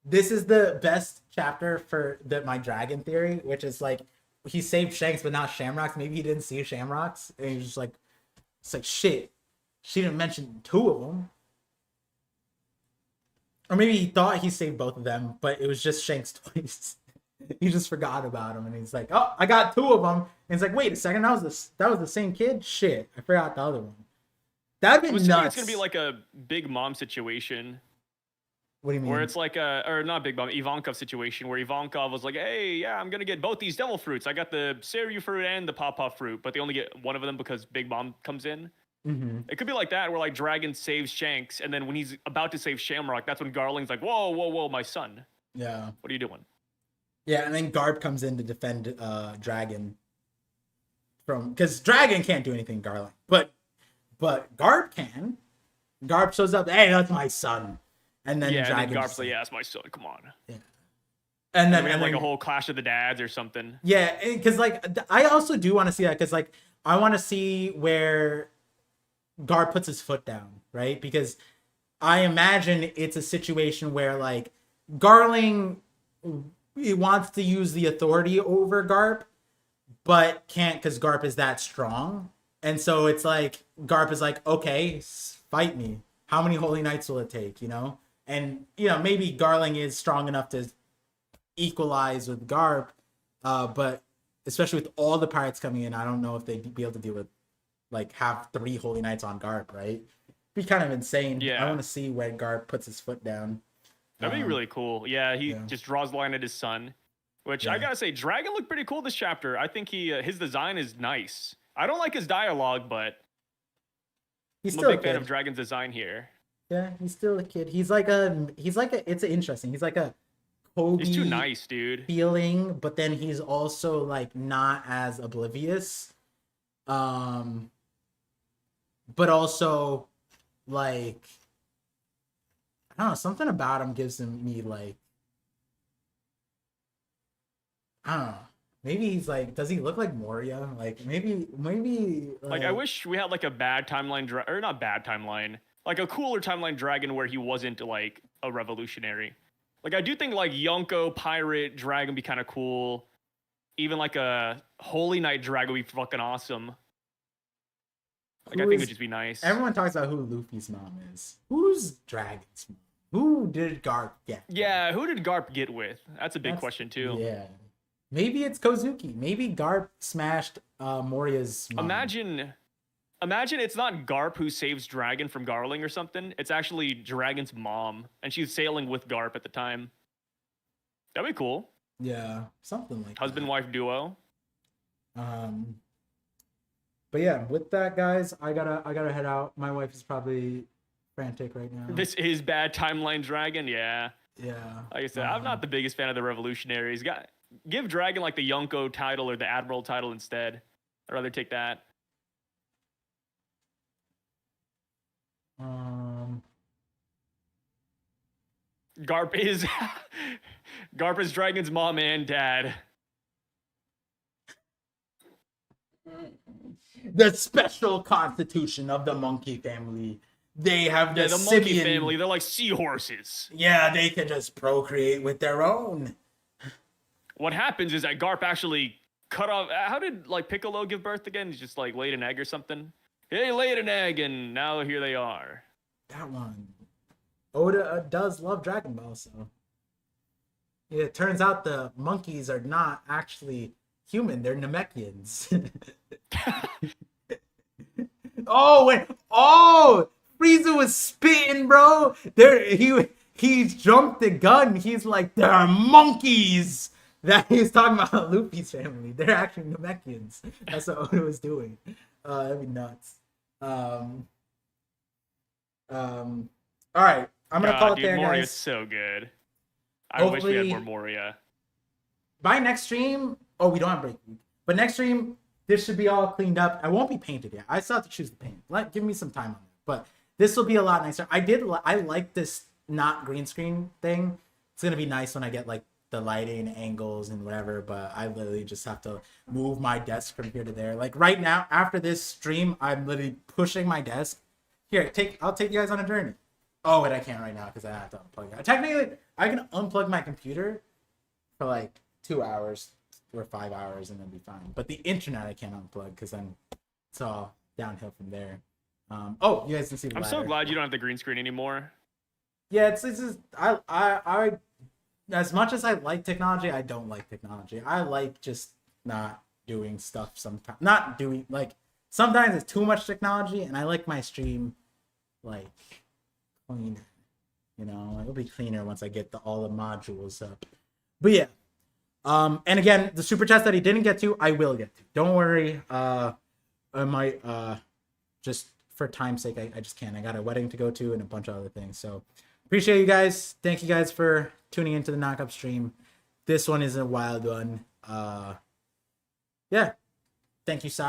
This is the best chapter for my Dragon theory, which is like he saved Shanks but not Shamrocks. Maybe he didn't see Shamrocks, and he's just like, it's like shit. She didn't mention two of them. Or maybe he thought he saved both of them, but it was just Shank's toys. He just forgot about him, and he's like, "Oh, I got two of them." And he's like, "Wait a second, that was the same kid. Shit, I forgot the other one." That'd be nuts. It's gonna be like a Big Mom situation. What do you mean? Where it's like or not Big Mom, Ivankov situation, where Ivankov was like, "Hey, yeah, I'm gonna get both these devil fruits. I got the Seiryu fruit and the Pawpaw fruit, but they only get one of them because Big Mom comes in." Mm-hmm. It could be like that, where like Dragon saves Shanks, and then when he's about to save Shamrock, that's when Garling's like, "Whoa, whoa, whoa, my son. Yeah. What are you doing?" Yeah, and then Garp comes in to defend Dragon from, because Dragon can't do anything, Garling, but Garp can. Garp shows up, "Hey, that's my son," and then Yeah, Dragon. and then Garp's like, "Yeah, it's my son. Come on." Yeah. And then we have and like then, a whole Clash of the Dads or something. Yeah, because like I also do want to see that, because like I want to see where Garp puts his foot down, right? Because I imagine it's a situation where like Garling, he wants to use the authority over Garp, but can't because Garp is that strong. And so it's like Garp is like, "Okay, fight me. How many Holy Knights will it take?" You know, and maybe Garling is strong enough to equalize with Garp, but especially with all the pirates coming in, I don't know if they'd be able to deal with like have 3 Holy Knights on Garp, right? Be kind of insane. Yeah. I want to see where Garp puts his foot down. That'd be really cool. Yeah, he yeah. just draws the line at his son, which I Yeah. gotta say, Dragon looked pretty cool this chapter. I think his design is nice. I don't like his dialogue, but He's I'm still a big fan kid. of Dragon's design here. Yeah, he's still a kid. He's like a it's interesting. He's like a Kobe He's too nice, dude. feeling, but then he's also like not as oblivious. But also like I don't know, something about him gives me like I don't know. Maybe he's like, does he look like Moria? Like maybe Like I wish we had like a bad timeline or not bad timeline, like a cooler timeline Dragon where he wasn't like a revolutionary. Like I do think like Yonko pirate Dragon would be kind of cool. Even like a Holy Knight Dragon would be fucking awesome. Like I think it'd just be nice. Everyone talks about who Luffy's mom is. Who's Dragon's mom? Who did Garp get? Yeah, who did Garp get with? That's a big question too. Yeah. Maybe it's Kozuki. Maybe Garp smashed Moria's mom. Imagine it's not Garp who saves Dragon from Garling or something. It's actually Dragon's mom, and she's sailing with Garp at the time. That'd be cool. Yeah, something like Husband-wife duo. But yeah, with that, guys, I gotta head out. My wife is probably frantic right now. This is bad timeline Dragon, yeah. Yeah. Like I said, I'm not the biggest fan of the revolutionaries. Give Dragon like the Yonko title or the Admiral title instead. I'd rather take that. Garp is Dragon's mom and dad. The special constitution of the monkey family. They have the monkey family. They're like seahorses. Yeah, they can just procreate with their own. What happens is that Garp actually cut off. How did like Piccolo give birth again? He just like laid an egg or something. He laid an egg, and now here they are. That one. Oda does love Dragon Ball, so yeah, it turns out the monkeys are not actually human; they're Namekians. Frieza was spitting, bro. He jumped the gun. He's like, there are monkeys. That he's talking about Luffy's family. They're actually Namekians. That's what Oda was doing. That'd be nuts. All right. I'm gonna call it there, Moria's guys. so good. I wish we had more Moria. By next stream, we don't have break week. But next stream, this should be all cleaned up. I won't be painted yet. I still have to choose the paint. Give me some time on it. But this will be a lot nicer. I like this not green screen thing. It's gonna be nice when I get like the lighting angles and whatever. But I literally just have to move my desk from here to there. Like right now, after this stream, I'm literally pushing my desk. Here, I'll take you guys on a journey. Oh, wait, I can't right now because I have to unplug it. Technically, I can unplug my computer for like 2 hours or 5 hours and then be fine. But the internet I can't unplug because then it's all downhill from there. You guys can see the I'm ladder. so glad you don't have the green screen anymore. Yeah, it's just I as much as I like technology, I don't like technology. I like just not doing stuff sometimes. Not doing like sometimes it's too much technology, and I like my stream like clean. You know, it'll be cleaner once I get all the modules up. But yeah. And again, the super chats that he didn't get to, I will get to. Don't worry. I might just for time's sake, I just can't. I got a wedding to go to and a bunch of other things. So appreciate you guys. Thank you guys for tuning into the Knockup stream. This one is a wild one. Yeah. Thank you, Si.